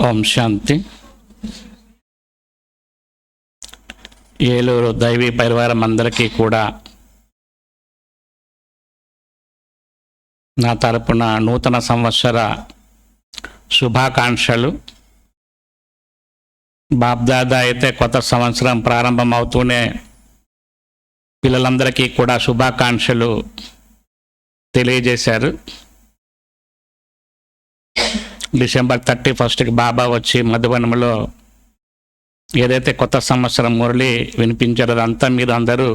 ఓం శాంతి. ఏలూరు దైవీ పరివారం అందరికీ కూడా నా తరపున నూతన సంవత్సర శుభాకాంక్షలు. బాబ్దాదా అయితే కొత్త సంవత్సరం ప్రారంభమవుతూనే పిల్లలందరికీ కూడా శుభాకాంక్షలు తెలియజేశారు. డిసెంబర్ 31కి బాబా వచ్చి మధువనంలో ఏదైతే కొత్త సంవత్సరం మురళి వినిపించారో అదంతా మీరు అందరూ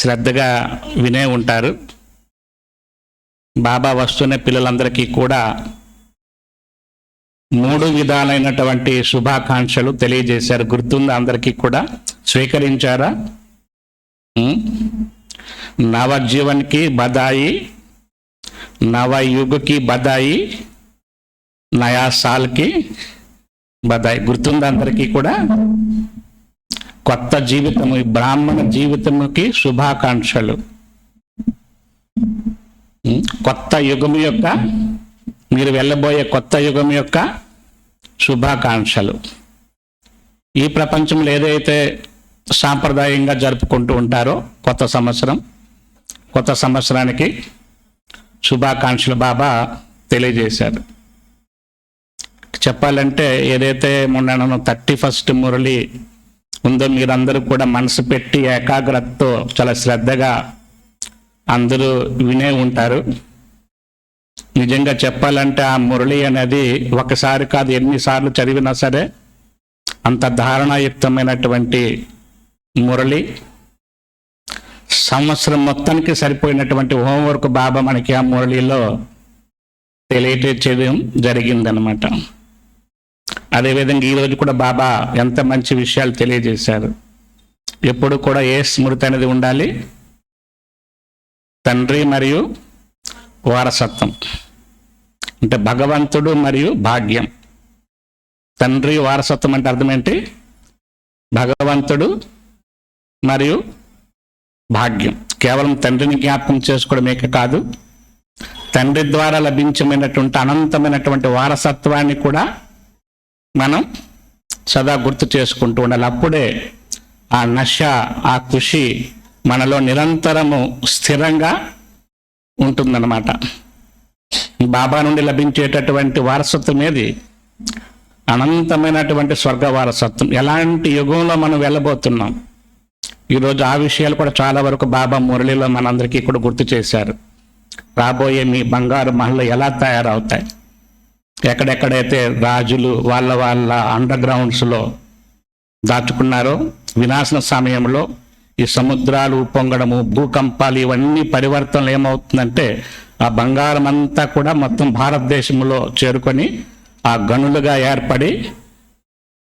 శ్రద్ధగా వినే ఉంటారు. బాబా వస్తూనే పిల్లలందరికీ కూడా 3 విధాలైనటువంటి శుభాకాంక్షలు తెలియజేశారు. గుర్తుందా? అందరికీ కూడా స్వీకరించారా? నవజీవన్ కి బధాయి, నవయుగ్ కి బధాయి, నయా సాల్ కి బధాయి. గుర్తుందా అందరికీ కూడా? కొత్త జీవితము, బ్రాహ్మణ జీవితముకి శుభాకాంక్షలు. కొత్త యుగం యొక్క, మీరు వెళ్ళబోయే కొత్త యుగం యొక్క శుభాకాంక్షలు. ఈ ప్రపంచంలో ఏదైతే సాంప్రదాయంగా జరుపుకుంటూ ఉంటారో కొత్త సంవత్సరం, కొత్త సంవత్సరానికి శుభాకాంక్షలు బాబా తెలియజేశారు. చెప్పాలంటే ఏదైతే మొన్న 31st మురళి ఉందో మీరందరూ కూడా మనసు పెట్టి ఏకాగ్రతతో చాలా శ్రద్ధగా అందరూ వినే ఉంటారు. నిజంగా చెప్పాలంటే ఆ మురళి అనేది ఒకసారి కాదు ఎన్నిసార్లు చదివినా సరే అంత ధారణాయుక్తమైనటువంటి మురళి. సంవత్సరం మొత్తానికి సరిపోయినటువంటి హోంవర్క్ బాబా మనకి ఆ మురళిలో తెలియచేయడం జరిగిందనమాట. అదేవిధంగా ఈరోజు కూడా బాబా ఎంత మంచి విషయాలు తెలియజేశారు. ఎప్పుడు కూడా ఏ స్మృతి అనేది ఉండాలి? తండ్రి మరియు వారసత్వం, అంటే భగవంతుడు మరియు భాగ్యం. తండ్రి వారసత్వం అంటే అర్థం ఏంటి? భగవంతుడు మరియు భాగ్యం. కేవలం తండ్రిని జ్ఞాపకం చేసుకోవడమే కాదు, తండ్రి ద్వారా లభించమైనటువంటి అనంతమైనటువంటి వారసత్వాన్ని కూడా మనం సదా గుర్తు చేసుకుంటూ ఉండాలి. అప్పుడే ఆ నశ, ఆ ఖుషి మనలో నిరంతరము స్థిరంగా ఉంటుందన్నమాట. బాబా నుండి లభించేటటువంటి వారసత్వం ఏది? అనంతమైనటువంటి స్వర్గ వారసత్వం. ఎలాంటి యుగంలో మనం వెళ్ళబోతున్నాం? ఈరోజు ఆ విషయాలు కూడా చాలా వరకు బాబా మురళిలో మనందరికీ కూడా గుర్తు చేశారు. రాబోయే మీ బంగారు మహల్ ఎలా తయారవుతాయి, ఎక్కడెక్కడైతే రాజులు వాళ్ళ అండర్ గ్రౌండ్స్లో దాచుకున్నారో, వినాశన సమయంలో ఈ సముద్రాలు పొంగడము, భూకంపాలు, ఇవన్నీ పరివర్తనలు ఏమవుతుందంటే ఆ బంగారం అంతా కూడా మొత్తం భారతదేశంలో చేరుకొని ఆ గనులుగా ఏర్పడి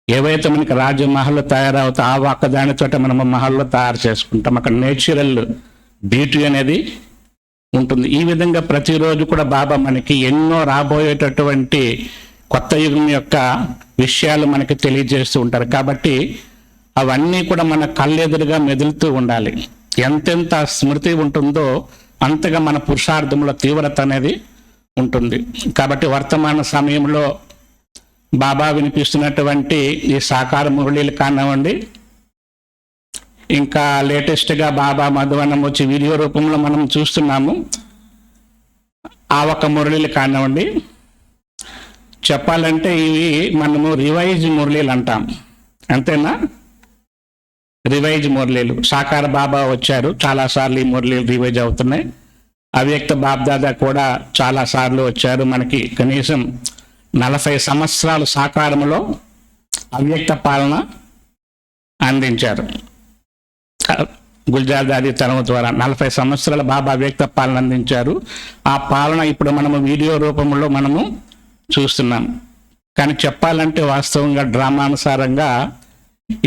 ఏవైతే మనకి రాజమహల్ తయారవుతా ఆ ఒక్కదాని చోట మనం మహల్లో తయారు చేసుకుంటాం. అక్కడ నేచురల్ బ్యూటీ అనేది ఉంటుంది. ఈ విధంగా ప్రతిరోజు కూడా బాబా మనకి ఎన్నో రాబోయేటటువంటి కొత్త యుగం యొక్క విషయాలు మనకి తెలియజేస్తూ ఉంటారు. కాబట్టి అవన్నీ కూడా మన కళ్ళెదురుగా మెదులుతూ ఉండాలి. ఎంతెంత స్మృతి ఉంటుందో అంతగా మన పురుషార్థంలో తీవ్రత అనేది ఉంటుంది. కాబట్టి వర్తమాన సమయంలో బాబా వినిపిస్తున్నటువంటి ఈ సాకార మురళీలు కానివ్వండి, ఇంకా లేటెస్ట్గా బాబా మధువనం వచ్చి వీడియో రూపంలో మనం చూస్తున్నాము, ఆ ఒక్క మురళీలు కానివ్వండి, చెప్పాలంటే ఇవి మనము రివైజ్ మురళీలు అంటాం. అంతేనా? రివైజ్ మురళీలు. సాకార బాబా వచ్చారు, చాలాసార్లు ఈ మురళీలు రివైజ్ అవుతున్నాయి. అవ్యక్త బాబ్దాదా కూడా చాలాసార్లు వచ్చారు. మనకి కనీసం 40 సంవత్సరాలు సాకారంలో అవ్యక్త పాలన అందించారు. గుల్జార్ దాది తరం ద్వారా 40 సంవత్సరాల బాబా అవ్యక్త పాలన అందించారు. ఆ పాలన ఇప్పుడు మనము వీడియో రూపంలో మనము చూస్తున్నాం. కానీ చెప్పాలంటే వాస్తవంగా డ్రామానుసారంగా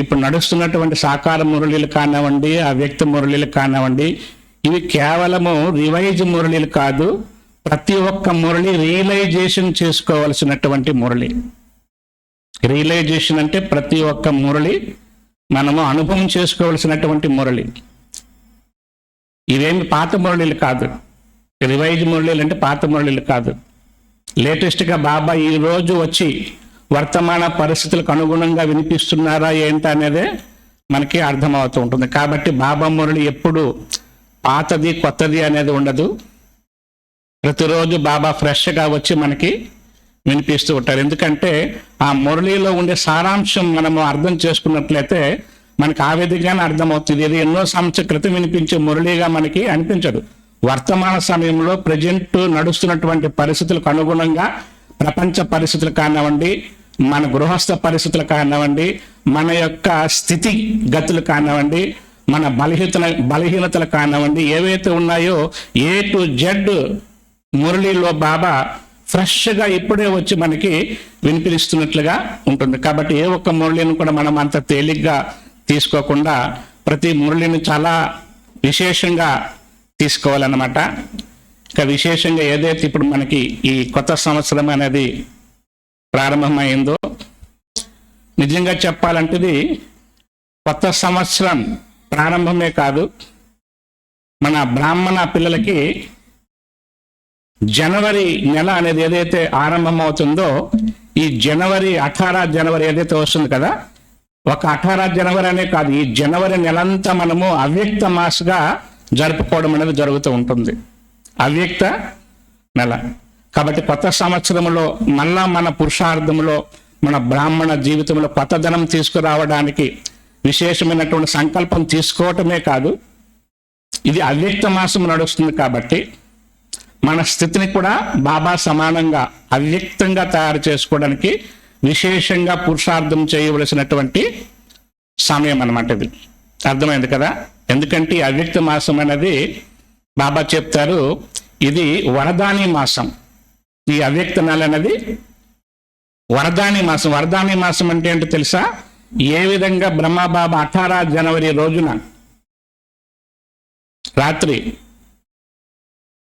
ఇప్పుడు నడుస్తున్నటువంటి సాకార మురళీలు కానివ్వండి, అవ్యక్త మురళీలు కానివ్వండి, ఇవి కేవలము రివైజ్ మురళీలు కాదు. ప్రతి ఒక్క మురళి రియలైజేషన్ చేసుకోవాల్సినటువంటి మురళి. రియలైజేషన్ అంటే ప్రతి ఒక్క మురళి మనము అనుభవం చేసుకోవాల్సినటువంటి మురళి. ఇవేమి పాత మురళీలు కాదు. రివైజ్ మురళీలు అంటే పాత మురళీలు కాదు. లేటెస్ట్గా బాబా ఈ రోజు వచ్చి వర్తమాన పరిస్థితులకు అనుగుణంగా వినిపిస్తున్నారా ఏంటి అనేదే మనకి అర్థమవుతూ ఉంటుంది. కాబట్టి బాబా మురళి ఎప్పుడు పాతది కొత్తది అనేది ఉండదు. ప్రతిరోజు బాబా ఫ్రెష్గా వచ్చి మనకి వినిపిస్తూ ఉంటారు. ఎందుకంటే ఆ మురళిలో ఉండే సారాంశం మనము అర్థం చేసుకున్నట్లయితే మనకి ఆ విధంగానే అర్థమవుతుంది. ఇది ఎన్నో సంవత్సరాల క్రితం వినిపించే మురళిగా మనకి అనిపించదు. వర్తమాన సమయంలో ప్రజెంట్ నడుస్తున్నటువంటి పరిస్థితులకు అనుగుణంగా ప్రపంచ పరిస్థితులు కానివ్వండి, మన గృహస్థ పరిస్థితులు కానివ్వండి, మన యొక్క స్థితి గతులు కానివ్వండి, మన బలహీనతలు కానివ్వండి, ఏవైతే ఉన్నాయో A to Z మురళిలో బాబా ఫ్రెష్గా ఇప్పుడే వచ్చి మనకి వినిపిస్తున్నట్లుగా ఉంటుంది. కాబట్టి ఏ ఒక్క మురళిని కూడా మనం అంత తేలిగ్గా తీసుకోకుండా ప్రతి మురళిని చాలా విశేషంగా తీసుకోవాలన్నమాట. ఇక విశేషంగా ఏదైతే ఇప్పుడు మనకి ఈ కొత్త సంవత్సరం అనేది ప్రారంభమైందో, నిజంగా చెప్పాలంటే ఇది కొత్త సంవత్సరం ప్రారంభమే కాదు, మన బ్రాహ్మణ పిల్లలకి జనవరి నెల అనేది ఏదైతే ఆరంభం అవుతుందో, ఈ జనవరి 18 జనవరి ఏదైతే వస్తుంది కదా, ఒక 18 జనవరి అనే కాదు, ఈ జనవరి నెలంతా మనము అవ్యక్త మాసగా జరుపుకోవడం అనేది జరుగుతూ ఉంటుంది. అవ్యక్త నెల. కాబట్టి కొత్త సంవత్సరంలో మళ్ళా మన పురుషార్థంలో, మన బ్రాహ్మణ జీవితంలో కొత్తదనం తీసుకురావడానికి విశేషమైనటువంటి సంకల్పం తీసుకోవటమే కాదు, ఇది అవ్యక్త మాసం నడుస్తుంది కాబట్టి మన స్థితిని కూడా బాబా సమానంగా అవ్యక్తంగా తయారు చేసుకోవడానికి విశేషంగా పురుషార్థం చేయవలసినటువంటి సమయం అన్నమాట. ఇది అర్థమైంది కదా. ఎందుకంటే ఈ అవ్యక్త మాసం అనేది బాబా చెప్తారు, ఇది వరదాని మాసం. ఈ అవ్యక్త నెల అనేది వరదాని మాసం. వరదాని మాసం అంటే ఏంటో తెలుసా? ఏ విధంగా బ్రహ్మబాబా 18 జనవరి రోజున రాత్రి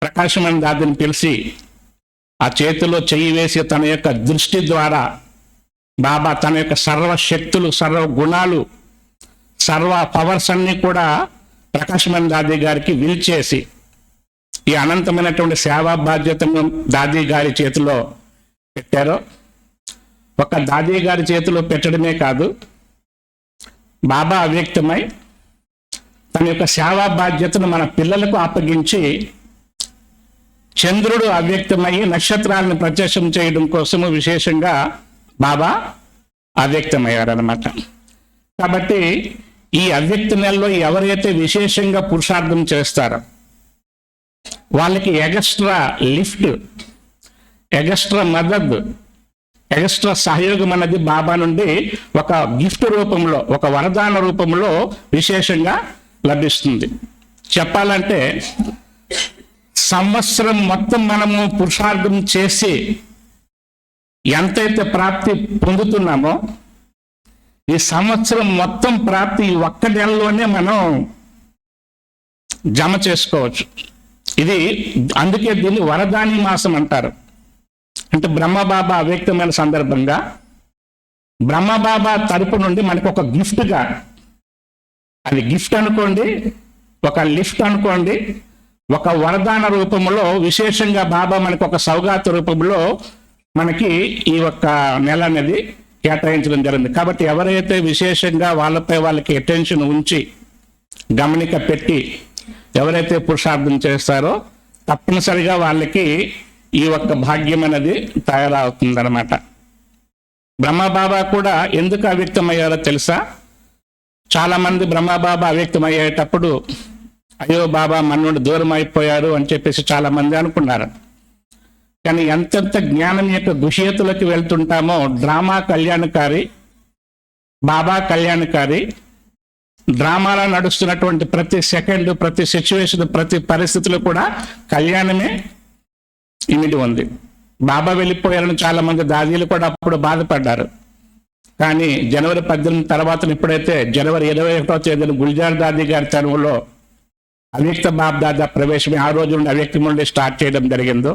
ప్రకాశమన్ దాదిని పిలిచి ఆ చేతిలో చెయ్యి వేసి తన యొక్క దృష్టి ద్వారా బాబా తన యొక్క సర్వశక్తులు, సర్వ గుణాలు, సర్వ పవర్స్ అన్ని కూడా ప్రకాశమన్ దాది గారికి విల్చేసి ఈ అనంతమైనటువంటి సేవా బాధ్యతను దాది గారి చేతిలో పెట్టారో, ఒక దాది గారి చేతిలో పెట్టడమే కాదు, బాబా అవ్యక్తమై తన యొక్క సేవా బాధ్యతను మన పిల్లలకు అప్పగించి చంద్రుడు అవ్యక్తమయ్యి నక్షత్రాలను ప్రత్యక్షం చేయడం కోసము విశేషంగా బాబా అవ్యక్తమయ్యారన్నమాట. కాబట్టి ఈ అవ్యక్త నెలలో ఎవరైతే విశేషంగా పురుషార్థం చేస్తారో వాళ్ళకి extra lift, extra Madad, extra సహయోగం అన్నది బాబా నుండి ఒక గిఫ్ట్ రూపంలో, ఒక వరదాన రూపంలో విశేషంగా లభిస్తుంది. చెప్పాలంటే సంవత్సరం మొత్తం మనము పురుషార్థం చేసి ఎంతైతే ప్రాప్తి పొందుతున్నామో, ఈ సంవత్సరం మొత్తం ప్రాప్తి ఈ ఒక్క నెలలోనే మనం జమ చేసుకోవచ్చు. ఇది అందుకే దీన్ని వరదాని మాసం అంటారు. అంటే బ్రహ్మబాబా అవ్యక్తమైన సందర్భంగా బ్రహ్మబాబా తరపు నుండి మనకు ఒక గిఫ్ట్గా, అది గిఫ్ట్ అనుకోండి, ఒక లిఫ్ట్ అనుకోండి, ఒక వరదాన రూపంలో విశేషంగా బాబా మనకు ఒక సౌగాత రూపంలో మనకి ఈ ఒక్క నెల అనేది కేటాయించడం జరిగింది. కాబట్టి ఎవరైతే విశేషంగా వాళ్ళపై వాళ్ళకి అటెన్షన్ ఉంచి గమనిక పెట్టి ఎవరైతే పురుషార్థం చేస్తారో తప్పనిసరిగా వాళ్ళకి ఈ ఒక్క భాగ్యం అనేది తయారవుతుందన్నమాట. బ్రహ్మబాబా కూడా ఎందుకు అవ్యక్తమయ్యారో తెలుసా? చాలా మంది బ్రహ్మబాబా అవ్యక్తమయ్యేటప్పుడు అయ్యో బాబా మన నుండి దూరం అయిపోయారు అని చెప్పేసి చాలా మంది అనుకున్నారు. కానీ ఎంతెంత జ్ఞానం యొక్క గుషియతులకి వెళ్తుంటామో, డ్రామా కళ్యాణకారి, బాబా కళ్యాణకారి, డ్రామాలో నడుస్తున్నటువంటి ప్రతి సెకండ్, ప్రతి సిచ్యువేషన్, ప్రతి పరిస్థితులు కూడా కళ్యాణమే ఇమిడి ఉంది. బాబా వెళ్ళిపోయారని చాలా మంది దాదీలు కూడా అప్పుడు బాధపడ్డారు. కానీ జనవరి 18 తర్వాత ఎప్పుడైతే జనవరి 21వ తేదీన గుల్జార్ దాది గారి తరువులో అవ్యక్త బాబ్ దాదా ప్రవేశమే ఆ రోజు నుండి అవ్యక్తం నుండి స్టార్ట్ చేయడం జరిగిందో,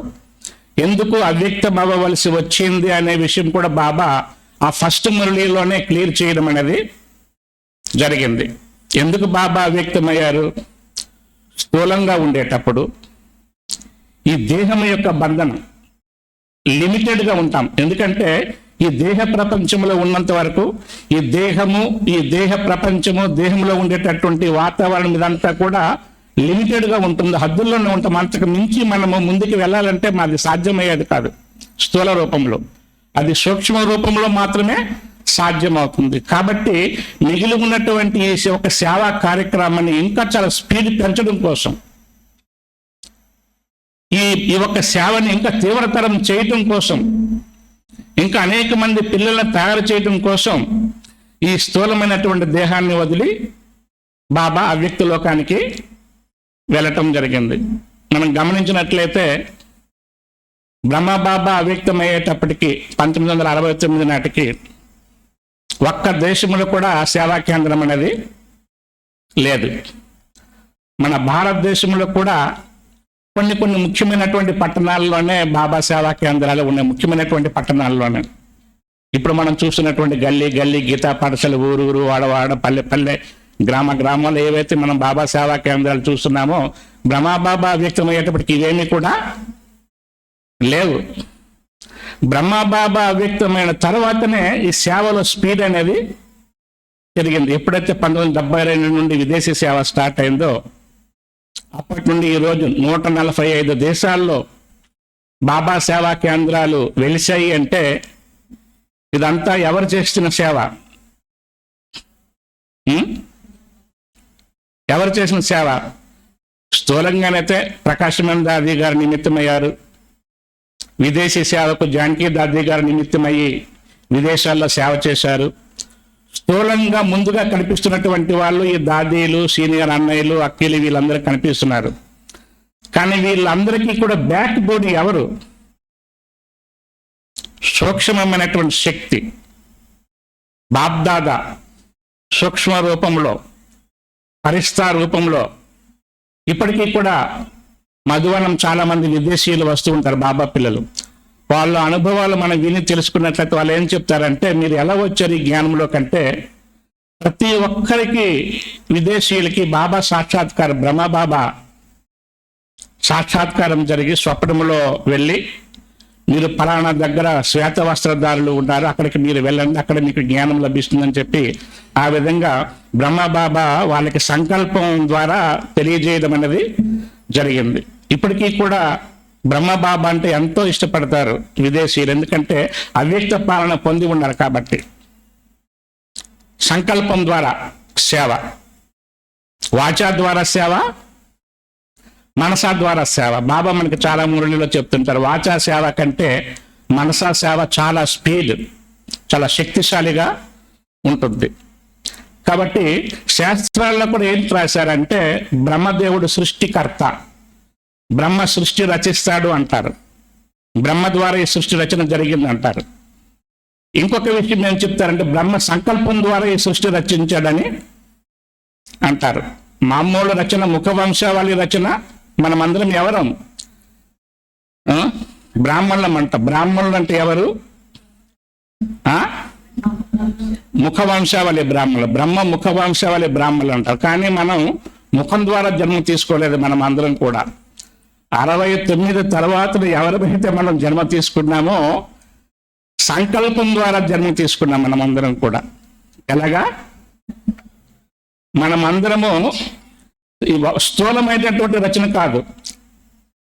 ఎందుకు అవ్యక్తం అవ్వవలసి వచ్చింది అనే విషయం కూడా బాబా ఆ ఫస్ట్ మురళిలోనే క్లియర్ చేయడం అనేది జరిగింది. ఎందుకు బాబా అవ్యక్తమయ్యారు? స్థూలంగా ఉండేటప్పుడు ఈ దేహం యొక్క బంధనం, లిమిటెడ్గా ఉంటాం. ఎందుకంటే ఈ దేహ ప్రపంచంలో ఉన్నంత వరకు ఈ దేహ ప్రపంచము, దేహంలో ఉండేటటువంటి వాతావరణం ఇదంతా కూడా లిమిటెడ్గా ఉంటుంది, హద్దుల్లోనే ఉంటాం. అంతకు మించి మనము ముందుకు వెళ్ళాలంటే మాది సాధ్యమయ్యేది కాదు స్థూల రూపంలో. అది సూక్ష్మ రూపంలో మాత్రమే సాధ్యమవుతుంది. కాబట్టి మిగిలి ఉన్నటువంటి ఈ ఒక సేవా కార్యక్రమాన్ని ఇంకా చాలా స్పీడ్ పెంచడం కోసం, ఈ ఒక సేవని ఇంకా తీవ్రతరం చేయటం కోసం, ఇంకా అనేక మంది పిల్లలను తయారు చేయడం కోసం ఈ స్థూలమైనటువంటి దేహాన్ని వదిలి బాబా అవ్యక్త లోకానికి వెళ్ళటం జరిగింది. మనం గమనించినట్లయితే బ్రహ్మబాబా అవ్యక్తమయ్యేటప్పటికి 1969 నాటికి ఒక్క దేశంలో కూడా సేవా కేంద్రం అనేది లేదు. మన భారతదేశంలో కూడా కొన్ని ముఖ్యమైనటువంటి పట్టణాల్లోనే బాబా సేవా కేంద్రాలు ఉన్నాయి, ముఖ్యమైనటువంటి పట్టణాల్లోనే. ఇప్పుడు మనం చూస్తున్నటువంటి గల్లీ గీతా పాఠశాల, ఊరు వాడవాడ, పల్లె గ్రామాలు ఏవైతే మనం బాబా సేవా కేంద్రాలు చూస్తున్నామో, బ్రహ్మబాబా అవ్యక్తమయ్యేటప్పటికి ఇవేమీ కూడా లేవు. బ్రహ్మబాబా అవ్యక్తమైన తర్వాతనే ఈ సేవలో స్పీడ్ అనేది పెరిగింది. ఎప్పుడైతే 1972 నుండి విదేశీ సేవ స్టార్ట్ అయిందో అప్పటి నుండి ఈరోజు 145 దేశాల్లో బాబా సేవా కేంద్రాలు వెలిశాయి. అంటే ఇదంతా ఎవరు చేస్తున్న సేవ? ఎవరు చేసిన సేవ? స్థూలంగానైతే ప్రకాశమాన్ దాది గారు నిమిత్తమయ్యారు, విదేశీ సేవకు జానకి దాది గారు నిమిత్తమయ్యి విదేశాల్లో సేవ చేశారు. స్థూలంగా ముందుగా కనిపిస్తున్నటువంటి వాళ్ళు ఈ దాదీలు, సీనియర్ అన్నయ్యలు, అక్కలు, వీళ్ళందరూ కనిపిస్తున్నారు. కానీ వీళ్ళందరికీ కూడా బ్యాక్ బోర్డ్ ఎవరు? సూక్ష్మమైనటువంటి శక్తి బాబ్దాదా సూక్ష్మ రూపంలో, పరిస్థా రూపంలో. ఇప్పటికీ కూడా మధువనం చాలా మంది విదేశీయులు వస్తూ ఉంటారు, బాబా పిల్లలు. వాళ్ళ అనుభవాలు మనం విని తెలుసుకున్నట్లయితే వాళ్ళు ఏం చెప్తారంటే, మీరు ఎలా వచ్చారు ఈ జ్ఞానంలో కంటే, ప్రతి ఒక్కరికి విదేశీయులకి బాబా సాక్షాత్కారం, బ్రహ్మబాబా సాక్షాత్కారం జరిగి స్వప్నంలో వెళ్ళి, మీరు పలానా దగ్గర శ్వేత వస్త్రధారులు ఉన్నారు, అక్కడికి మీరు వెళ్ళండి, అక్కడ మీకు జ్ఞానం లభిస్తుందని చెప్పి ఆ విధంగా బ్రహ్మబాబా వాళ్ళకి సంకల్పం ద్వారా తెలియజేయడం అనేది జరిగింది. ఇప్పటికీ కూడా బ్రహ్మబాబా అంటే ఎంతో ఇష్టపడతారు విదేశీయులు, ఎందుకంటే అవ్యక్త పాలన పొంది ఉన్నారు కాబట్టి. సంకల్పం ద్వారా సేవ, వాచా ద్వారా సేవ, మనసా ద్వారా సేవ. బాబా మనకి చాలా మురళిలో చెప్తుంటారు, వాచా సేవ కంటే మనసా సేవ చాలా స్పీడ్, చాలా శక్తిశాలిగా ఉంటుంది. కాబట్టి శాస్త్రాల్లో కూడా ఏం రాశారంటే, బ్రహ్మదేవుడు సృష్టికర్త, బ్రహ్మ సృష్టి రచిస్తాడు అంటారు, బ్రహ్మ ద్వారా ఈ సృష్టి రచన జరిగింది అంటారు. ఇంకొక విషయం ఏం చెప్తారంటే, బ్రహ్మ సంకల్పం ద్వారా ఈ సృష్టి రచించాడని అంటారు. మామూలు రచన, ముఖ వంశావళి రచన మనమందరం ఎవరం? బ్రాహ్మణులం అంట. బ్రాహ్మణులు అంటే ఎవరు? ముఖ వంశావళి బ్రాహ్మణులు, బ్రహ్మ ముఖ వంశావళి బ్రాహ్మణులు అంటారు. కానీ మనం ముఖం ద్వారా జన్మ తీసుకోలేదు. మనం అందరం కూడా 69 తర్వాత ఎవరికైతే మనం జన్మ తీసుకున్నామో సంకల్పం ద్వారా జన్మ తీసుకున్నాం మనమందరం కూడా. ఎలాగా? మనమందరము స్థూలమైనటువంటి రచన కాదు,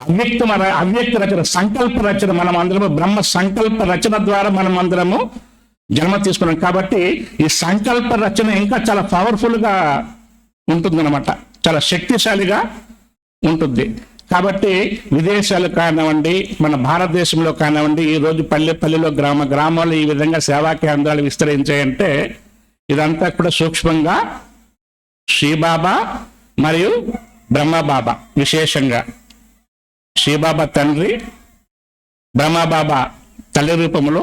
అవ్యక్త రచన, సంకల్ప రచన. మనం అందరము బ్రహ్మ సంకల్ప రచన ద్వారా మనం అందరము జన్మ తీసుకున్నాం. కాబట్టి ఈ సంకల్ప రచన ఇంకా చాలా పవర్ఫుల్గా ఉంటుందన్నమాట, చాలా శక్తిశాలిగా ఉంటుంది. కాబట్టి విదేశాలు కానివ్వండి, మన భారతదేశంలో కానివ్వండి, ఈరోజు పల్లెల్లో గ్రామాలు ఈ విధంగా సేవా కేంద్రాలు విస్తరించాయంటే ఇదంతా కూడా సూక్ష్మంగా శ్రీబాబా మరియు బ్రహ్మబాబా, విశేషంగా శ్రీబాబా తండ్రి, బ్రహ్మబాబా తల్లి రూపంలో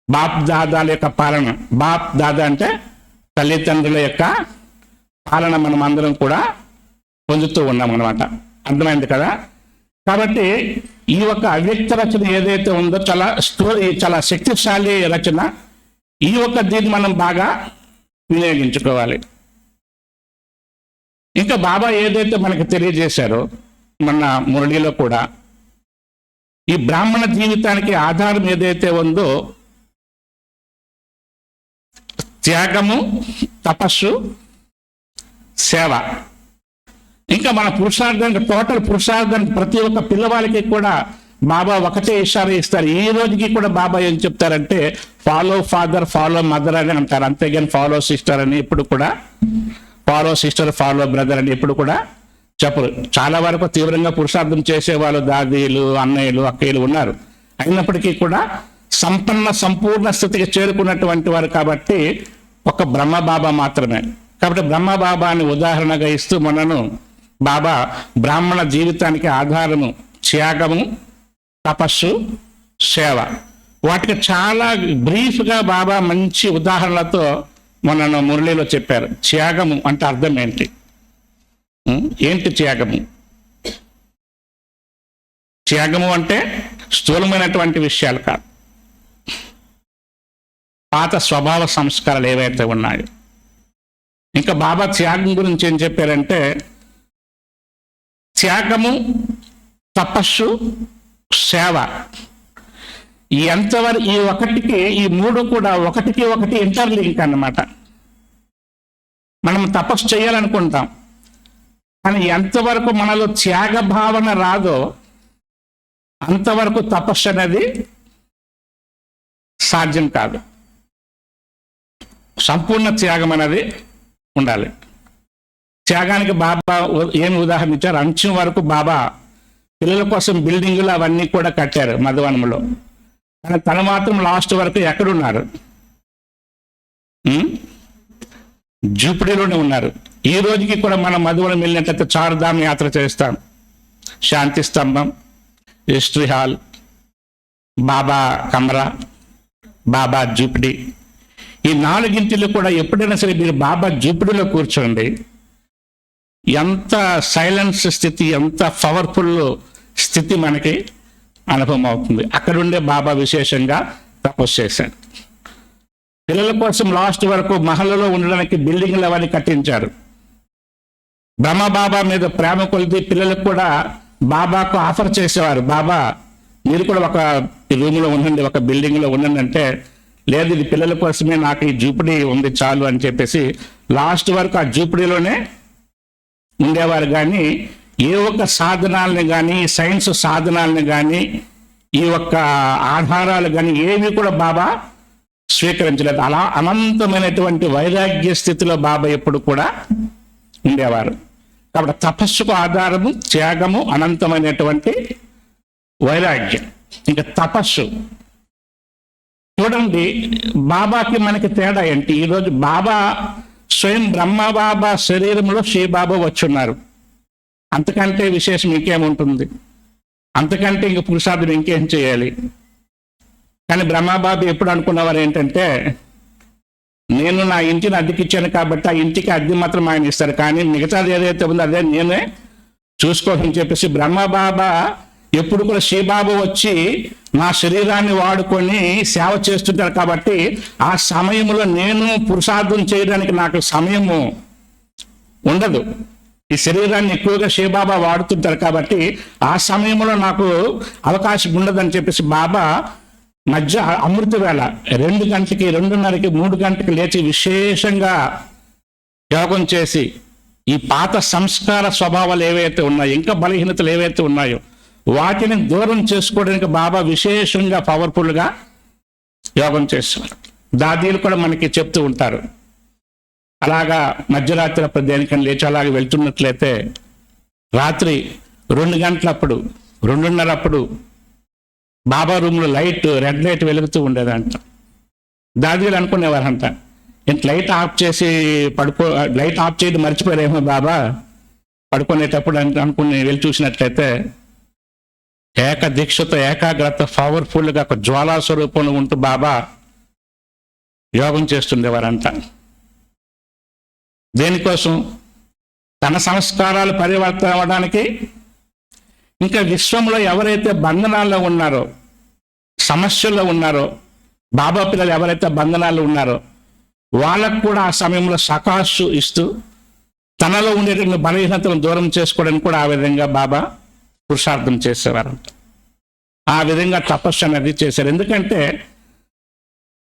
బాప్ దాదాల యొక్క పాలన. బాప్ దాదా అంటే తల్లిదండ్రుల యొక్క పాలన మనం అందరం కూడా పొందుతూ ఉన్నాం అన్నమాట. అర్థమైంది కదా? కాబట్టి ఈ యొక్క అవ్యక్త రచన ఏదైతే ఉందో చాలా శక్తిశాలి రచన. ఈ యొక్క దీన్ని మనం బాగా వినియోగించుకోవాలి. ఇంకా బాబా ఏదైతే మనకి తెలియజేశారో మన మురళిలో కూడా, ఈ బ్రాహ్మణ జీవితానికి ఆధారం ఏదైతే ఉందో త్యాగము, తపస్సు, సేవ. ఇంకా మన పురుషార్థానికి, టోటల్ పురుషార్థానికి ప్రతి ఒక్క పిల్లవాళ్ళకి కూడా బాబా ఒకటే ఇషారా ఇస్తారు. ఈ రోజుకి కూడా బాబా ఏం చెప్తారంటే ఫాలో ఫాదర్, ఫాలో మదర్ అని అంటారు. అంతేగాని ఫాలో సిస్టర్ అని ఎప్పుడు కూడా, ఫాలో సిస్టర్, ఫాలో బ్రదర్ అని ఎప్పుడు కూడా చెప్పరు. చాలా వరకు తీవ్రంగా పురుషార్థం చేసేవాళ్ళు దాదీలు, అన్నయ్యలు, అక్కయ్యలు ఉన్నారు. అయినప్పటికీ కూడా సంపూర్ణ స్థితికి చేరుకున్నటువంటి వారు కాబట్టి ఒక బ్రహ్మబాబా మాత్రమే. కాబట్టి బ్రహ్మబాబాని ఉదాహరణగా ఇస్తూ మనను బాబా బ్రాహ్మణ జీవితానికి ఆధారము త్యాగము, తపస్సు, సేవ, వాటికి చాలా బ్రీఫ్గా బాబా మంచి ఉదాహరణలతో మనను మురళిలో చెప్పారు. త్యాగము అంటే అర్థం ఏంటి? ఏంటి త్యాగము? త్యాగము అంటే స్థూలమైనటువంటి విషయాలు కాదు, పాత స్వభావ సంస్కారాలు ఏవైతే ఉన్నాయో. ఇంకా బాబా త్యాగం గురించి ఏం చెప్పారంటే త్యాగము, తపస్సు, సేవ ఎంతవరకు ఈ ఒకటికి, ఈ మూడు కూడా ఒకటికి ఒకటి ఇంటర్లింక్ అన్నమాట. మనం తపస్సు చేయాలనుకుంటాం, కానీ ఎంతవరకు మనలో త్యాగ భావన రాదో అంతవరకు తపస్సు అనేది సాధ్యం కాదు. సంపూర్ణ త్యాగం అనేది ఉండాలి. త్యాగానికి బాబా ఏమి ఉదాహరణ ఇచ్చారు? అంచం వరకు బాబా పిల్లల కోసం బిల్డింగులు అవన్నీ కూడా కట్టారు మధువనంలో, కానీ తను మాత్రం లాస్ట్ వరకు ఎక్కడున్నారు? జూపిడీలోనే ఉన్నారు. ఈ రోజుకి కూడా మనం మధువనం వెళ్ళినట్లయితే చార్ధామ్ యాత్ర చేస్తాం. శాంతి స్తంభం, హిస్టరీ హాల్, బాబా కమరా, బాబా జూపిడి, ఈ నాలుగింటిలో కూడా ఎప్పుడైనా సరే మీరు బాబా జూపిడిలో కూర్చోండి, ఎంత సైలెన్స్ స్థితి, ఎంత పవర్ఫుల్ స్థితి మనకి అనుభవం అవుతుంది. అక్కడుండే బాబా విశేషంగా తపస్సు చేశారు. పిల్లల కోసం లాస్ట్ వరకు మహల్లో ఉండడానికి బిల్డింగ్లు అవన్నీ కట్టించారు. బ్రహ్మబాబా మీద ప్రేమ కొలిది పిల్లలకు కూడా బాబాకు ఆఫర్ చేసేవారు, బాబా మీరు కూడా ఒక రూమ్లో ఉండండి, ఒక బిల్డింగ్లో ఉండండి అంటే, లేదు ఇది పిల్లల కోసమే, నాకు ఈ జూపిడి ఉంది చాలు అని చెప్పేసి లాస్ట్ వరకు ఆ జూపిడిలోనే ఉండేవారు. కానీ ఏ ఒక్క సాధనాలని కానీ, సైన్స్ సాధనాలని కానీ, ఈ ఒక్క ఆధారాలు కానీ ఏవి కూడా బాబా స్వీకరించలేదు. అలా అనంతమైనటువంటి వైరాగ్య స్థితిలో బాబా ఎప్పుడు కూడా ఉండేవారు. కాబట్టి తపస్సుకు ఆధారము త్యాగము, అనంతమైనటువంటి వైరాగ్యం. ఇంకా తపస్సు చూడండి, బాబాకి మనకి తేడా ఏంటి? ఈరోజు బాబా స్వయం బ్రహ్మబాబా శరీరంలో శ్రీబాబా వచ్చున్నారు. అంతకంటే విశేషం ఇంకేముంటుంది? అంతకంటే ఇంక పురుషార్థం ఇంకేం చేయాలి? కానీ బ్రహ్మబాబు ఎప్పుడు అనుకున్నవారు ఏంటంటే, నేను నా ఇంటిని అద్దెకిచ్చాను కాబట్టి ఆ ఇంటికి అద్దె మాత్రం ఆయన ఇస్తారు, కానీ మిగతాది ఏదైతే ఉందో అదే నేనే చూసుకోవాలని చెప్పేసి బ్రహ్మబాబా ఎప్పుడు కూడా శ్రీబాబు వచ్చి నా శరీరాన్ని వాడుకొని సేవ చేస్తుంటారు. కాబట్టి ఆ సమయంలో నేను పురుషార్థం చేయడానికి నాకు సమయము ఉండదు. ఈ శరీరాన్ని ఎక్కువగా శ్రీబాబా వాడుతుంటారు కాబట్టి ఆ సమయంలో నాకు అవకాశం ఉండదని చెప్పేసి బాబా మధ్య అమృత వేళ 2 గంటలకి, 2:30కి, 3 గంటలకి లేచి విశేషంగా యోగం చేసి ఈ పాత సంస్కార స్వభావాలు ఏవైతే ఉన్నాయో, ఇంకా బలహీనతలు ఏవైతే ఉన్నాయో వాటిని దూరం చేసుకోవడానికి బాబా విశేషంగా పవర్ఫుల్గా యోగం చేసేవారు. దాదీలు కూడా మనకి చెప్తూ ఉంటారు, అలాగా మధ్యరాత్రి అప్పుడు దేనికని లేచి అలాగే వెళ్తున్నట్లయితే రాత్రి 2 గంటలప్పుడు, 2:30 అప్పుడు బాబా రూమ్లో రెడ్ లైట్ వెలుగుతూ ఉండేదంట. దాదీలు అనుకునేవారంట, ఇంత లైట్ ఆఫ్ చేసి లైట్ ఆఫ్ చేయడం మర్చిపోయారేమో బాబా పడుకునేటప్పుడు అనుకుని వెళ్ళి చూసినట్లయితే దీక్షతో ఏకాగ్రత పవర్ఫుల్గా ఒక జ్వాలా స్వరూపంలో ఉంటూ బాబా యోగం చేస్తుండేవారంట. దేనికోసం? తన సంస్కారాలు పరివర్తన అవ్వడానికి. ఇంకా విశ్వంలో ఎవరైతే బంధనాల్లో ఉన్నారో, సమస్యల్లో ఉన్నారో, బాబా పిల్లలు ఎవరైతే బంధనాల్లో ఉన్నారో వాళ్ళకు కూడా ఆ సమయంలో సకాశు ఇస్తూ తనలో ఉండేటువంటి బలహీనతలను దూరం చేసుకోవడానికి కూడా ఆ విధంగా బాబా పురుషార్థం చేసేవారంట. ఆ విధంగా తపస్సు అనేది చేశారు. ఎందుకంటే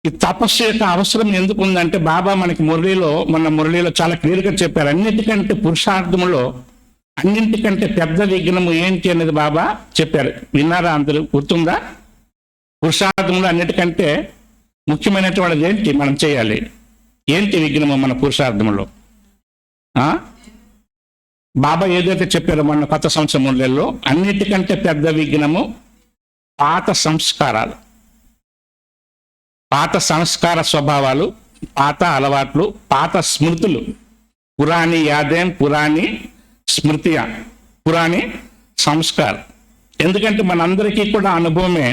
ఈ తపస్సు యొక్క అవసరం ఎందుకు ఉందంటే బాబా మనకి మురళిలో చాలా క్లియర్గా చెప్పారు. అన్నిటికంటే పురుషార్థములో అన్నింటికంటే పెద్ద విఘ్నము ఏంటి అనేది బాబా చెప్పారు. విన్నారా అందరూ? గుర్తుందా? పురుషార్థములు అన్నిటికంటే ముఖ్యమైనటువంటిది ఏంటి మనం చేయాలి? ఏంటి విఘ్నము మన పురుషార్థములో? బాబా ఏదైతే చెప్పారో మన కొత్త సంవత్సరం మురళిలో, అన్నిటికంటే పెద్ద విఘ్నము పాత సంస్కారాలు, పాత సంస్కార స్వభావాలు, పాత అలవాట్లు, పాత స్మృతులు. పురాణి యాదేం పురాణి స్మృతియా, పురాణి సంస్కారం. ఎందుకంటే మనందరికీ కూడా అనుభవమే.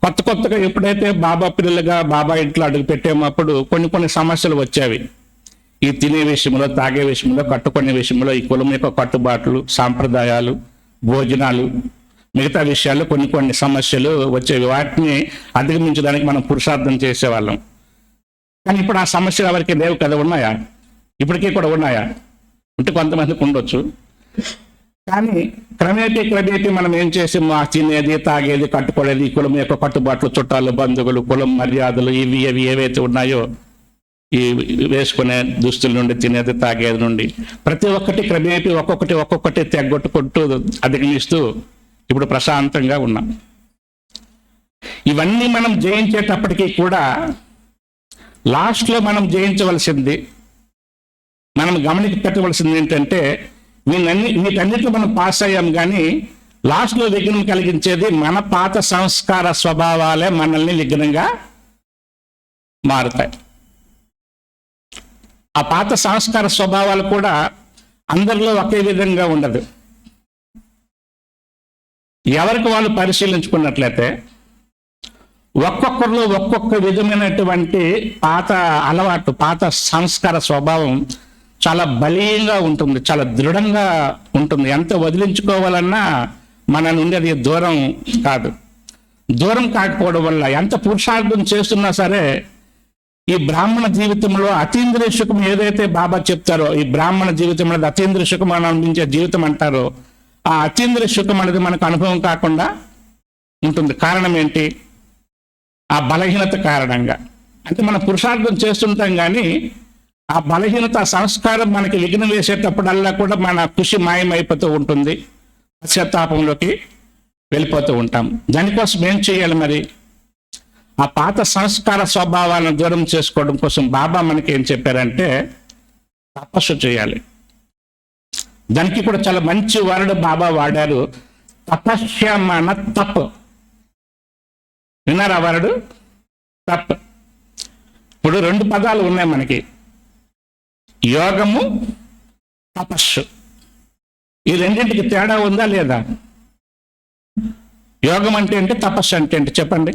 కొత్తగా ఎప్పుడైతే బాబా పిల్లలుగా బాబా ఇంట్లో అడుగు పెట్టామో అప్పుడు కొన్ని సమస్యలు వచ్చేవి. ఈ తినే విషయంలో, తాగే విషయంలో, కట్టుకునే విషయంలో, ఈ కులం యొక్క కట్టుబాట్లు, సాంప్రదాయాలు, భోజనాలు, మిగతా విషయాల్లో కొన్ని సమస్యలు వచ్చేవి. వాటిని అధిగమించడానికి మనం పురుషార్థం చేసేవాళ్ళం. కానీ ఇప్పుడు ఆ సమస్యలు ఎవరికి లేవు కదా? ఉన్నాయా? ఇప్పటికీ కూడా ఉన్నాయా? అంటే కొంతమందికి ఉండొచ్చు. కానీ క్రమేపీ మనం ఏం చేసాము? ఆ తినేది, తాగేది, కట్టుకోలేదు, ఈ కులం యొక్క కట్టుబాట్లు, చుట్టాలు, బంధువులు, కులం మర్యాదలు, ఇవి ఏవైతే ఉన్నాయో, ఈ వేసుకునే దుస్తుల నుండి, తినేది, తాగేది నుండి ప్రతి ఒక్కటి క్రమేపీ ఒక్కొక్కటి తెగొట్టుకుంటూ అధిగమిస్తూ ఇప్పుడు ప్రశాంతంగా ఉన్నాం. ఇవన్నీ మనం జయించేటప్పటికీ కూడా లాస్ట్లో మనం జయించవలసింది, మనం గమనిక పెట్టవలసింది ఏంటంటే, వీటన్నిటిలో మనం పాస్ అయ్యాం, కానీ లాస్ట్లో విఘ్నం కలిగించేది మన పాత సంస్కార స్వభావాలే మనల్ని విఘ్నంగా మారుతాయి. ఆ పాత సంస్కార స్వభావాలు కూడా అందరిలో ఒకే విధంగా ఉండదు. ఎవరికి వాళ్ళు పరిశీలించుకున్నట్లయితే ఒక్కొక్కరిలో ఒక్కొక్క విధమైనటువంటి పాత అలవాటు, పాత సంస్కార స్వభావం చాలా బలీయంగా ఉంటుంది, చాలా దృఢంగా ఉంటుంది. ఎంత వదిలించుకోవాలన్నా మన నుండి అది దూరం కాదు. దూరం కాకపోవడం వల్ల ఎంత పురుషార్థం చేస్తున్నా సరే, ఈ బ్రాహ్మణ జీవితంలో అతీంద్రియ సుఖం ఏదైతే బాబా చెప్తారో, ఈ బ్రాహ్మణ జీవితంలో అతీంద్రియ సుఖం అని అనిపించే జీవితం అంటారో, ఆ అతీంద్రియ సుఖం అనేది మనకు అనుభవం కాకుండా ఉంటుంది. కారణం ఏంటి? ఆ బలహీనత కారణంగా. అంటే మనం పురుషార్థం చేస్తుంటాం, కానీ ఆ బలహీనత, ఆ సంస్కారం మనకి విఘ్నం వేసేటప్పుడల్లా కూడా మన కృషి మాయమైపోతూ ఉంటుంది, పశ్చాత్తాపంలోకి వెళ్ళిపోతూ ఉంటాం. దానికోసం ఏం చేయాలి మరి? ఆ పాత సంస్కార స్వభావాలను దూరం చేసుకోవడం కోసం బాబా మనకి ఏం చెప్పారంటే తపస్సు చేయాలి. దానికి కూడా చాలా మంచి వర్డ్ బాబా వాడారు, తపస్యమన తప్. విన్నారా వర్డ్? తప్. ఇప్పుడు 2 పదాలు ఉన్నాయి మనకి, యోగము, తపస్సు. ఈ రెండింటికి తేడా ఉందా లేదా? యోగం అంటే ఏంటి? తపస్సు అంటే ఏంటి? చెప్పండి.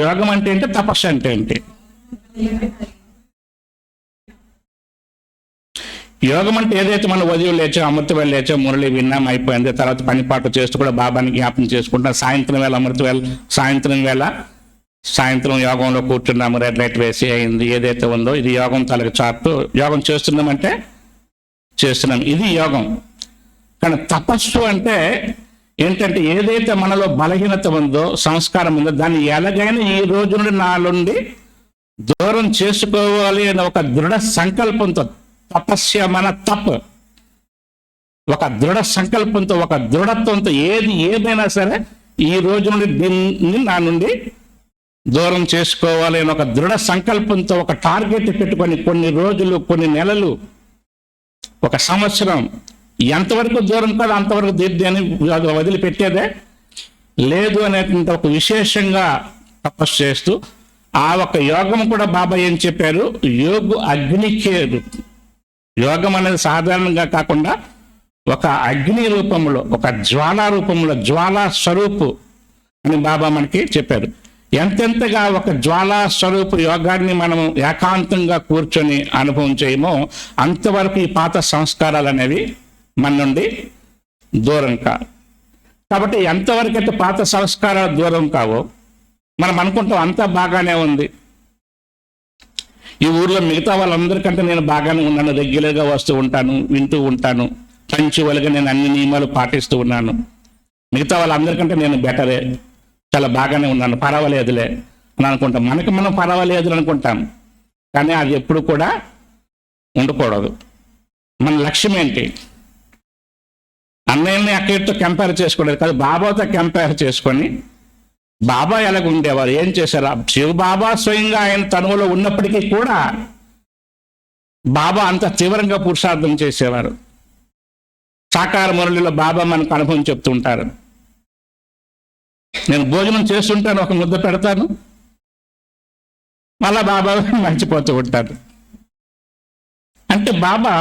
యోగం అంటే ఏంటి? తపస్సు అంటే ఏంటి? యోగం అంటే ఏదైతే మనం ఉదయం లేచాం, అమృత వేళ లేచాం, మురళి విన్నాం, అయిపోయింది. తర్వాత పని పాటు చేస్తూ కూడా బాబాని జ్ఞాపకం చేసుకుంటాం. సాయంత్రం వేళ సాయంత్రం యోగంలో కూర్చున్నాము, రెడ్ లైట్ వేసి అయింది, ఏదైతే ఉందో ఇది యోగం తలకి చార్టు. యోగం చేస్తున్నామంటే చేస్తున్నాం, ఇది యోగం. కానీ తపస్సు అంటే ఏంటంటే, ఏదైతే మనలో బలహీనత ఉందో, సంస్కారం ఉందో, దాన్ని ఎలాగైనా ఈ రోజు నుండి నా నుండి దూరం చేసుకోవాలి అనే ఒక దృఢ సంకల్పంతో, తపస్య మన తప్, ఒక దృఢ సంకల్పంతో, ఒక దృఢత్వంతో ఏదైనా సరే ఈ రోజు నుండి దీన్ని నా నుండి దూరం చేసుకోవాలి అని ఒక దృఢ సంకల్పంతో, ఒక టార్గెట్ పెట్టుకొని కొన్ని రోజులు, కొన్ని నెలలు, ఒక సంవత్సరం, ఎంతవరకు దూరం కాదు అంతవరకు దీన్ని అని వదిలిపెట్టేదే లేదు అనేటువంటి ఒక విశేషంగా తపస్సు చేస్తూ, ఆ ఒక యోగం కూడా బాబా ఏం చెప్పారు? యోగు అగ్నికేరు. యోగం అనేది సాధారణంగా కాకుండా ఒక అగ్ని రూపంలో, ఒక జ్వాలా రూపంలో, జ్వాలా స్వరూపు అని బాబా మనకి చెప్పారు. ఎంతెంతగా ఒక జ్వాలా స్వరూపు యోగాన్ని మనం ఏకాంతంగా కూర్చొని అనుభవం చేయమో అంతవరకు ఈ పాత సంస్కారాలు అనేవి మన నుండి దూరం కావు. కాబట్టి ఎంతవరకైతే పాత సంస్కారాలు దూరం కావో మనం అనుకుంటాం అంతా బాగానే ఉంది, ఈ ఊర్లో మిగతా వాళ్ళందరికంటే నేను బాగానే ఉన్నాను, రెగ్యులర్గా వస్తూ ఉంటాను, వింటూ ఉంటాను, పంచువలుగా నేను అన్ని నియమాలు పాటిస్తూ ఉన్నాను, మిగతా వాళ్ళందరికంటే నేను బెటరే, చాలా బాగానే ఉన్నాను, పర్వాలేదులే అని అనుకుంటాం. మనకి మనం పర్వాలేదు అనుకుంటాం, కానీ అది ఎప్పుడు కూడా ఉండకూడదు. మన లక్ష్యం ఏంటి? అన్నయ్యని అక్కడితో కంపేర్ చేసుకోలేదు కాదు, బాబాతో కంపేర్ చేసుకొని బాబా ఎలాగ ఉండేవారు, ఏం చేశారు? శివ బాబా స్వయంగా ఆయన తనువులో ఉన్నప్పటికీ కూడా బాబా అంత తీవ్రంగా పురుషార్థం చేసేవారు. సాకార మురళిలో బాబా మనకు అనుభవం చెప్తూ ఉంటారు. నేను భోజనం చేస్తుంటాను, ఒక ముద్ద పెడతాను, మళ్ళా బాబా మర్చిపోతూ ఉంటారు. అంటే బాబా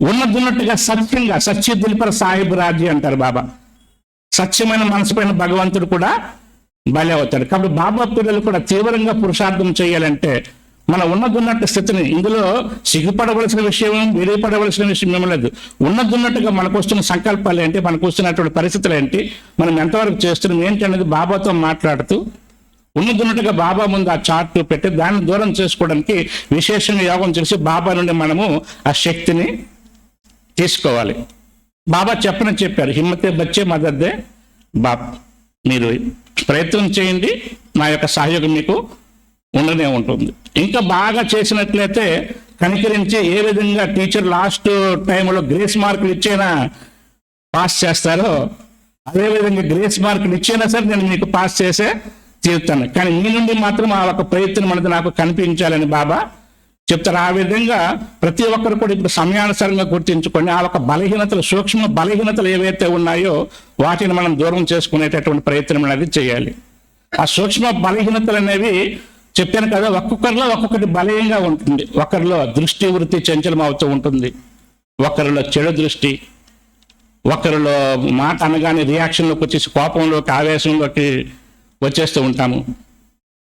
ఉన్నట్టుగా సత్యంగా, సత్య దిల్పర్ సాహిబ్ రాజీ అంటారు బాబా. సత్యమైన మనసు పైన భగవంతుడు కూడా బలి అవుతాడు. కాబట్టి బాబా పిల్లలు కూడా తీవ్రంగా పురుషార్థం చేయాలంటే మన ఉన్నట్టు స్థితిని, ఇందులో సిగ్గుపడవలసిన విషయం, విడిపడవలసిన విషయం ఏమీ లేదు. ఉన్నట్టుగా మనకు వస్తున్న సంకల్పాలు ఏంటి, మనకు వస్తున్నటువంటి పరిస్థితులు ఏంటి, మనం ఎంతవరకు చేస్తున్నాం ఏంటి అనేది బాబాతో మాట్లాడుతూ ఉన్నట్టుగా బాబా ముందు ఆ చార్ట్ పెట్టి దాన్ని దూరం చేసుకోవడానికి విశేషంగా యోగం చేసి బాబా నుండి మనము ఆ శక్తిని తీసుకోవాలి. బాబా చెప్పారు, హిమ్మతే బచ్చే మదద్దే బాబ్, మీరు ప్రయత్నం చేయండి, నా యొక్క సహయోగం మీకు ఉండనే ఉంటుంది. ఇంకా బాగా చేసినట్లయితే కనికరించి ఏ విధంగా టీచర్ లాస్ట్ టైంలో గ్రేస్ మార్కులు ఇచ్చైనా పాస్ చేస్తారో అదేవిధంగా గ్రేస్ మార్కులు ఇచ్చైనా సరే నేను మీకు పాస్ చేసే తీరుతాను, కానీ మీ నుండి మాత్రం ఆ ఒక ప్రయత్నం అనేది నాకు కనిపించాలని బాబా చెప్తారు. ఆ విధంగా ప్రతి ఒక్కరు కూడా ఇప్పుడు సమయానుసారంగా గుర్తించుకొని ఆ ఒక బలహీనతలు, సూక్ష్మ బలహీనతలు ఏవైతే ఉన్నాయో వాటిని మనం దూరం చేసుకునేటటువంటి ప్రయత్నం అనేది చేయాలి. ఆ సూక్ష్మ బలహీనతలు అనేవి చెప్పాను కదా, ఒక్కొక్కరిలో ఒక్కొక్కటి బలంగా ఉంటుంది. ఒకరిలో దృష్టి వృత్తి చంచలం అవుతూ ఉంటుంది, ఒకరిలో చెడు దృష్టి, ఒకరిలో మాట అనగానే రియాక్షన్లోకి వచ్చేసి కోపంలోకి, ఆవేశంలోకి వచ్చేస్తూ ఉంటాము.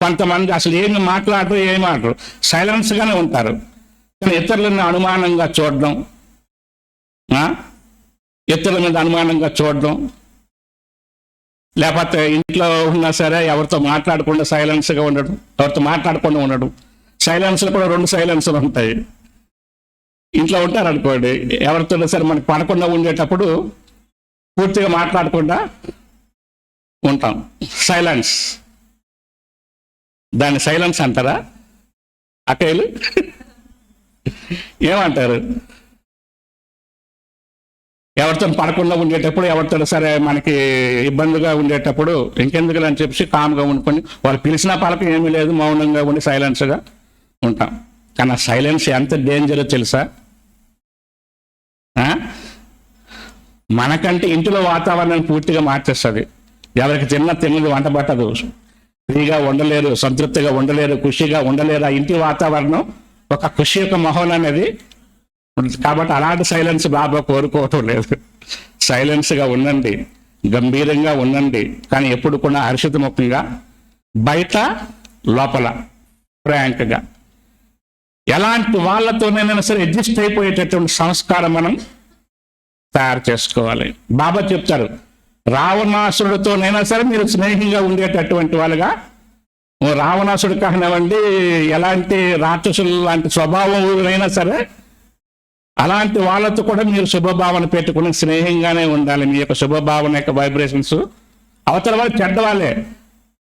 కొంతమంది అసలు ఏమి మాట్లాడరు, సైలెన్స్గానే ఉంటారు. కానీ ఇతరులను అనుమానంగా చూడడం, ఇతరుల మీద అనుమానంగా చూడడం, లేకపోతే ఇంట్లో ఉన్నా సరే ఎవరితో మాట్లాడకుండా సైలెన్స్గా ఉండడం, ఎవరితో మాట్లాడకుండా ఉండడం. సైలెన్స్లో కూడా 2 సైలెన్స్లు ఉంటాయి. ఇంట్లో ఉంటారు అనుకోండి, ఎవరితో సరే మనకు పడకుండా ఉండేటప్పుడు పూర్తిగా మాట్లాడకుండా ఉంటాం, సైలెన్స్. దాన్ని సైలెన్స్ అంటారా అక్కలు? ఏమంటారు? ఎవరితో పడకుండా ఉండేటప్పుడు, ఎవరితో సరే మనకి ఇబ్బందిగా ఉండేటప్పుడు ఇంకెందుకు అని చెప్పి కామ్గా ఉండుకొని, వాళ్ళు పిలిచినా పలక ఏమీ లేదు, మౌనంగా ఉండి సైలెన్స్గా ఉంటాం. కానీ ఆ సైలెన్స్ ఎంత డేంజరో తెలుసా? మనకంటే ఇంటిలో వాతావరణాన్ని పూర్తిగా మార్చేస్తుంది. ఎవరికి తిన్నది వంట పట్టదు, ఫ్రీగా ఉండలేరు, సంతృప్తిగా ఉండలేరు, ఖుషిగా ఉండలేరు. ఆ ఇంటి వాతావరణం ఒక ఖుషి యొక్క మొహం అనేది. కాబట్టి అలాంటి సైలెన్స్ బాబా కోరుకోవటం లేదు. సైలెన్స్గా ఉండండి, గంభీరంగా ఉండండి, కానీ ఎప్పుడు కూడా హర్షితముఖంగా, బయట లోపల ఫ్రాంక్గా, ఎలాంటి వాళ్ళతోనైనా సరే అడ్జస్ట్ అయిపోయేటటువంటి సంస్కారం మనం తయారు చేసుకోవాలి. బాబా చెప్తారు, రావణాసుడితోనైనా సరే మీరు స్నేహంగా ఉండేటటువంటి వాళ్ళుగా. రావణాసుడు కానివ్వండి, ఎలాంటి రాక్షసులు లాంటి స్వభావం అయినా సరే అలాంటి వాళ్ళతో కూడా మీరు శుభభావన పెట్టుకుని స్నేహంగానే ఉండాలి. మీ యొక్క శుభభావన యొక్క వైబ్రేషన్స్ అవతల వాళ్ళు చెడ్డవాళ్ళే,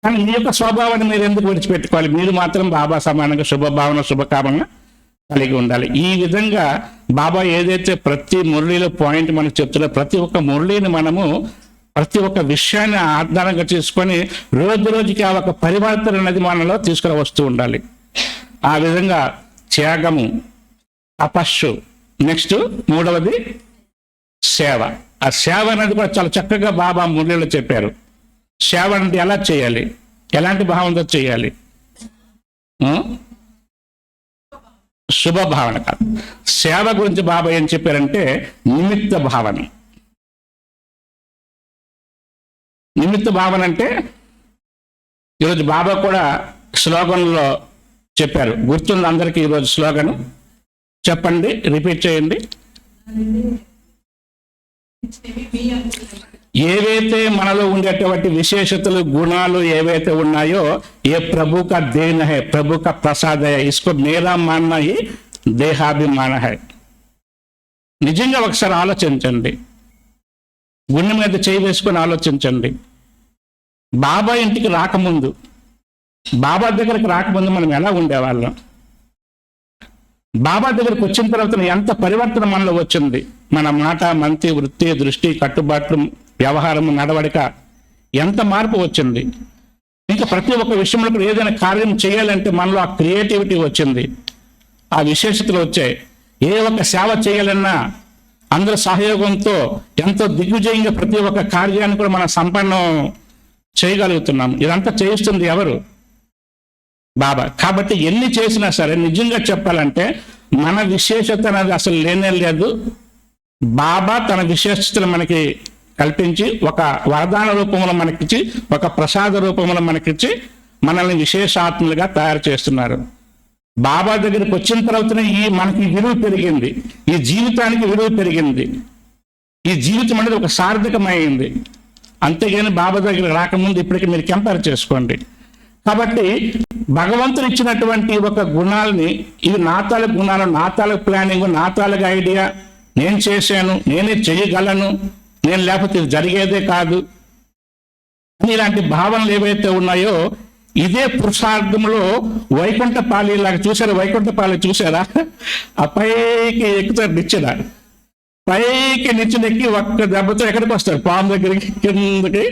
కానీ మీ యొక్క స్వభావాన్ని మీరు ఎందుకు విడిచిపెట్టుకోవాలి? మీరు మాత్రం బాబా సమానంగా శుభభావన, శుభకామన కలిగి ఉండాలి. ఈ విధంగా బాబా ఏదైతే ప్రతి మురళిలో పాయింట్ మనకు చెప్తున్నా, ప్రతి ఒక్క మురళిని మనము ప్రతి ఒక్క విషయాన్ని ఆధారంగా చేసుకొని రోజు రోజుకి ఆ ఒక పరివర్తన అనేది మనలో తీసుకుని వస్తూ ఉండాలి. ఆ విధంగా త్యాగము, తపస్సు, నెక్స్ట్ 3వది సేవ. ఆ సేవ అనేది కూడా చాలా చక్కగా బాబా మురళిలో చెప్పారు. సేవ అంటే ఎలా చేయాలి, ఎలాంటి భావంతో చేయాలి? శుభ భావన కాదు. సేవ గురించి బాబా ఏం చెప్పారంటే నిమిత్త భావన. నిమిత్త భావన అంటే ఈరోజు బాబా కూడా స్లోగన్లో చెప్పారు. గుర్తుంది అందరికీ ఈరోజు స్లోగన్? చెప్పండి, రిపీట్ చేయండి. ఏవైతే మనలో ఉండేటువంటి విశేషతలు, గుణాలు ఏవైతే ఉన్నాయో, ఏ ప్రభు కా దేన్ హై, ప్రభు కా ప్రసాద్ హై, ఇస్కో మేరా మాననా హి దేహాభిమాన హై. నిజంగా ఒకసారి ఆలోచించండి, గుండె మీద చేయి వేసుకొని ఆలోచించండి. బాబా ఇంటికి రాకముందు, బాబా దగ్గరికి రాకముందు మనం ఎలా ఉండేవాళ్ళం? బాబా దగ్గరికి వచ్చిన తర్వాత ఎంత పరివర్తన మనలో వచ్చింది? మన మాట, మంతి, వృత్తి, దృష్టి, కట్టుబాట్లు, వ్యవహారం, నడవడిక ఎంత మార్పు వచ్చింది. ఇంకా ప్రతి ఒక్క విషయంలో కూడా ఏదైనా కార్యం చేయాలంటే మనలో ఆ క్రియేటివిటీ వచ్చింది, ఆ విశేషతలు వచ్చాయి. ఏ ఒక్క సేవ చేయాలన్నా అందరి సహయోగంతో ఎంతో దిగ్విజయంగా ప్రతి ఒక్క కార్యాన్ని కూడా మనం సంపన్నం చేయగలుగుతున్నాం. ఇదంతా చేయిస్తుంది ఎవరు? బాబా. కాబట్టి ఎన్ని చేసినా సరే నిజంగా చెప్పాలంటే మన విశేషత అనేది అసలు లేనే లేదు. బాబా తన విశేషతలు మనకి కల్పించి ఒక వరదాన రూపంలో మనకిచ్చి, ఒక ప్రసాద రూపంలో మనకిచ్చి మనల్ని విశేషాత్మలుగా తయారు చేస్తున్నారు. బాబా దగ్గరికి వచ్చిన తర్వాతనే మనకి విలువ పెరిగింది, ఈ జీవితానికి విలువ పెరిగింది, ఈ జీవితం అనేది ఒక సార్థకమైంది. అంతేగాని బాబా దగ్గరికి రాకముందు ఇప్పటికీ మీరు కంపేర్ చేసుకోండి. కాబట్టి భగవంతుడు ఇచ్చినటువంటి ఒక గుణాలని, ఇవి నా తాలూకు గుణాలు, నా తాలూకు ప్లానింగ్, నా తాలూకు ఐడియా, నేను చేశాను, నేనే చేయగలను, నేను లేకపోతే ఇది జరిగేదే కాదు అని ఇలాంటి భావనలు ఏవైతే ఉన్నాయో, ఇదే పురుషార్థంలో వైకుంఠపాళి లాగా చూసారా? వైకుంఠపాళి చూసారా? ఆ పైకి ఎక్కుతారు నిచ్చెన, పైకి నిచ్చెనెక్కి ఒక్క దెబ్బతో ఎక్కడికి వస్తారు? పాము దగ్గరికి కిందకి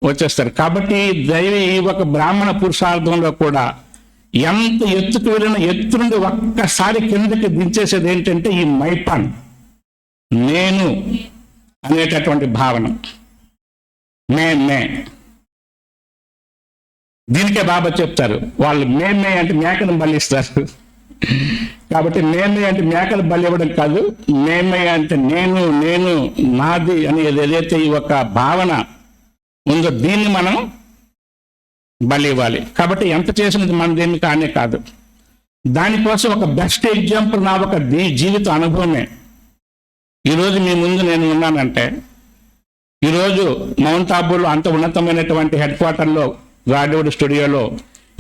వచ్చేస్తారు. కాబట్టి దైవీ ఒక బ్రాహ్మణ పురుషార్థంలో కూడా ఎంత ఎత్తుకు వెళ్ళిన ఎత్తు నుండి ఒక్కసారి కిందకి దించేసేది ఏంటంటే ఈ మైపాన్, నేను అనేటటువంటి భావన. మే దీనికే బాబా చెప్తారు, వాళ్ళు మే అంటే మేకను బలిస్తారు. కాబట్టి మేమే అంటే మేకలు బలి ఇవ్వడం కాదు, మేమే అంటే నేను నాది అని ఏదైతే ఈ ఒక భావన ఉందో దీన్ని మనం బలి ఇవ్వాలి. కాబట్టి ఎంత చేసినది మనదేమి కానే కాదు. దానికోసం ఒక బెస్ట్ ఎగ్జాంపుల్ నా ఒక జీవిత అనుభవమే. ఈరోజు మీ ముందు నేను ఉన్నానంటే, ఈరోజు మౌంట్ ఆబూలో అంత ఉన్నతమైనటువంటి హెడ్ క్వార్టర్లో గాడ్వుడ్ స్టూడియోలో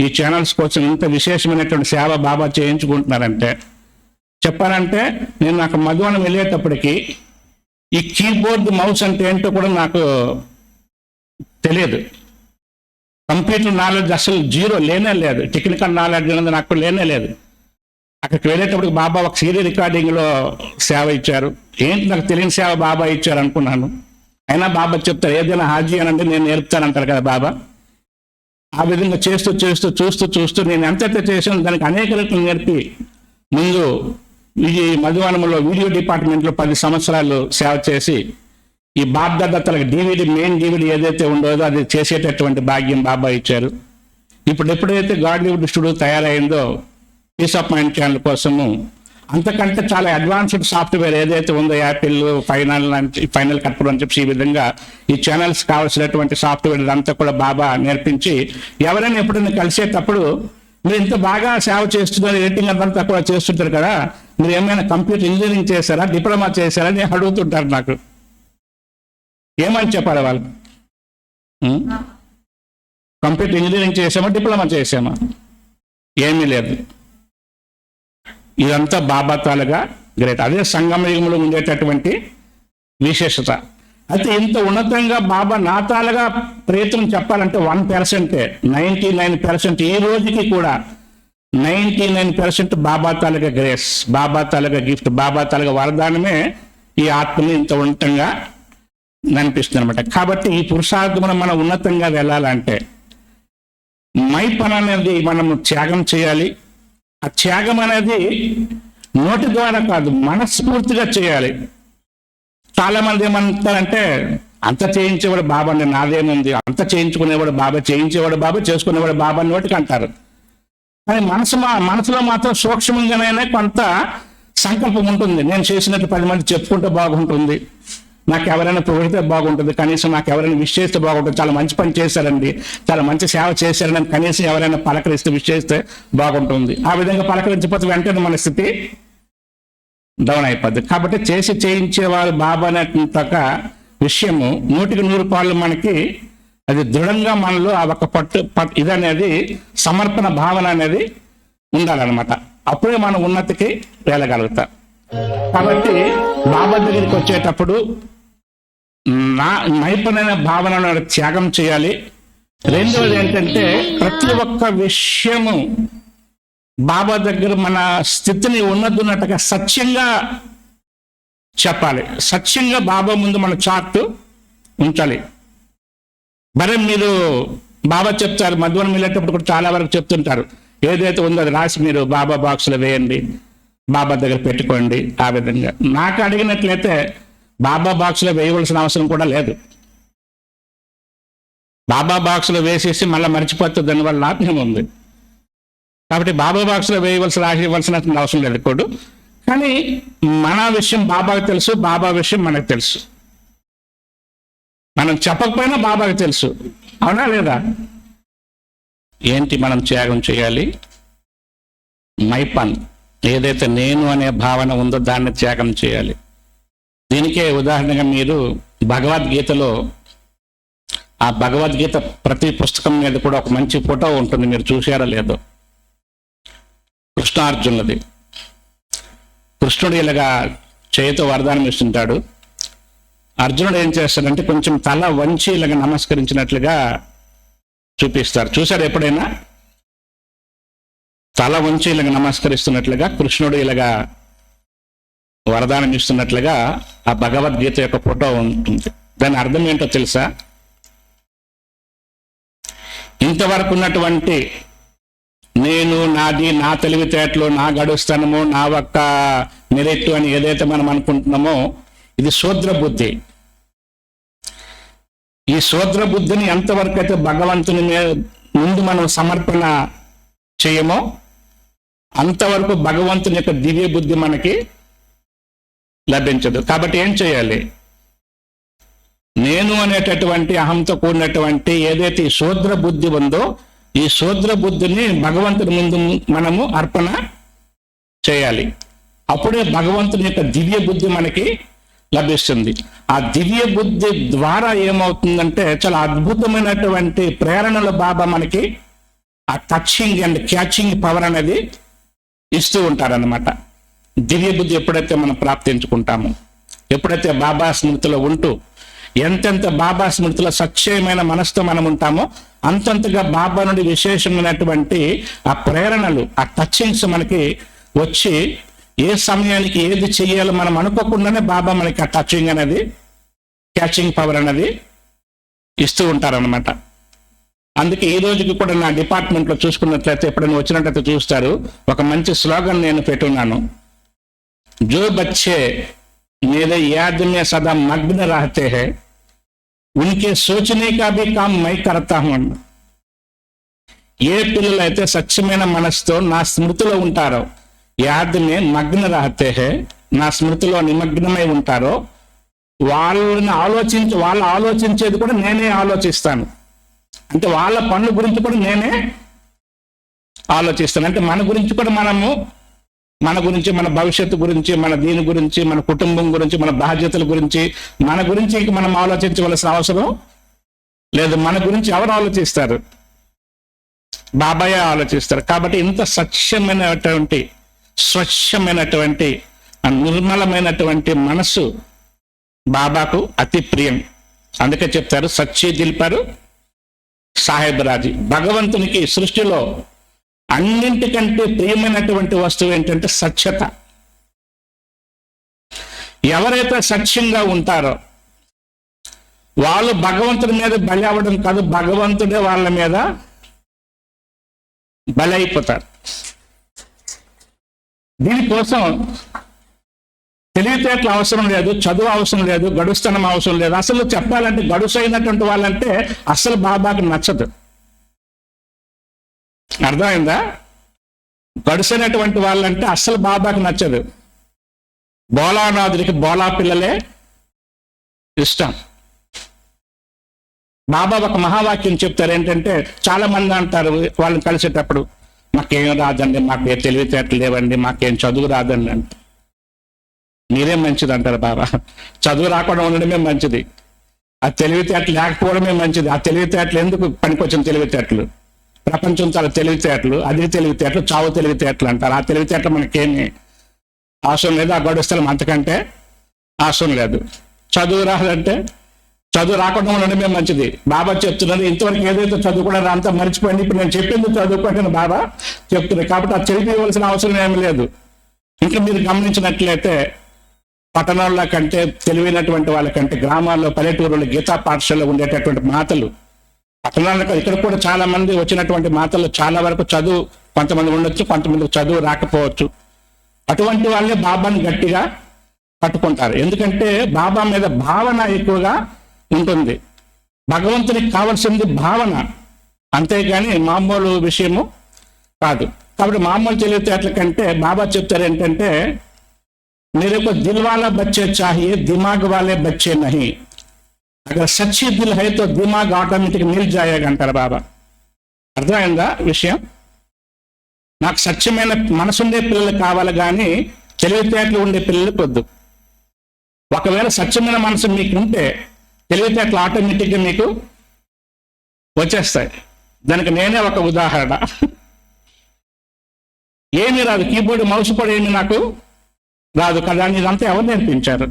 ఈ ఛానల్స్ కోసం ఇంత విశేషమైనటువంటి సేవ బాబా చేయించుకుంటున్నారంటే, చెప్పాలంటే నేను నాకు మధువనం వెళ్ళేటప్పటికి ఈ కీబోర్డ్ మౌస్ అంటే ఏంటో కూడా నాకు తెలియదు. కంప్యూటర్ నాలెడ్జ్ అసలు జీరో, లేనే లేదు. టెక్నికల్ నాలెడ్జ్ అనేది నాకు లేనే లేదు. అక్కడికి వెళ్ళేటప్పటికి బాబా ఒక సీడీ రికార్డింగ్లో సేవ ఇచ్చారు. ఏంటి నాకు తెలియని సేవ బాబా ఇచ్చారు అనుకున్నాను. అయినా బాబా చెప్తారు, ఏదైనా హాజీ అనంటే నేను నేర్పుతానంటారు కదా బాబా. ఆ విధంగా చూస్తూ నేను ఎంతైతే చేసాను దానికి అనేక రకాలు నేర్పి ముందు ఈ మధువనంలో వీడియో డిపార్ట్మెంట్లో 10 సంవత్సరాలు సేవ చేసి ఈ బాబ్దాదాతలకు మెయిన్ డివిడి ఏదైతే ఉండదో అది చేసేటటువంటి భాగ్యం బాబా ఇచ్చారు. ఇప్పుడు ఎప్పుడైతే గాడ్వుడ్ స్టూడియో తయారైందో పీస్ ఆఫ్ మైండ్ ఛానల్ కోసము అంతకంటే చాలా అడ్వాన్స్డ్ సాఫ్ట్వేర్ ఏదైతే ఉందో, యాపిల్ ఫైనల్ కట్ ప్రో అని చెప్పి ఈ విధంగా ఈ ఛానల్స్ కావాల్సినటువంటి సాఫ్ట్వేర్ అంతా కూడా బాబా నేర్పించి, ఎవరైనా ఎప్పుడైనా కలిసేటప్పుడు మీరు ఇంత బాగా సేవ చేస్తున్నారు, ఎడిటింగ్ అంతా కూడా చేస్తుంటారు కదా, మీరు ఏమైనా కంప్యూటర్ ఇంజనీరింగ్ చేశారా, డిప్లొమా చేశారా అని అడుగుతుంటారు నాకు. ఏమని చెప్పాలి వాళ్ళు? కంప్యూటర్ ఇంజనీరింగ్ చేసామా, డిప్లొమా చేసామా? ఏమీ లేదు. ఇదంతా బాబా తాలుగా గ్రేట్. అదే సంగమ యుగంలో ఉండేటటువంటి విశేషత. అయితే ఇంత ఉన్నతంగా బాబా నా తాలుగా ప్రయత్నం చెప్పాలంటే 1%, 99% ఈ రోజుకి కూడా 99% బాబా తాలుగా గ్రేస్, బాబా తాలుగా గిఫ్ట్, బాబా తాలుగా వరదానమే ఈ ఆత్మని ఇంత ఉన్నతంగా అనిపిస్తుంది అనమాట. కాబట్టి ఈ పురుషార్థమును మనం ఉన్నతంగా వెళ్ళాలంటే మైపన్ అనేది మనము త్యాగం చేయాలి. ఆ త్యాగం అనేది నోటి ద్వారా కాదు, మనస్ఫూర్తిగా చేయాలి. చాలా మంది ఏమంటారంటే, అంత చేయించేవాడు బాబా, నాదేముంది, అంత చేయించుకునేవాడు బాబా, చేయించేవాడు బాబా, చేసుకునేవాడు బాబా అని నోటికి అంటారు. కానీ మనసులో మాత్రం సూక్ష్మంగానైనా కొంత సంకల్పం ఉంటుంది. నేను చేసినట్టు 10 మంది చెప్పుకుంటే బాగుంటుంది, నాకు ఎవరైనా పొగిడితే బాగుంటుంది, కనీసం నాకు ఎవరైనా విష్ చేస్తే బాగుంటుంది, చాలా మంచి పని చేశారండి, చాలా మంచి సేవ చేశారని కనీసం ఎవరైనా పలకరిస్తే విష్ చేస్తే బాగుంటుంది. ఆ విధంగా పలకరించకపోతే వెంటనే మన స్థితి డౌన్ అయిపోద్ది. కాబట్టి చేయించేవారు బాబా అనేంత విషయము 100కి 100 మనకి అది దృఢంగా మనలో ఆ ఒక ఇదనేది సమర్పణ భావన అనేది ఉండాలన్నమాట. అప్పుడే మనం ఉన్నతికి వెళ్ళగలుగుతాం. కాబట్టి బాబా దగ్గరికి వచ్చేటప్పుడు నా నైపుణ్య భావనను త్యాగం చేయాలి. రెండవది ఏంటంటే ప్రతి ఒక్క విషయము బాబా దగ్గర మన స్థితిని ఉన్నట్టుగా సత్యంగా చెప్పాలి. సత్యంగా బాబా ముందు మన చార్ట్ ఉంచాలి. మరి మీరు బాబా చెప్తారు, మధ్యాహ్నం వెళ్ళేటప్పుడు కూడా చాలా వరకు చెప్తుంటారు, ఏదైతే ఉందో అది రాసి మీరు బాబా బాక్స్లో వేయండి, బాబా దగ్గర పెట్టుకోండి. ఆ విధంగా నాకు అడిగినట్లయితే బాబా బాక్స్లో వేయవలసిన అవసరం కూడా లేదు. బాబా బాక్స్లో వేసేసి మళ్ళీ మర్చిపోతే దానివల్ల లాభం ఉంది. కాబట్టి బాబా బాక్స్లో రాసివ్వాల్సిన అవసరం లేదు కూడా. కానీ మన విషయం బాబాకు తెలుసు, బాబా విషయం మనకు తెలుసు. మనం చెప్పకపోయినా బాబాకు తెలుసు, అవునా లేదా? ఏంటి మనం త్యాగం చేయాలి? మైపన్, ఏదైతే నేను అనే భావన ఉందో దాన్ని త్యాగం చేయాలి. దీనికే ఉదాహరణగా మీరు భగవద్గీతలో, ఆ భగవద్గీత ప్రతి పుస్తకం మీద కూడా ఒక మంచి ఫోటో ఉంటుంది, మీరు చూసారో లేదో, కృష్ణార్జునులది. కృష్ణుడు ఇలాగా చేతితో వరదానం ఇస్తుంటాడు. అర్జునుడు ఏం చేస్తాడంటే కొంచెం తల వంచి ఇలాగ నమస్కరించినట్లుగా చూపిస్తారు. చూసారు ఎప్పుడైనా? తల వంచి ఇలాగ నమస్కరిస్తున్నట్లుగా కృష్ణుడు ఇలాగా వరదానం ఇస్తున్నట్లుగా ఆ భగవద్గీత యొక్క ఫోటో ఉంటుంది. దాని అర్థం ఏంటో తెలుసా? ఇంతవరకు ఉన్నటువంటి నేను, నాది, నా తెలివితేటలు, నా గడుస్తనము, నా ఒక్క మెరిట్ అని ఏదైతే మనం అనుకుంటున్నామో ఇది శూద్ర బుద్ధి. ఈ శూద్ర బుద్ధిని ఎంతవరకు అయితే భగవంతుని ముందు మనం సమర్పణ చేయమో అంతవరకు భగవంతుని యొక్క దివ్య బుద్ధి మనకి లభించదు. కాబట్టి ఏం చేయాలి? నేను అనేటటువంటి అహంతో కూడినటువంటి ఏదైతే ఈ శూద్ర బుద్ధి ఉందో ఈ శూద్ర బుద్ధిని భగవంతుని ముందు మనము అర్పణ చేయాలి. అప్పుడే భగవంతుని యొక్క దివ్య బుద్ధి మనకి లభిస్తుంది. ఆ దివ్య బుద్ధి ద్వారా ఏమవుతుందంటే చాలా అద్భుతమైనటువంటి ప్రేరణలు బాబా మనకి ఆ టచింగ్ అండ్ క్యాచింగ్ పవర్ అనేది ఇస్తూ ఉంటారన్నమాట. దివ్య బుద్ధి ఎప్పుడైతే మనం ప్రాప్తించుకుంటామో, ఎప్పుడైతే బాబా స్మృతిలో ఉంటూ ఎంతెంత బాబా స్మృతిలో సత్యమైన మనసుతో మనం ఉంటామో అంతంతగా బాబా నుండి విశేషమైనటువంటి ఆ ప్రేరణలు, ఆ టచింగ్స్ మనకి వచ్చి ఏ సమయానికి ఏది చెయ్యాలో మనం అనుకోకుండానే బాబా మనకి ఆ టచింగ్ అనేది, క్యాచింగ్ పవర్ అనేది ఇస్తూ ఉంటారనమాట. అందుకే ఈ రోజుకి కూడా నా డిపార్ట్మెంట్లో చూసుకున్నట్లయితే ఎప్పుడైనా వచ్చినట్లయితే చూస్తారు, ఒక మంచి స్లోగన్ నేను పెట్టున్నాను, జో బచ్చే मेरे याद में सदा मग्न रहते हैं उनके सोचने का भी काम मैं करता हूं. ఏ పిల్లలైతే స్వచ్ఛమైన మనసుతో నా స్మృతిలో ఉంటారో, యాద్మే మగ్న రహతే హే, నా స్మృతిలో నిమగ్నమై ఉంటారో వాళ్ళు ఆలోచించేది కూడా నేనే ఆలోచిస్తాను. అంటే వాళ్ళ పనుల గురించి కూడా నేనే ఆలోచిస్తాను. అంటే మన గురించి కూడా మన గురించి, మన భవిష్యత్తు గురించి, మన దీని గురించి, మన కుటుంబం గురించి, మన బాధ్యతల గురించి, మన గురించి ఇంక మనం ఆలోచించవలసిన అవసరం లేదు. మన గురించి ఎవరు ఆలోచిస్తారు? బాబాయే ఆలోచిస్తారు. కాబట్టి ఇంత స్వచ్ఛమైనటువంటి నిర్మలమైనటువంటి మనసు బాబాకు అతి ప్రియం. అందుకే చెప్తారు సచ్చే దిల్పారు సాహెబ్ రాజీ. భగవంతునికి సృష్టిలో అన్నింటికంటే ప్రియమైనటువంటి వస్తువు ఏంటంటే సత్యత. ఎవరైతే సత్యంగా ఉంటారో వాళ్ళు భగవంతుడి మీద బలి అవ్వడం కాదు, భగవంతుడే వాళ్ళ మీద బలి అయిపోతారు. దీనికోసం తెలివితేటలు అవసరం లేదు, చదువు అవసరం లేదు, గడుస్తనం అవసరం లేదు. అసలు చెప్పాలంటే గడుసైనటువంటి వాళ్ళంటే అసలు బాబాకి నచ్చదు. అర్థమైందా? గడుసైనటువంటి వాళ్ళంటే అస్సలు బాబాకి నచ్చదు. బోలానాథుడికి బోలా పిల్లలే ఇష్టం. బాబా ఒక మహావాక్యం చెప్తారు ఏంటంటే, చాలా మంది అంటారు వాళ్ళని కలిసేటప్పుడు, మాకేం రాదండి, మాకు తెలివితేటలు లేవండి, మాకేం చదువు రాదండి అంటే. మీరేం మంచిది అంటారు బాబా. చదువు రాకుండా ఉండడమే మంచిది, ఆ తెలివితేటలు లేకపోవడమే మంచిది. ఆ తెలివితేటలు ఎందుకు పనికొచ్చిన తెలివితేటలు? ప్రపంచం చాలా తెలివితేటలు, అది తెలివితేటలు, చావు తెలివితేటలు అంటారు. ఆ తెలివితేటలు మనకేమి అవసరం లేదు, ఆ గడుస్థలం అంతకంటే అవసరం లేదు. చదువు రాదంటే చదువు రాకుండా ఉండడమే మంచిది. బాబా చెప్తున్నది ఇంతవరకు ఏదైతే చదువు కూడా అంతా మర్చిపోయింది, ఇప్పుడు నేను చెప్పింది చదువుకుంటున్న బాబా చెప్తున్నాను. కాబట్టి అది చదివివలసిన అవసరం ఏమి లేదు. ఇంకా మీరు గమనించినట్లయితే పట్టణాల కంటే తెలివైనటువంటి వాళ్ళకంటే గ్రామాల్లో పల్లెటూరులో గీతా పాఠశాలలో ఉండేటటువంటి మాతలు, పట్టణాలకు ఇక్కడ కూడా చాలా మంది వచ్చినటువంటి మాతలు చాలా వరకు చదువు కొంతమంది ఉండొచ్చు, కొంతమంది చదువు రాకపోవచ్చు. అటువంటి వాళ్ళే బాబాని గట్టిగా పట్టుకుంటారు. ఎందుకంటే బాబా మీద భావన ఎక్కువగా ఉంటుంది. భగవంతునికి కావాల్సింది భావన, అంతేగాని మామూలు విషయము కాదు. కాబట్టి మామూలు తెలివితేటల కంటే బాబా చెప్తారు ఏంటంటే, मेरे को दिल वाला बच्चे चाहिए, दिमाग वाले बच्चे नहीं. अगर सच्ची दिल है तो दिमाग ऑटोमेटिक मिल जाएगा అంటారు బాబా. అర్థమైందా విషయం? నాకు సత్యమైన మనసుండే పిల్లలు కావాలి కానీ తెలివితేటలు ఉండే పిల్లలు వద్దు. ఒకవేళ సత్యమైన మనసు మీకు ఉంటే తెలివితేటలు ఆటోమేటిక్గా మీకు వచ్చేస్తాయి. దానికి నేనే ఒక ఉదాహరణ. ఏమీ రాదు, కీబోర్డ్ మౌస్ కూడా ఏమి నాకు రాదు కదా, ఇదంతా ఎవరు నేర్పించారు?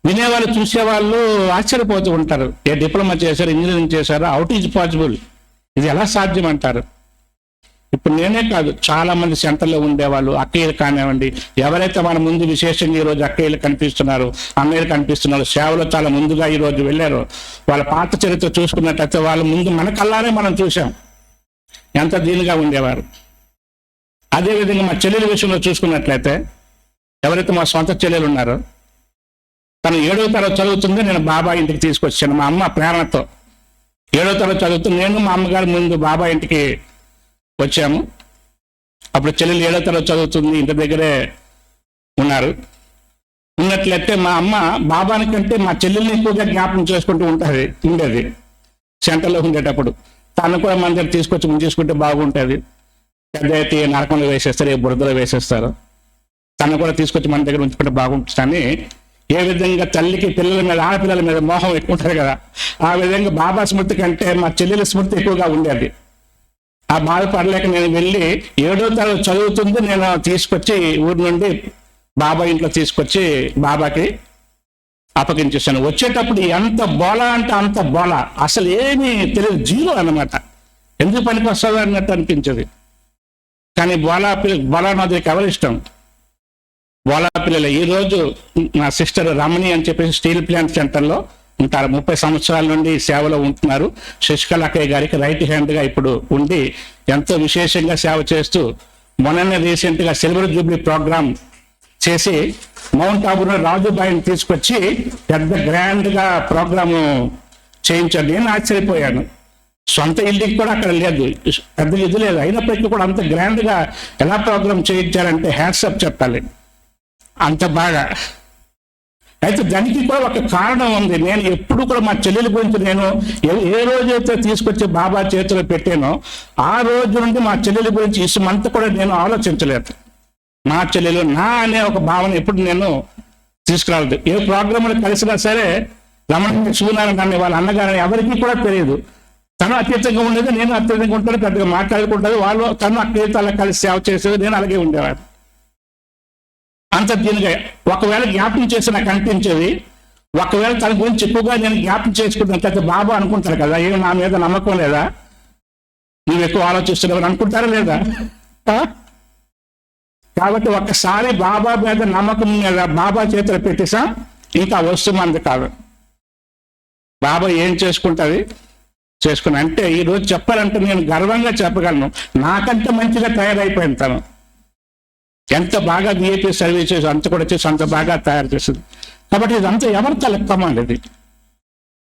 వినేవాళ్ళు చూసేవాళ్ళు ఆశ్చర్యపోతూ ఉంటారు. ఏ డిప్లొమా చేశారు, ఇంజనీరింగ్ చేశారు, అవుట్ ఈజ్ పాసిబుల్, ఇది ఎలా సాధ్యం అంటారు. ఇప్పుడు నేనే కాదు, చాలా మంది సెంటర్లో ఉండేవాళ్ళు అక్కయ్యలు కానివ్వండి, ఎవరైతే మన ముందు విశేషంగా ఈరోజు అక్కయ్యలు కనిపిస్తున్నారు, అన్నయ్యలు కనిపిస్తున్నారు, సేవలో చాలా ముందుగా ఈరోజు వెళ్ళారు, వాళ్ళ పాత చరిత్ర చూసుకున్నట్లయితే వాళ్ళ ముందు మన కళ్ళారే మనం చూసాం ఎంత దీనిగా ఉండేవారు. అదేవిధంగా మా చెల్లెల విషయంలో చూసుకున్నట్లయితే ఎవరైతే మా సొంత చెల్లెలు ఉన్నారో, తను 7వ తరగతి చదువుతుంది, నేను బాబా ఇంటికి తీసుకొచ్చాను మా అమ్మ ప్రేరణతో. 7వ తరగతి చదువుతుంది, నేను మా అమ్మగారు ముందు బాబా ఇంటికి వచ్చాము. అప్పుడు చెల్లెలు 7వ తరగతి చదువుతుంది, ఇంటి దగ్గరే ఉన్నారు. ఉన్నట్లయితే మా అమ్మ బాబానికంటే మా చెల్లెల్ని ఎక్కువగా జ్ఞాపకం చేసుకుంటూ ఉండేది సెంటర్లో ఉండేటప్పుడు. తను కూడా మన దగ్గర తీసుకొచ్చి తీసుకుంటే బాగుంటుంది, పెద్ద అయితే నరకంలో వేసేస్తారు, ఏ బురదలో వేసేస్తారు, తను కూడా తీసుకొచ్చి మన దగ్గర ఉంచుకుంటే బాగుంటుందని. ఏ విధంగా తల్లికి పిల్లల మీద, ఆడపిల్లల మీద మోహం ఎక్కువ ఉంటుంది కదా, ఆ విధంగా బాబా స్మృతి కంటే మా చెల్లెల స్మృతి ఎక్కువగా ఉండేది. ఆ బాధపడలేక నేను వెళ్ళి 7వ తరగతి చదువుతుంది, నేను తీసుకొచ్చి ఊరి నుండి బాబా ఇంట్లో తీసుకొచ్చి బాబాకి అప్పగించేసాను. వచ్చేటప్పుడు ఎంత బోల అంటే అంత బోల, అసలు ఏమీ తెలియదు, జీరో అన్నమాట. ఎందుకు పనికి వస్తుంది అన్నట్టు అనిపించదు. కానీ బోలా నదికి ఎవరు ఇష్టం? బోలా పిల్లలు. ఈరోజు నా సిస్టర్ రమణి అని చెప్పేసి స్టీల్ ప్లాంట్ సెంటర్లో ఉంటారు, 30 సంవత్సరాల నుండి సేవలో ఉంటున్నారు. శశికళ అక్కయ్య గారికి రైట్ హ్యాండ్గా ఇప్పుడు ఉండి ఎంతో విశేషంగా సేవ చేస్తూ మొన్ననే రీసెంట్గా సిల్వర్ జూబ్లీ ప్రోగ్రామ్ చేసి మౌంట్ ఆబులో రాజుబాయిని తీసుకొచ్చి పెద్ద గ్రాండ్గా ప్రోగ్రాము చేయించాడు. నేను ఆశ్చర్యపోయాను. సొంత ఇల్లుకి కూడా అక్కడ లేదు, పెద్ద ఇది లేదు, అయినప్పటికీ కూడా అంత గ్రాండ్గా ఎలా ప్రోగ్రామ్ చేయించారంటే హ్యాట్సప్ చెప్పాలి, అంత బాగా. అయితే దానికి కూడా ఒక కారణం ఉంది. నేను ఎప్పుడు కూడా మా చెల్లెల గురించి నేను ఏ రోజైతే తీసుకొచ్చి బాబా చేతిలో పెట్టానో ఆ రోజు నుండి మా చెల్లెల గురించి ఇసుమంతా కూడా నేను ఆలోచించలేదు. మా చెల్లెలు నా అనే ఒక భావన ఎప్పుడు నేను తీసుకురాలేదు. ఏ ప్రోగ్రాంలో కలిసినా సరే రమణ సూనారాయణ అనే వాళ్ళ అన్నగారని ఎవరికి కూడా తెలియదు. తను అత్యధికంగా ఉండేది, నేను అత్యధికంగా ఉంటాను, పెద్దగా మాట్లాడుకుంటుంది. వాళ్ళు తను అక్కడితో అలా కలిసి సేవ చేసేది, నేను అలాగే ఉండేవాడు. అంత దీనిగా ఒకవేళ జ్ఞాపకం చేసి నాకు అనిపించేది, ఒకవేళ తన గురించి ఎక్కువగా నేను జ్ఞాపకం చేసుకున్నట్లయితే బాబా అనుకుంటారు కదా, ఏమి నా మీద నమ్మకం లేదా, నువ్వు ఎక్కువ ఆలోచిస్తున్నావు అనుకుంటారా లేదా? కాబట్టి ఒక్కసారి బాబా మీద నమ్మకం మీద బాబా చేతులు పెట్టేసా ఇంకా వస్తుంది కాదు. బాబా ఏం చేసుకుంటుంది చేసుకున్నా అంటే ఈరోజు చెప్పాలంటే నేను గర్వంగా చెప్పగలను, నాకంటే మంచిగా తయారైపోయింది తను. ఎంత బాగా విఐపీ సర్వీసెస్ అంత కూడా చేసి అంత బాగా తయారు చేసింది. కాబట్టి ఇదంతా ఎవరు తలెక్కమండి, ఇది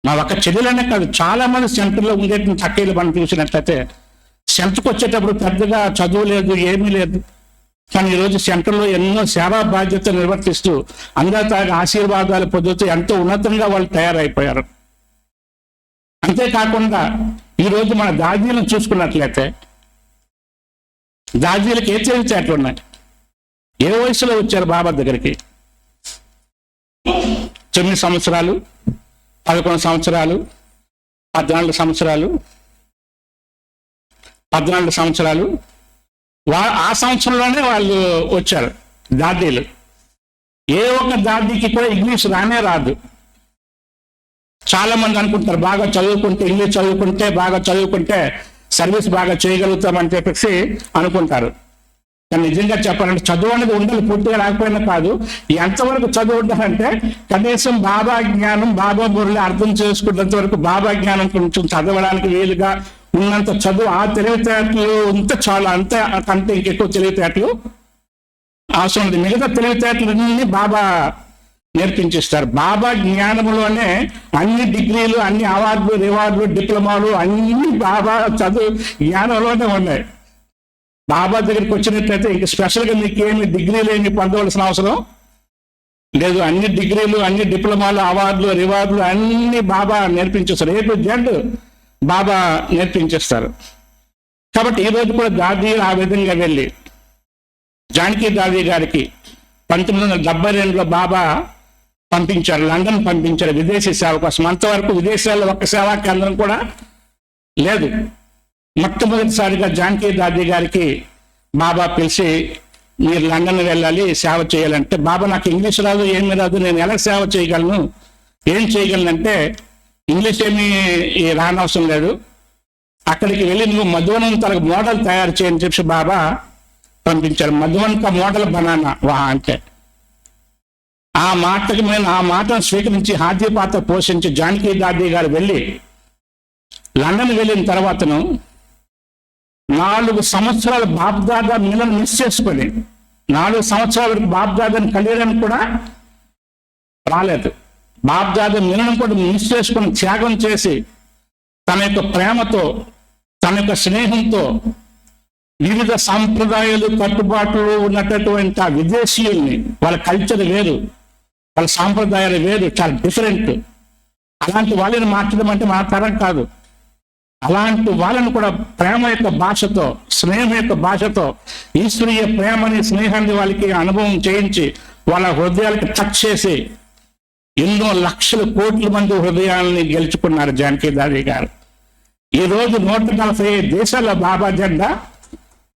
మా ఒక్క చెల్లెలనే కాదు, చాలా మంది సెంటర్లో ఉండేటువంటి అక్కయ్యలు మనం చూసినట్లయితే సెంటర్కి వచ్చేటప్పుడు పెద్దగా చదువు లేదు, ఏమీ లేదు, కానీ ఈరోజు సెంటర్లో ఎన్నో సేవా బాధ్యతలు నిర్వర్తిస్తూ అందరి ఆశీర్వాదాలు పొందుతూ ఎంతో ఉన్నతంగా వాళ్ళు తయారైపోయారు. అంతేకాకుండా ఈరోజు మన దాజీలను చూసుకున్నట్లయితే దాజీలకు ఏ తెలివితేటలు ఉన్నాయి, ఏ వయసులో వచ్చారు బాబా దగ్గరికి? 9 సంవత్సరాలు, 11 సంవత్సరాలు, 14 సంవత్సరాలు, ఆ సంవత్సరంలోనే వాళ్ళు వచ్చారు దాదీలు. ఏ ఒక్క దాదీకి కూడా ఇంగ్లీష్ రానే రాదు. చాలా మంది అనుకుంటారు బాగా చదువుకుంటే, ఇంగ్లీష్ చదువుకుంటే, బాగా చదువుకుంటే సర్వీస్ బాగా చేయగలుగుతామని చెప్పేసి అనుకుంటారు. కానీ నిజంగా చెప్పాలంటే చదువు అనేది ఉండాలి, పూర్తిగా రాకపోయినా కాదు. ఎంతవరకు చదువు ఉండాలంటే కనీసం బాబా జ్ఞానం, బాబా మురళి అర్థం చేసుకున్నంత వరకు, బాబా జ్ఞానం కొంచెం చదవడానికి వీలుగా ఉన్నంత చదువు, ఆ తెలివితేటలు ఉంటే చాలు. అంతే ఇంకెక్కువ తెలివితేటలు అవసరం ఉంది. మిగతా తెలివితేటలన్నీ బాబా నేర్పించేస్తారు. బాబా జ్ఞానంలోనే అన్ని డిగ్రీలు, అన్ని అవార్డులు, రివార్డులు, డిప్లొమాలు అన్ని బాబా చదువు జ్ఞానంలోనే ఉన్నాయి. బాబా దగ్గరికి వచ్చినట్లయితే ఇంక స్పెషల్గా మీకేమి డిగ్రీలు ఏమి పొందవలసిన అవసరం లేదు. అన్ని డిగ్రీలు, అన్ని డిప్లొమాలు, అవార్డులు, రివార్డులు అన్ని బాబా నేర్పించేస్తారు. ఏ టు జెడ్ బాబా నేర్పించేస్తారు. కాబట్టి ఈరోజు కూడా దాదీ ఆ విధంగా వెళ్ళి జానకి దాదీ గారికి 1972లో బాబా పంపించారు, లండన్ పంపించారు విదేశీ సేవ కోసం. అంతవరకు విదేశాల్లో ఒక్క సేవా కేంద్రం కూడా లేదు. మొట్టమొదటిసారిగా జానకి దాదీ గారికి బాబా పిలిచి, మీరు లండన్ వెళ్ళాలి, సేవ చేయాలంటే, బాబా నాకు ఇంగ్లీష్ రాదు, ఏమీ రాదు, నేను ఎలా సేవ చేయగలను, ఏం చేయగలనంటే, ఇంగ్లీష్ ఏమీ రానవసరం లేదు, అక్కడికి వెళ్ళి నువ్వు మధువనం తనకు మోడల్ తయారు చేయని చెప్పి బాబా పంపించారు. మధువన్ కా మోడల్ బనానా వా అంటే. ఆ మాటను స్వీకరించి హాజీ పాత్ర పోషించి జానకి దాదీ గారు వెళ్ళి లండన్ వెళ్ళిన తర్వాతను 4 సంవత్సరాలు బాబ్దాదా మిల్లను మిస్ చేసుకొని, 4 సంవత్సరాల వరకు బాబ్దాదాని కలియడానికి కూడా రాలేదు. బాబ్దాదా మిల్లను కూడా మిస్ చేసుకొని త్యాగం చేసి తన యొక్క ప్రేమతో, తన యొక్క స్నేహంతో వివిధ సాంప్రదాయాలు, కట్టుబాట్లు ఉన్నటువంటి ఆ విదేశీయుల్ని, వాళ్ళ కల్చర్ వేరు, వాళ్ళ సాంప్రదాయాలు వేరు, చాలా డిఫరెంట్. అలాంటి వాళ్ళని మార్చడం అంటే మన తరం కాదు. అలాంటి వాళ్ళను కూడా ప్రేమ యొక్క భాషతో, స్నేహం యొక్క భాషతో, ఈశ్వరీయ ప్రేమని, స్నేహాన్ని వాళ్ళకి అనుభవం చేయించి వాళ్ళ హృదయాలకి టచ్ చేసి ఎన్నో లక్షల కోట్ల మంది హృదయాలని గెలుచుకున్నారు జానకి దాదీ గారు. ఈరోజు 145 దేశాల బాబా జెండా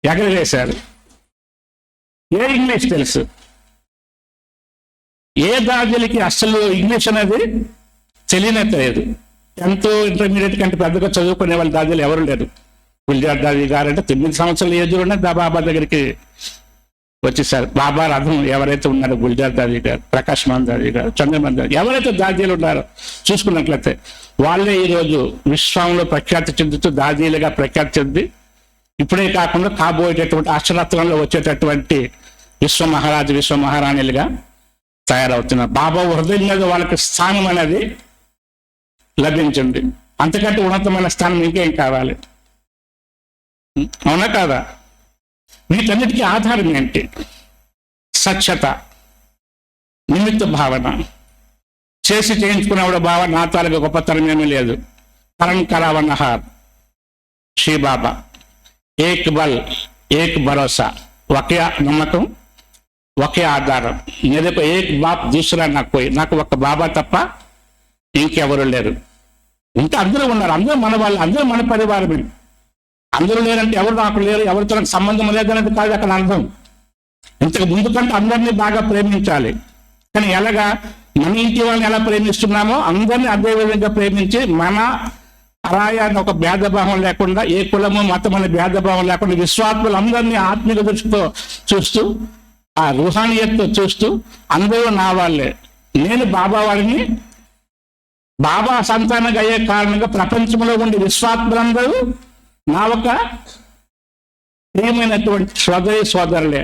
ఎగరవేశారు. ఏ ఇంగ్లీష్ తెలుసు? ఏ దాదీలకి అసలు ఇంగ్లీష్ అనేది తెలియనట్లేదు. ఎంతో ఇంటర్మీడియట్ కంటే పెద్దగా చదువుకునే వాళ్ళ దాదీలు ఎవరు లేరు. గుల్జార్ దాదీ గారు అంటే 9 సంవత్సరాల ఏజ్లోనే బాబా దగ్గరికి వచ్చేసారు. బాబా రథం ఎవరైతే ఉన్నారో, గుల్జార్ దాదీ గారు, ప్రకాష్ మాన్ దాదీ గారు, చంద్రమాన్ దాదీ, ఎవరైతే దాదీలు ఉన్నారో చూసుకున్నట్లయితే వాళ్ళే ఈరోజు విశ్వంలో ప్రఖ్యాతి చెందుతూ దాదీలుగా ప్రఖ్యాతి చెంది, ఇప్పుడే కాకుండా కాబోయేటటువంటి అక్షరాత్రంలో వచ్చేటటువంటి విశ్వ మహారాజు, విశ్వ మహారాణిలుగా తయారవుతున్నారు. బాబా హృదయం మీద వాళ్ళకి స్థానం అనేది లభించింది. అంతకంటే ఉన్నతమైన స్థానం ఇంకేం కావాలి? అవునా కాదా? వీటన్నిటికీ ఆధారం ఏంటి? స్వచ్ఛత, నిమిత్త భావన. చేసి చేయించుకునేవాడు బాబా నా తాలూకు గొప్పతనం ఏమీ లేదు. కరణ్ కరావన్నహార్ శ్రీ బాబా, ఏక్ బల్ ఏక్ భరోసా, ఒకే నమ్మకం, ఒకే ఆధారం. నేరేపు ఏక్ బాప్ దూసరా నాకు ఒక బాబా తప్ప ఇంకెవరు లేరు. ఇంకా అందరూ ఉన్నారు, అందరూ మన వాళ్ళు, అందరూ మన పరివారమే. అందరూ లేరంటే ఎవరు నాకు లేరు, ఎవరితో నాకు సంబంధం లేదనేది కాదు అక్కడ అర్థం. ఇంతకు ముందు కంటే అందరినీ బాగా ప్రేమించాలి. కానీ ఎలాగా? మన ఇంటి వాళ్ళని ఎలా ప్రేమిస్తున్నామో అందరినీ అదే విధంగా ప్రేమించి, మన పరాయాన్ని ఒక భేదభావం లేకుండా, ఏ కులము మతం అనే భేదభావం లేకుండా విశ్వాత్ములందరినీ ఆత్మీయ దృష్టితో చూస్తూ, ఆ రూహానియత్తో చూస్తూ అందరూ నా వాళ్ళే, నేను బాబా వారిని, బాబా సంతానంగా అయ్యే కారణంగా ప్రపంచంలో ఉండే విశ్వాత్ములందరూ నా ఒక ప్రియమైనటువంటి సోదరి సోదరులే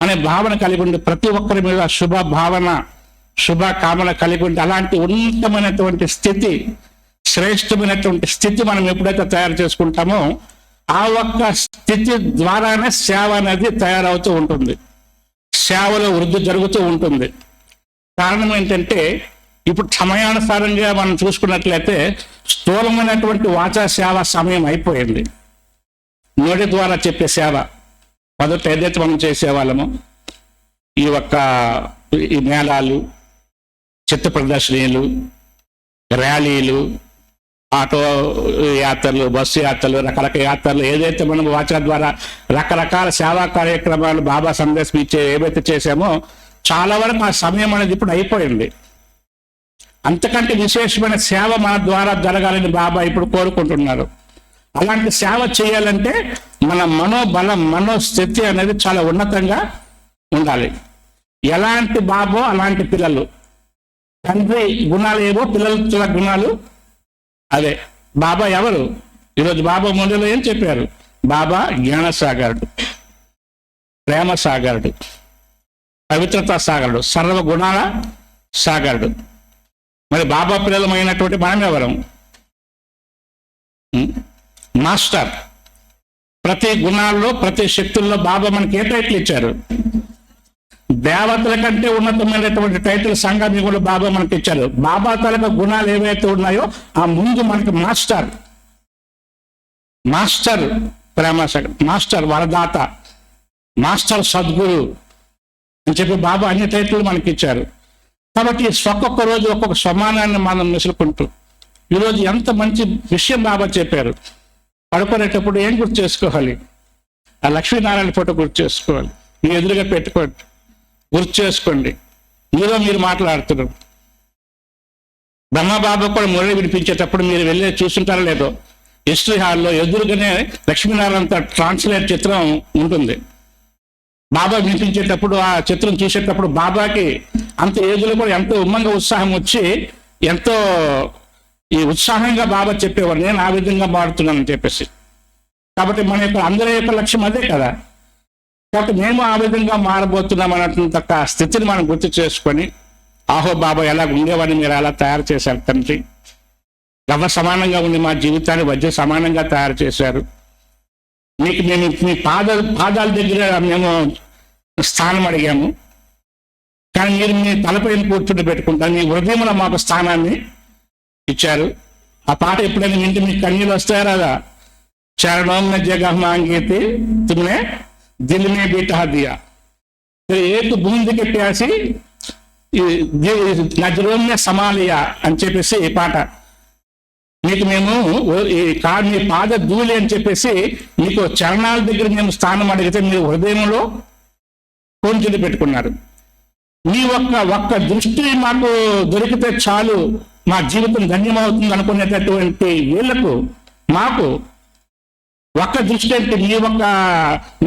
అనే భావన కలిగి ఉండి, ప్రతి ఒక్కరి మీద శుభ భావన, శుభ కామన కలిగి ఉండి, అలాంటి ఉన్నతమైనటువంటి స్థితి, శ్రేష్టమైనటువంటి స్థితి మనం ఎప్పుడైతే తయారు చేసుకుంటామో ఆ ఒక్క స్థితి ద్వారానే సేవ అనేది తయారవుతూ ఉంటుంది, సేవలో వృద్ధి జరుగుతూ ఉంటుంది. కారణం ఏంటంటే ఇప్పుడు సమయానుసారంగా మనం చూసుకున్నట్లయితే స్థూలమైనటువంటి వాచా సేవ సమయం అయిపోయింది. నోటి ద్వారా చెప్పే సేవ మొదట ఏదైతే మనం చేసేవాళ్ళమో, ఈ మేళాలు, చిత్ర ప్రదర్శనలు, ర్యాలీలు, ఆటో యాత్రలు, బస్సు యాత్రలు, రకరకాల యాత్రలు, ఏదైతే మనం వాచా ద్వారా రకరకాల సేవా కార్యక్రమాలు బాబా సందేశం ఇచ్చే ఏవైతే చేసామో చాలా వరకు ఆ సమయం అనేది ఇప్పుడు అయిపోయింది. అంతకంటే విశేషమైన సేవ మన ద్వారా జరగాలని బాబా ఇప్పుడు కోరుకుంటున్నారు. అలాంటి సేవ చేయాలంటే మన మనోబలం, మనోస్థితి అనేది చాలా ఉన్నతంగా ఉండాలి. ఎలాంటి బాబో అలాంటి పిల్లలు. తండ్రి గుణాలు ఏవో పిల్లల గుణాలు అదే. బాబా ఎవరు? ఈరోజు బాబా మొదలు ఏం చెప్పారు? బాబా జ్ఞానసాగరుడు, ప్రేమ సాగరుడు, పవిత్రతా సాగరుడు, సర్వ గుణాల సాగరుడు. మరి బాబా పిల్లలమైనటువంటి మనం ఎవరం? మాస్టర్. ప్రతి గుణాల్లో, ప్రతి శక్తుల్లో బాబా మనకి ఏ టైటిల్ ఇచ్చారు? దేవతల కంటే ఉన్నతమైనటువంటి టైటిల్ సంఘమిగులు బాబా మనకి ఇచ్చారు. బాబా తలక గుణాలు ఏవైతే ఉన్నాయో ఆ ముందు మనకి మాస్టర్, మాస్టర్ ప్రేమ, మాస్టర్ వరదాత, మాస్టర్ సద్గురు అని చెప్పి బాబా అన్ని టైటిల్ మనకి ఇచ్చారు. కాబట్టి ఒక్కొక్క రోజు ఒక్కొక్క సమానాన్ని మనం మెసులుకుంటూ ఈరోజు ఎంత మంచి విషయం బాబా చెప్పారు. పడుకునేటప్పుడు ఏం గుర్తు చేసుకోవాలి? ఆ లక్ష్మీనారాయణ ఫోటో గుర్తు చేసుకోవాలి. మీ ఎదురుగా పెట్టుకోండి, గుర్తు చేసుకోండి. మీలో మీరు మాట్లాడుతున్నారు. బ్రహ్మబాబా కూడా మురళి వినిపించేటప్పుడు మీరు వెళ్ళి చూస్తుంటారో లేదో, హిస్టరీ హాల్లో ఎదురుగానే లక్ష్మీనారాయణ ట్రాన్స్లేట్ చిత్రం ఉంటుంది. బాబా వినిపించేటప్పుడు ఆ చిత్రం చూసేటప్పుడు బాబాకి అంత ఏజ్లో కూడా ఎంతో ఉమ్మంగా ఉత్సాహం వచ్చి ఎంతో ఈ ఉత్సాహంగా బాబా చెప్పేవారు, నేను ఆ విధంగా మారుతున్నానని చెప్పేసి. కాబట్టి మన యొక్క అందరి యొక్క లక్ష్యం అదే కదా. కాబట్టి మేము ఆ విధంగా మారబోతున్నాం అన్నటువంటి స్థితిని మనం గుర్తు చేసుకొని, ఆహో బాబా ఎలా ఉండేవాడిని మీరు అలా తయారు చేశారు తండ్రి. గవ్వ సమానంగా ఉంది మా జీవితాన్ని, వజ్ర సమానంగా తయారు చేశారు. మీకు మేము మీ పాదాల దగ్గర మేము స్థానం అడిగాము, కానీ మీరు మీ తలపైన కూర్చుండి పెట్టుకుంటారు. మీ హృదయంలో మాకు స్థానాన్ని ఇచ్చారు. ఆ పాట ఎప్పుడైనా వింటే మీకు కన్నీళ్ళు వస్తాయా రాదా? చరణం మే జగహ్ మాంగేతే తుమ్నే దిల్ మే బిఠా దియా, ఏక్ బూంద్ కి ప్యాసి నజరోం మే సమాలియా అని చెప్పేసి ఈ పాట. మీకు మేము మీ పాద ధూళి అని చెప్పేసి మీకు చరణాల దగ్గర మేము స్థానం అడిగితే మీరు హృదయంలో కోంచుని పెట్టుకున్నారు. మీ ఒక్క దృష్టి మాకు దొరికితే చాలు, మా జీవితం ధన్యమవుతుంది అనుకునేటటువంటి వీళ్లకు మాకు ఒక్క దృష్టి అంటే మీ ఒక్క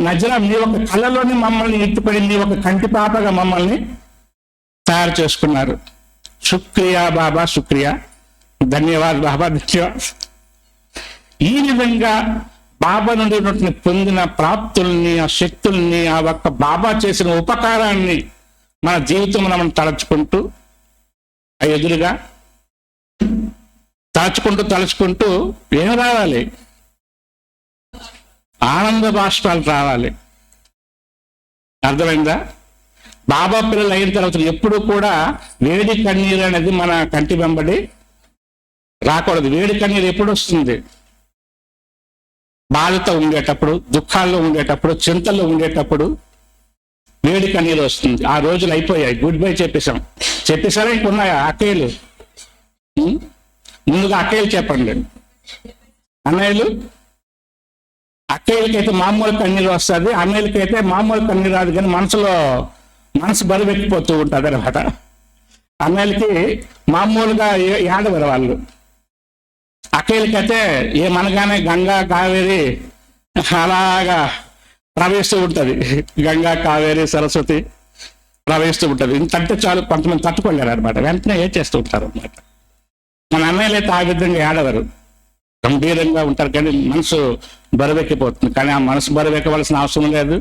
నజర, మీ ఒక్క కళ్ళలోని మమ్మల్ని ఎత్తుపడి మీ ఒక్క కంటి పాపగా మమ్మల్ని తయారు చేసుకున్నారు. శుక్రియా బాబా, శుక్రియా, ధన్యవాద్ బాబా, ధన్యవాద్. ఈ విధంగా బాబా నుండి పొందిన ప్రాప్తుల్ని, ఆ శక్తుల్ని, ఆ ఒక్క బాబా చేసిన ఉపకారాన్ని మన జీవితంలో మనం తలుచుకుంటూ ఎదురుగా తలుచుకుంటూ ఏం రావాలి? ఆనంద బాష్పాలు రావాలి. అర్థమైందా? బాబా పిల్లలు అయిన తర్వాత ఎప్పుడు కూడా వేడి కన్నీరు అనేది మన కంటి వెంబడి రాకూడదు. వేడి కన్నీరు ఎప్పుడు వస్తుంది? బాధతో ఉండేటప్పుడు, దుఃఖాల్లో ఉండేటప్పుడు, చింతల్లో ఉండేటప్పుడు వేడి కన్నీరు వస్తుంది. ఆ రోజులు అయిపోయాయి, గుడ్ బై చెప్పేశారా? ఇంకున్నాయా అక్కయ్యలు? ముందుగా అక్కయ్యలు చెప్పండి. అన్నయ్యలు, అక్కయ్యలకైతే మామూలు కన్నీరు వస్తుంది, అన్నయ్యలకైతే మామూలు కన్నీరు రాదు, కానీ మనసు బరువెక్కిపోతూ ఉంటుంది అనమాట. అన్నయ్యలకి మామూలుగా ఏడవరు వాళ్ళు. అక్కయ్యలకైతే ఏమనగానే గంగా కావేరి అలాగా ప్రవహిస్తూ ఉంటుంది. గంగా కావేరి సరస్వతి ప్రవహిస్తూ ఉంటుంది. ఇంతంటే చాలు, కొంతమంది తట్టుకోలేరు అనమాట, వెంటనే ఏం చేస్తూ ఉంటారు అనమాట. మన అన్నయ్యలు అయితే ఆ విధంగా ఏడవరు, గంభీరంగా ఉంటారు, కానీ మనసు బరువెక్కిపోతుంది. కానీ ఆ మనసు బరువెక్కవలసిన అవసరం లేదు,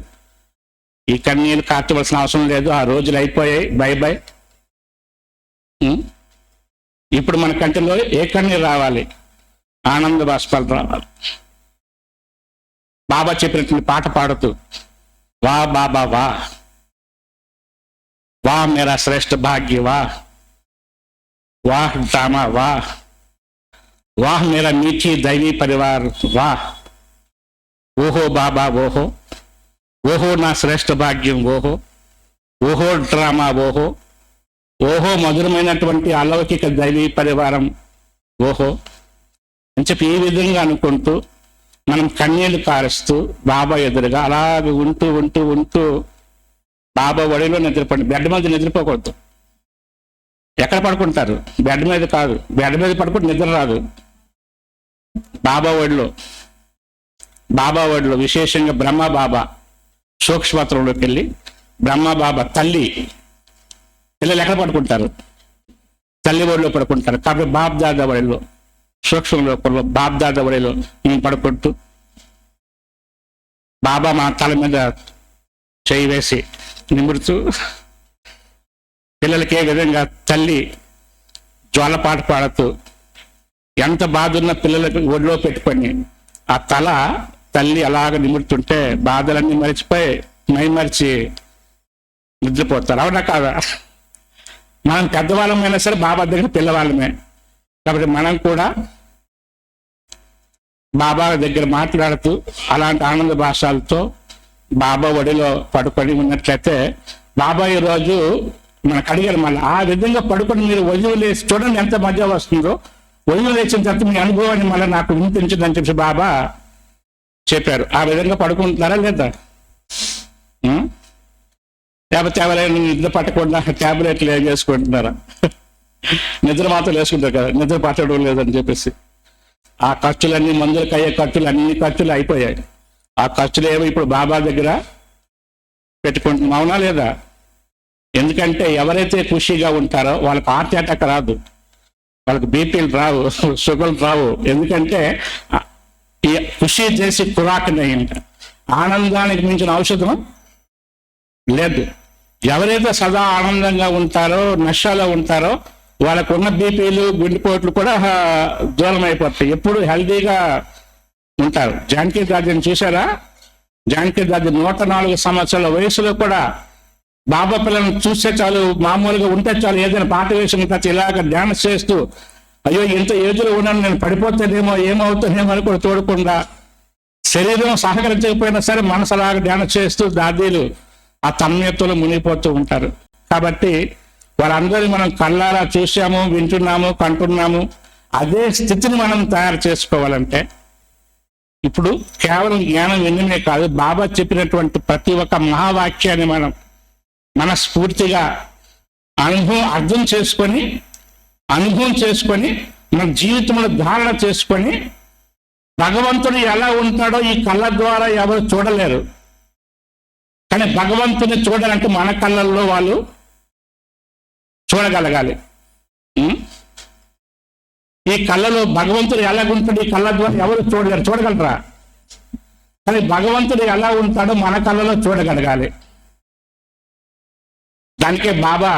ఈ కన్నీళ్ళు కార్చవలసిన అవసరం లేదు. ఆ రోజులు అయిపోయాయి, బై బై. ఇప్పుడు మన కంటిలో ఏ కన్నీరు రావాలి? ఆనంద బాష్పాలు రావాలి. బాబా చెప్పినటువంటి పాట పాడుతూ, వా బాబా వా, వా మేరా శ్రేష్ఠ భాగ్య వా, వాహ్ డ్రామా వా, వాహ్ మేరా మీఠీ దైవీ పరివార్ వా, ఓహో బాబా ఓహో, ఓహో నా శ్రేష్ఠ భాగ్యం ఓహో, ఓహో డ్రామా ఓహో, ఓహో మధురమైనటువంటి అలౌకిక దైవీ పరివారం ఓహో. చెప్పి ఈ విధంగా అనుకుంటూ మనం కన్నీళ్లు కారుస్తూ బాబా ఎదురుగా అలాగ ఉంటూ ఉంటూ ఉంటూ బాబా ఒడిలో నిద్రపడి, బెడ్ మీద నిద్రపోకూడదు. ఎక్కడ పడుకుంటారు? బెడ్ మీద కాదు, బెడ్ మీద పడుకుంటే నిద్ర రాదు. బాబా ఒడిలో విశేషంగా బ్రహ్మ బాబా సూక్ష్మత్రంలోకి వెళ్ళి బ్రహ్మ బాబా తల్లి పిల్లలు ఎక్కడ పడుకుంటారు? తల్లి ఒడిలో పడుకుంటారు. కాబట్టి బాబ్ దాదా ఒడిలో సూక్ష్మంలో బాబ్ దాదా ఒడిలో పడుకుంటూ బాబా మా తల మీద చేయి వేసి నిమురుతూ పిల్లలకి ఏ విధంగా తల్లి జ్వాలపాట పాడుతూ ఎంత బాధ ఉన్న పిల్లలకు ఒడిలో పెట్టుకొని ఆ తల్లి అలాగ నిమురుతుంటే బాధలన్నీ మరిచిపోయి మైమరిచి నిద్రపోతారు. అవునా కాదా? మనం పెద్దవాళ్ళమైనా సరే బాబా దగ్గర పిల్లవాళ్ళమే. కాబట్టి మనం కూడా బాబా దగ్గర మాట్లాడుతూ అలాంటి ఆనంద భాషలతో బాబా ఒడిలో పడుకొని ఉన్నట్లయితే బాబా ఈరోజు మనకు అడిగారు మళ్ళీ ఆ విధంగా పడుకొని మీరు వదిలి లేచి చూడండి ఎంత మధ్య వస్తుందో. వదిలి లేచిన తర్వాత మీ అనుభవాన్ని మళ్ళీ నాకు వినిపించదని చెప్పి బాబా చెప్పారు. ఆ విధంగా పడుకుంటున్నారా లేదా? లేకపోతే ఎవరైనా నిద్ర పట్టకుండా ట్యాబ్లెట్లు ఏం చేసుకుంటున్నారా? నిద్ర మాత్రం వేసుకుంటారు కదా, నిద్ర పట్టడం లేదని చెప్పేసి. ఆ ఖర్చులన్నీ, మందులకు అయ్యే ఖర్చులు, అన్ని ఖర్చులు అయిపోయాయి. ఆ ఖర్చులు ఏమో ఇప్పుడు బాబా దగ్గర పెట్టుకుంటున్నాం. అవునా లేదా? ఎందుకంటే ఎవరైతే ఖుషిగా ఉంటారో వాళ్ళకి హార్ట్ అటాక్ రాదు, వాళ్ళకి బీపీలు రావు, షుగర్లు రావు. ఎందుకంటే ఈ ఖుషి చేసి కురాకనయ్యంట. ఆనందానికి మించిన ఔషధం లేదు. ఎవరైతే సదా ఆనందంగా ఉంటారో, నష్టాలో ఉంటారో వాళ్ళకు ఉన్న బీపీలు, గుండెపోట్లు కూడా దూరం అయిపోతాయి. ఎప్పుడు హెల్దీగా ఉంటారు. జానకి దాదిని చూసారా? జానకి దాది 104 సంవత్సరాల వయసులో కూడా బాబా పిల్లలను చూస్తే చాలు, మామూలుగా ఉంటే చాలు, ఏదైనా పాట వేసిన తర్వాత ఇలాగ డ్యాన్స్ చేస్తూ అయ్యో ఇంత ఏజ్లో ఉన్నాను, నేను పడిపోతానేమో, ఏమవుతానేమో అని కూడా చూడకుండా శరీరం సహకరించకపోయినా సరే మనసు అలాగ డ్యాన్స్ చేస్తూ దాదీలు ఆ తన్మయత్తులో మునిగిపోతూ ఉంటారు. కాబట్టి వాళ్ళందరినీ మనం కళ్ళారా చూసాము, వింటున్నాము, కంటున్నాము. అదే స్థితిని మనం తయారు చేసుకోవాలంటే ఇప్పుడు కేవలం జ్ఞానం వినమే కాదు, బాబా చెప్పినటువంటి ప్రతి ఒక్క మహావాక్యాన్ని మనం మనస్ఫూర్తిగా అర్థం చేసుకొని, అనుభవం చేసుకొని, మన జీవితంలో ధారణ చేసుకొని, భగవంతుడు ఎలా ఉంటాడో ఈ కళ్ళ ద్వారా ఎవరు చూడలేరు. కానీ భగవంతుని చూడాలంటే మన కళ్ళల్లో వాళ్ళు చూడగలగాలి. ఈ కళ్ళలో భగవంతుడు ఎలాగుంటాడు ఈ కళ్ళ ద్వారా ఎవరు చూడలేరు. చూడగలరా? కానీ భగవంతుడు ఎలా ఉంటాడో మన కళ్ళలో చూడగలగాలి. దానికే బాబా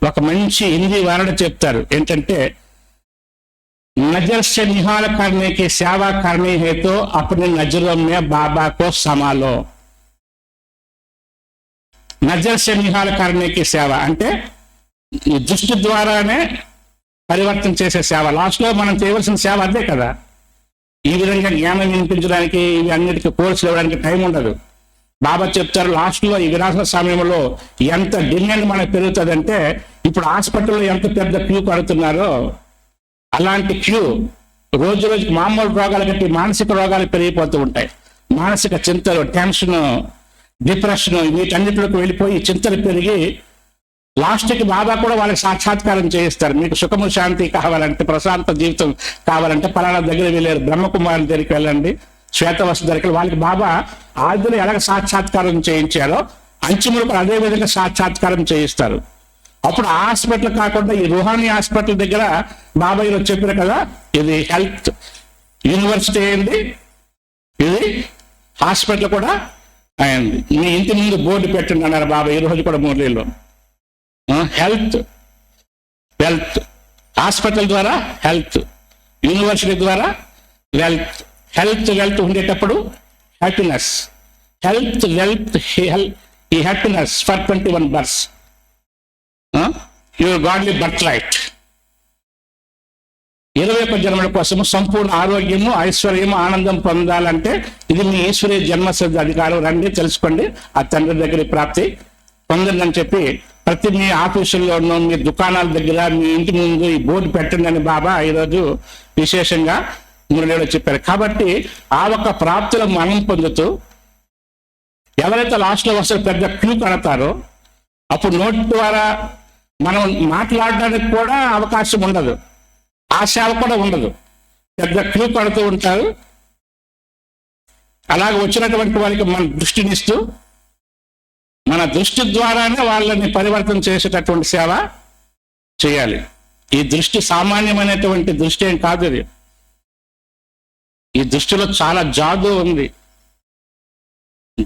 ఒక మంచి హిందీ వర్డ్ చెప్తారు. ఏంటంటే नजर से निहाल करने की सेवा करनी है तो अपने नजरों में बाबा को समा लो. నజర్ से निहाल करने की సేవ అంటే ఈ దృష్టి ద్వారానే పరివర్తన చేసే సేవ. లాస్ట్ లో మనం చేయవలసిన సేవ అదే కదా. ఈ విధంగా జ్ఞానం వినిపించడానికి, ఇవి అన్నిటికీ కోర్సులు ఇవ్వడానికి టైం ఉండదు. బాబా చెప్తారు లాస్ట్ లో ఈ విరాస సమయంలో ఎంత డిమాండ్ మనకు పెరుగుతుందంటే, ఇప్పుడు హాస్పిటల్లో ఎంత పెద్ద క్యూ కడుతున్నారో అలాంటి క్యూ రోజు రోజుకి మామూలు రోగాల కంటే మానసిక రోగాలు పెరిగిపోతూ ఉంటాయి. మానసిక చింతలు, టెన్షన్, డిప్రెషన్, వీటన్నిటిలోకి వెళ్ళిపోయి చింతలు పెరిగి లాస్ట్కి బాబా కూడా వాళ్ళకి సాక్షాత్కారం చేయిస్తారు. మీకు సుఖము శాంతి కావాలంటే, ప్రశాంత జీవితం కావాలంటే పలానా దగ్గర వెళ్ళారు, బ్రహ్మకుమారి దగ్గరికి వెళ్ళండి, శ్వేతవస్తు దగ్గరికి. వాళ్ళకి బాబా ఆదిలో ఎలాగ సాక్షాత్కారం చేయించారో అంచుములకు అదే విధంగా సాక్షాత్కారం చేయిస్తారు. అప్పుడు హాస్పిటల్ కాకుండా ఈ రుహానీ హాస్పిటల్ దగ్గర బాబా ఈరోజు చెప్పారు కదా, ఇది హెల్త్ యూనివర్సిటీ అయింది, ఇది హాస్పిటల్ కూడా అయింది. మీ ఇంటి ముందు బోర్డు పెట్టండి అన్నారు బాబా ఈరోజు కూడా మురళీలో. హెల్త్ వెల్త్, హాస్పిటల్ ద్వారా హెల్త్, యూనివర్సిటీ ద్వారా వెల్త్. హెల్త్ వెల్త్ ఉండేటప్పుడు హ్యాపీనెస్, హెల్త్ వెల్త్ ఈ happiness for 21 births, your godly birth right. 21 జన్మల కోసము సంపూర్ణ ఆరోగ్యము, ఐశ్వర్యము, ఆనందం పొందాలంటే ఇది మీ ఈశ్వరీయ జన్మసిద్ధ అధికారం. రండి తెలుసుకోండి, ఆ తండ్రి దగ్గర ప్రాప్తి పొందండి అని చెప్పి ప్రతి మీ ఆఫీసుల్లోనూ, మీ దుకాణాల దగ్గర, మీ ఇంటి ముందు ఈ బోర్డు పెట్టండి అని బాబా ఈరోజు విశేషంగా మురళిలో చెప్పారు. కాబట్టి ఆ ఒక్క ప్రాప్తులను మనం పొందుతూ ఎవరైతే లాస్ట్లో వస్తారు పెద్ద క్యూ కడతారో అప్పుడు నోటి ద్వారా మనం మాట్లాడడానికి కూడా అవకాశం ఉండదు, ఆ సేవ కూడా ఉండదు. పెద్ద క్యూ కడుతూ ఉంటారు. అలాగే వచ్చినటువంటి వాళ్ళకి మన దృష్టినిస్తూ మన దృష్టి ద్వారానే వాళ్ళని పరివర్తన చేసేటటువంటి సేవ చేయాలి. ఈ దృష్టి సామాన్యమైనటువంటి దృష్టి ఏం కాదు. ఇది ఈ దృష్టిలో చాలా జాదు ఉంది.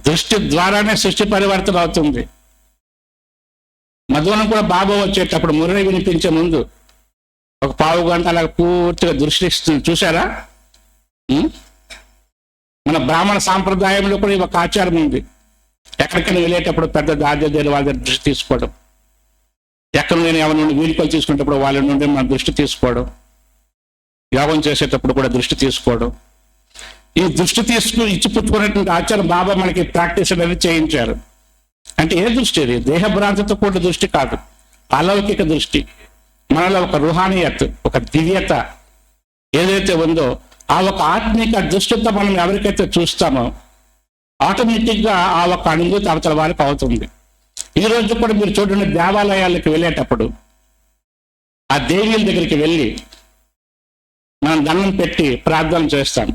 దృష్టి ద్వారానే సృష్టి పరివర్తన అవుతుంది. మధువనం కూడా బాబా వచ్చేటప్పుడు మురళి వినిపించే ముందు ఒక పావు గంట అలా పూర్తిగా దృష్టి ఇస్తుంది. చూసారా? మన బ్రాహ్మణ సాంప్రదాయంలో కూడా ఒక ఆచారం ఉంది. ఎక్కడికైనా వెళ్ళేటప్పుడు పెద్ద దాద్య వాళ్ళ దృష్టి తీసుకోవడం, ఎక్కడ నేను ఎవరి నుండి వీలుకొని తీసుకునేటప్పుడు వాళ్ళ నుండి మన దృష్టి తీసుకోవడం, యోగం చేసేటప్పుడు కూడా దృష్టి తీసుకోవడం, ఈ దృష్టి ఇచ్చిపుచ్చుకునేటువంటి ఆచారం బాబా మనకి ప్రాక్టీస్ అనేది చేయించారు. అంటే ఏ దృష్టి? ఇది దేహభ్రాంతితో కూడిన దృష్టి కాదు, అలౌకిక దృష్టి. మనలో ఒక రుహానియత్, ఒక దివ్యత ఏదైతే ఉందో ఆ ఒక ఆత్మిక దృష్టితో మనం ఎవరికైతే చూస్తామో ఆటోమేటిక్గా ఆ ఒక అనుభూతి అవతల వారికి అవుతుంది. ఈ రోజు కూడా మీరు చూడండి, దేవాలయాలకు వెళ్ళేటప్పుడు ఆ దేవీల దగ్గరికి వెళ్ళి మనం దండం పెట్టి ప్రార్థన చేస్తాం.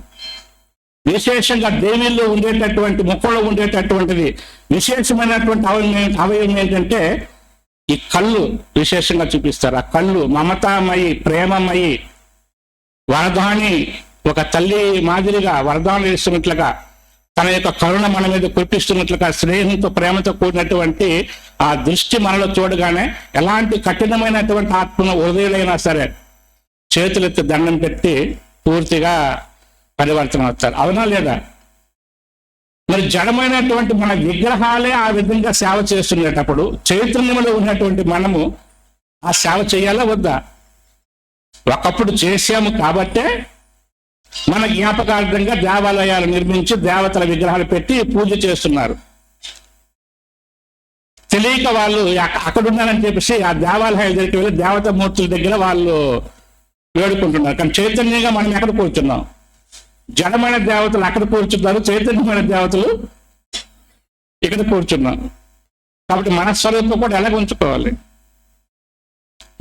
విశేషంగా దేవీల్లో ఉండేటటువంటి ముఖంలో ఉండేటటువంటిది విశేషమైనటువంటి అవయవం ఏంటంటే ఈ కళ్ళు విశేషంగా చూపిస్తారు. ఆ కళ్ళు మమతామయి, ప్రేమమయి, వరదాని, ఒక తల్లి మాదిరిగా వరదానం ఇస్తున్నట్లుగా తన యొక్క కరుణ మన మీద కురిపిస్తున్నట్లుగా స్నేహంతో ప్రేమతో కూడినటువంటి ఆ దృష్టి మనలో చూడగానే ఎలాంటి కఠినమైనటువంటి ఆత్మను హృదయులైనా సరే చేతులెత్తి దండం పెట్టి పూర్తిగా పరివర్తన అవుతారు. అవునా లేదా? మరి జడమైనటువంటి మన విగ్రహాలే ఆ విధంగా సేవ చేస్తున్నప్పుడు చైతన్యంలో ఉన్నటువంటి మనము ఆ సేవ చేయాలా వద్దా? ఒకప్పుడు చేశాము కాబట్టే మన జ్ఞాపకార్థంగా దేవాలయాలు నిర్మించి దేవతల విగ్రహాలు పెట్టి పూజ చేస్తున్నారు. తెలియక వాళ్ళు అక్కడున్నారని చెప్పేసి ఆ దేవాలయాల దగ్గరికి వెళ్ళి దేవతా మూర్తుల దగ్గర వాళ్ళు వేడుకుంటున్నారు. కానీ చైతన్యంగా మనం ఎక్కడ కూర్చున్నాం? జడమైన దేవతలు అక్కడ కూర్చున్నారు, చైతన్యమైన దేవతలు ఇక్కడ కూర్చున్నాం. కాబట్టి మన స్వరూపం కూడా ఎలాగ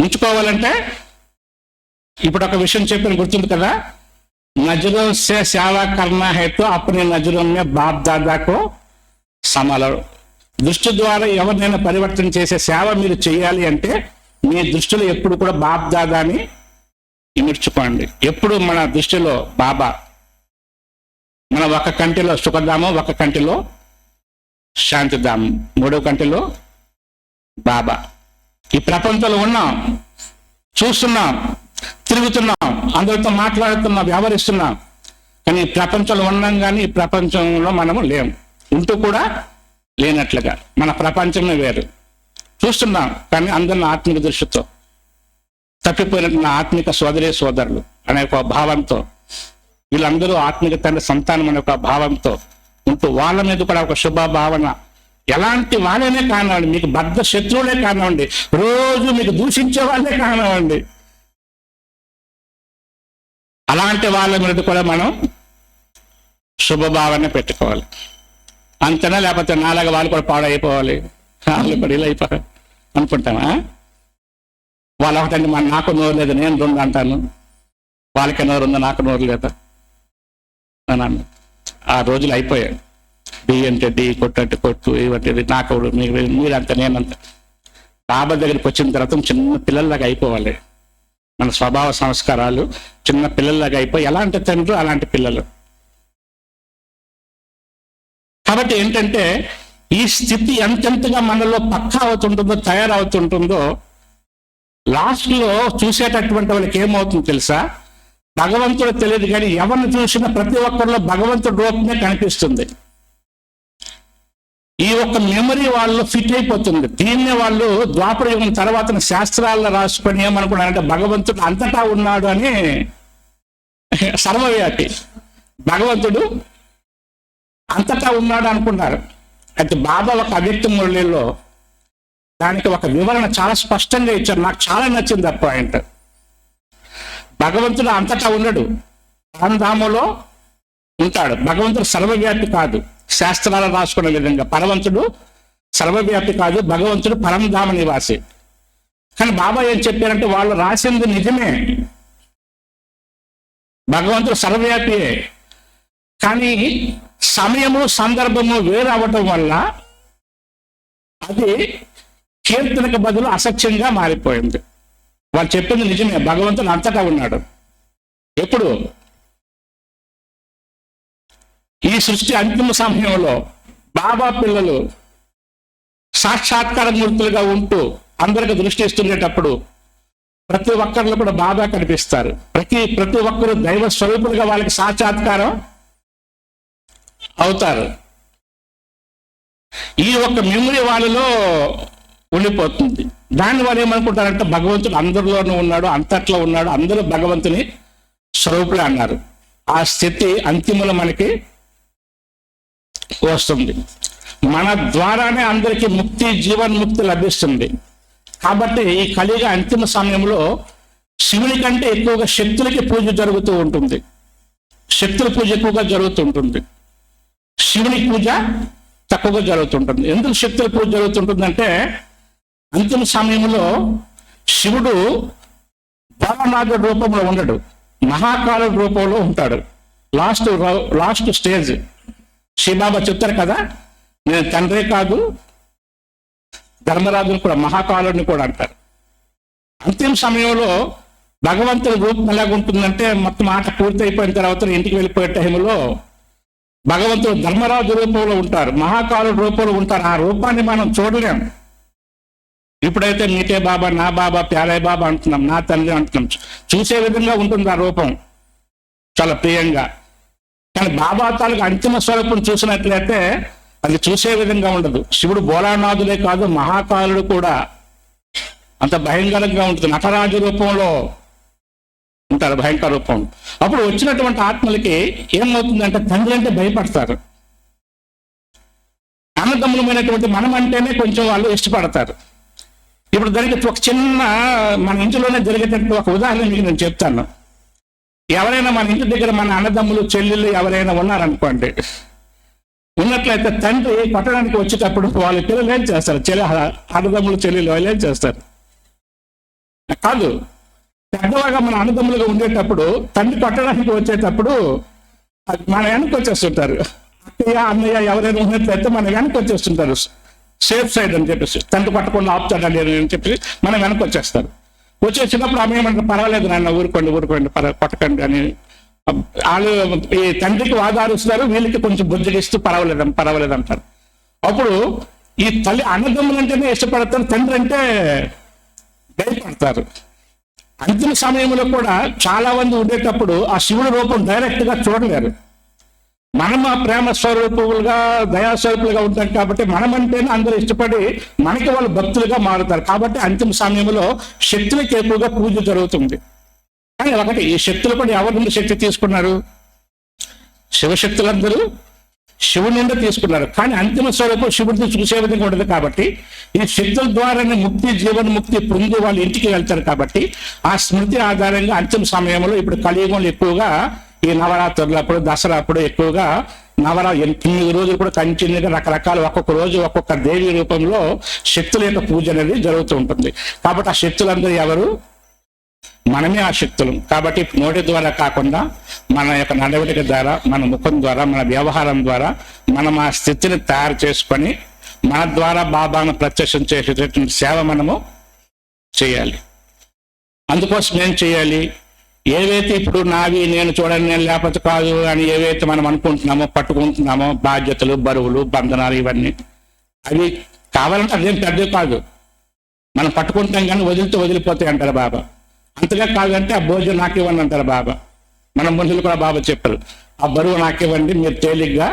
ఉంచుకోవాలంటే ఇప్పుడు ఒక విషయం చెప్పిన గుర్తుంది కదా, నజరోं से सेवा करना है तो अपने नजरों में बाप दादा को సంభాల. దృష్టి ద్వారా ఎవరినైనా పరివర్తన చేసే సేవ మీరు చేయాలి అంటే మీ దృష్టిలో ఎప్పుడు కూడా బాప్ దాదాని ఇమిడ్చుకోండి. ఎప్పుడు మన దృష్టిలో బాబా, మన ఒక కంటిలో సుఖధామం, ఒక కంటిలో శాంతిధామం, మూడో కంటిలో బాబా. ఈ ప్రపంచంలో ఉన్నాం, చూస్తున్నాం, తిరుగుతున్నాం, అందరితో మాట్లాడుతున్నాం, వ్యవహరిస్తున్నాం. కానీ ప్రపంచంలో ఉన్నాం కానీ ఈ ప్రపంచంలో మనము లేము, ఉంటూ కూడా లేనట్లుగా. మన ప్రపంచమే వేరు. చూస్తున్నాం కానీ అందరిని ఆత్మిక దృష్టితో, తప్పిపోయిన ఆత్మిక సోదరి సోదరులు అనే ఒక భావంతో, వీళ్ళందరూ ఆత్మిక తండ్రి సంతానం అనే ఒక భావంతో ఉంటూ వాళ్ళ మీద కూడా ఒక శుభ భావన, ఎలాంటి వాళ్ళనే కానివ్వండి, మీకు బద్ధ శత్రువులే కానివ్వండి, రోజు మీకు దూషించే వాళ్ళే కానివ్వండి, అలాంటి వాళ్ళ మీద కూడా మనం శుభభావాన్ని పెట్టుకోవాలి. అంతేనా? లేకపోతే నాలాగా వాళ్ళు కూడా పాడైపోవాలి, వాళ్ళు కూడా ఇలా అయిపోవాలి అనుకుంటామా? వాళ్ళు ఒకటండి, నాకు నోరు లేదు, నేను రెండు అంటాను, వాళ్ళకి నోరు ఉందా, నాకు నోరు లేదా అని. ఆ రోజులు అయిపోయాయి. డి అంటే డి, కొట్టు అంటే కొట్టు, ఇవంటే నాకు మీరంత నేనంత. బాబా దగ్గరికి వచ్చిన తర్వాత చిన్న పిల్లల్లాగా అయిపోవాలి. మన స్వభావ సంస్కారాలు చిన్న పిల్లల్లాగా అయిపోయి ఎలాంటి తండ్రి అలాంటి పిల్లలు. కాబట్టి ఏంటంటే ఈ స్థితి ఎంతెంతగా మనలో పక్కా అవుతుంటుందో, తయారవుతుంటుందో, లాస్ట్లో చూసేటటువంటి వాళ్ళకి ఏమవుతుందో తెలుసా? భగవంతుడు తెలియదు కానీ ఎవరిని చూసినా ప్రతి ఒక్కరిలో భగవంతుడి రూపమే కనిపిస్తుంది. ఈ ఒక్క మెమరీ వాళ్ళు ఫిట్ అయిపోతుంది. దీన్నే వాళ్ళు ద్వాపర యుగం తర్వాత శాస్త్రాల్లో రాసుకొని ఏమనుకున్నారంటే భగవంతుడు అంతటా ఉన్నాడు అని, సర్వవ్యాపి భగవంతుడు అంతటా ఉన్నాడు అనుకున్నారు. అయితే బాబా ఒక అవ్యక్త మురళిలో దానికి ఒక వివరణ చాలా స్పష్టంగా ఇచ్చారు. నాకు చాలా నచ్చింది ఆ పాయింట్. భగవంతుడు అంతటా ఉండడు, పరంధామంలో ఉంటాడు. భగవంతుడు సర్వవ్యాప్తి కాదు, శాస్త్రాలు రాసుకునే విధంగా పరవంతుడు సర్వవ్యాప్తి కాదు, భగవంతుడు పరంధామ నివాసి. కానీ బాబా ఏం చెప్పారంటే వాళ్ళు రాసింది నిజమే, భగవంతుడు సర్వవ్యాపియే, కానీ సమయము సందర్భము వేరు అవ్వటం వల్ల అది కీర్తనకు బదులు అసత్యంగా మారిపోయింది. వాళ్ళు చెప్పింది నిజమే, భగవంతుడు అంతటా ఉన్నాడు. ఎప్పుడు? ఈ సృష్టి అంతిమ సమయంలో బాబా పిల్లలు సాక్షాత్కార మూర్తులుగా ఉంటూ అందరికి దృష్టి ఇస్తుండేటప్పుడు ప్రతి ఒక్కరిలో కూడా బాబా కనిపిస్తారు. ప్రతి ఒక్కరు దైవ స్వరూపులుగా వాళ్ళకి సాక్షాత్కారం అవుతారు. ఈ ఒక్క మెమరీ వాళ్ళలో ఉండిపోతుంది. దాని వాళ్ళు ఏమనుకుంటారంటే భగవంతుడు అందరిలోనూ ఉన్నాడు, అంతట్లో ఉన్నాడు, అందరూ భగవంతుని స్వరూపులే అన్నారు. ఆ స్థితి అంతిమలో మనకి వస్తుంది. మన ద్వారానే అందరికీ ముక్తి, జీవన్ముక్తి లభిస్తుంది. కాబట్టి ఈ కలియుగ అంతిమ సమయంలో శివుని కంటే ఎక్కువగా శక్తులకి పూజ జరుగుతూ ఉంటుంది. శక్తుల పూజ ఎక్కువగా జరుగుతుంటుంది, శివుని పూజ తక్కువగా జరుగుతుంటుంది. ఎందుకు శక్తుల పూజ జరుగుతుంటుందంటే అంతిమ సమయంలో శివుడు భోళనాథుడి రూపంలో ఉండడు, మహాకాలుడి రూపంలో ఉంటాడు. లాస్ట్ స్టేజ్ శివబాబా చెప్తారు కదా, నేను తండ్రే కాదు ధర్మరాజుని కూడా, మహాకాలుడిని కూడా అంటారు. అంతిమ సమయంలో భగవంతుని రూపం ఎలాగుంటుందంటే మొత్తం ఆట పూర్తి అయిపోయిన తర్వాత ఇంటికి వెళ్ళిపోయే టైంలో భగవంతుడు ధర్మరాజు రూపంలో ఉంటారు, మహాకాలుడి రూపంలో ఉంటారు. ఆ రూపాన్ని మనం చూడలేం. ఇప్పుడైతే మీకే బాబా, నా బాబా, ప్యారే బాబా అంటున్నాం, నా తండ్రి అంటున్నాం. చూసే విధంగా ఉంటుంది ఆ రూపం, చాలా ప్రియంగా. కానీ బాబా తాలూకు అంతిమ స్వరూపం చూసినట్లయితే అది చూసే విధంగా ఉండదు. శివుడు భోళానాథులే కాదు, మహాకాలుడు కూడా అంత భయంకరంగా ఉంటుంది. నటరాజు రూపంలో ఉంటారు, భయంకర రూపం. అప్పుడు వచ్చినటువంటి ఆత్మలకి ఏమవుతుందంటే తండ్రి అంటే భయపడతారు. అన్నదమ్ములమైనటువంటి మనం అంటేనే కొంచెం వాళ్ళు ఇష్టపడతారు. ఇప్పుడు దానికి ఒక చిన్న మన ఇంటిలోనే జరిగేటట్టు ఒక ఉదాహరణ మీకు నేను చెప్తాను. ఎవరైనా మన ఇంటి దగ్గర మన అన్నదమ్ములు, చెల్లెళ్ళు ఎవరైనా ఉన్నారనుకోండి, ఉన్నట్లయితే తండ్రి కొట్టడానికి వచ్చేటప్పుడు వాళ్ళ పిల్లలు ఏం చేస్తారు? అన్నదమ్ములు, చెల్లెళ్ళు వాళ్ళు ఏం చేస్తారు? కాదు, పెద్దవాగా మన అన్నదమ్ములుగా ఉండేటప్పుడు తండ్రి కొట్టడానికి వచ్చేటప్పుడు మన వెనక్కి వచ్చేస్తుంటారు. అక్కయ్య, అన్నయ్య ఎవరైనా ఉన్నట్లయితే మన వెనక్కి వచ్చేస్తుంటారు. సేఫ్ సైడ్ అని చెప్పేసి, తండ్రి పట్టకుండా ఆపుతాడని అని చెప్పేసి మనం వెనక్కి వచ్చేస్తారు. వచ్చేసినప్పుడు ఆమె ఏమంటారు, పర్వాలేదు నాన్న, ఊరుకోండి కొట్టకండి అని వాళ్ళు ఈ తండ్రికి వాదారుస్తారు, వీళ్ళకి కొంచెం బుజ్జగిస్తూ పర్వాలేదు అంటారు. అప్పుడు ఈ తల్లి అన్నదమ్ములు అంటేనే ఇష్టపడతారు, తండ్రి అంటే భయపడతారు. అంతిమ సమయంలో కూడా చాలా మంది ఉండేటప్పుడు ఆ శివుడి రూపం డైరెక్ట్ గా చూడలేరు. మనం ఆ ప్రేమ స్వరూపులుగా, దయాస్వరూపులుగా ఉంటాం కాబట్టి మనమంటేనే అందరూ ఇష్టపడి మనకి వాళ్ళు భక్తులుగా మారుతారు. కాబట్టి అంతిమ సమయంలో శక్తులకి ఎక్కువగా పూజ జరుగుతుంది. కానీ ఒకటి, ఈ శక్తులు కూడా ఎవరి నుండి శక్తి తీసుకున్నారు? శివశక్తులందరూ శివుడి నుండి తీసుకున్నారు. కానీ అంతిమ స్వరూపం శివుడిని చూసే విధంగా ఉండదు. కాబట్టి ఈ శక్తుల ద్వారానే ముక్తి, జీవన్ముక్తి పొంది వాళ్ళు ఇంటికి వెళ్తారు. కాబట్టి ఆ స్మృతి ఆధారంగా అంతిమ సమయంలో ఇప్పుడు కలియుగంలో ఎక్కువగా ఈ నవరాత్రులు అప్పుడు, దసరా అప్పుడు ఎక్కువగా 9 రోజులు కూడా కంటిన్యూగా రకరకాల ఒక్కొక్క రోజు ఒక్కొక్క దేవి రూపంలో శక్తుల యొక్క పూజ అనేది జరుగుతూ ఉంటుంది. కాబట్టి ఆ శక్తులందరూ ఎవరు? మనమే ఆ శక్తులు. కాబట్టి నోటి ద్వారా కాకుండా మన యొక్క నడవడిక ద్వారా, మన ముఖం ద్వారా, మన వ్యవహారం ద్వారా మనం ఆ స్థితిని తయారు చేసుకొని మన ద్వారా బాబాను ప్రత్యక్షం చేసేటటువంటి సేవ మనము చేయాలి. అందుకోసం ఏం చేయాలి? ఏవైతే ఇప్పుడు నావి, నేను చూడండి, నేను లేకపోతే కాదు అని ఏవైతే మనం అనుకుంటున్నామో, పట్టుకుంటున్నామో, బాధ్యతలు, బరువులు, బంధనాలు, ఇవన్నీ అవి కావాలంటే అదేం పెద్దవి కాదు. మనం పట్టుకుంటాం కానీ వదిలిపోతాయి అంటారు బాబా. అంతగా కాదంటే ఆ భోజనం నాకు ఇవ్వండి అంటారు బాబా. మన మనుషులు కూడా బాబా చెప్పారు, ఆ బరువు నాకు ఇవ్వండి, మీరు తేలిగ్గా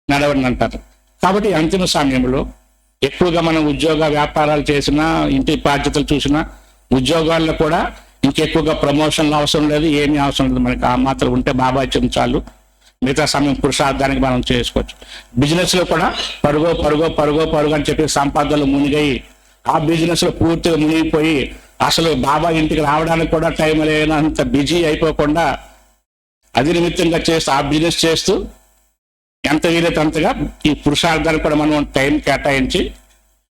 నడవండి అంటారు. కాబట్టి అంతిమ సమయంలో ఎక్కువగా మనం ఉద్యోగ వ్యాపారాలు చేసినా, ఇంటి బాధ్యతలు చూసినా, ఉద్యోగాల్లో కూడా ఇంకెక్కువగా ప్రమోషన్లు అవసరం లేదు, ఏమీ అవసరం లేదు. మనకి ఆ మాత్రం ఉంటే బాబా ఇచ్చిన చాలు. మిగతా సమయం పురుషార్థానికి మనం చేసుకోవచ్చు. బిజినెస్ లో కూడా పరుగో అని చెప్పి సంపాదనలు మునిగాయి, ఆ బిజినెస్ లో పూర్తిగా మునిగిపోయి అసలు బాబా ఇంటికి రావడానికి కూడా టైం లేనంత బిజీ అయిపోకుండా అది నిమిత్తంగా చేస్తూ ఆ బిజినెస్ చేస్తూ ఎంత వీలైతే అంతగా ఈ పురుషార్థానికి కూడా మనం టైం కేటాయించి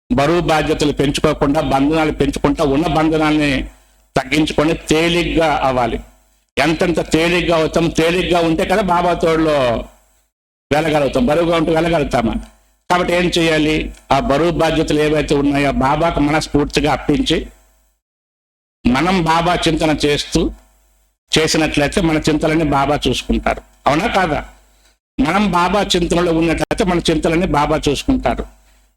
బరువు బాధ్యతలు పెంచుకోకుండా బంధనాలు పెంచుకుంటా ఉన్న బంధనాన్ని తగ్గించుకొని తేలిగ్గా అవ్వాలి. ఎంతెంత తేలిగ్గా అవుతాం, తేలిగ్గా ఉంటే కదా బాబా తోడులో వెళ్ళగలుగుతాం. బరువుగా ఉంటే వెళ్ళగలుగుతామా? కాబట్టి ఏం చేయాలి? ఆ బరువు బాధ్యతలు ఏవైతే ఉన్నాయో బాబాకు మనస్ఫూర్తిగా అర్పించి మనం బాబా చింతన చేసినట్లయితే మన చింతలన్నీ బాబా చూసుకుంటారు. అవునా కాదా? మనం బాబా చింతనలో ఉన్నట్లయితే మన చింతలన్నీ బాబా చూసుకుంటారు.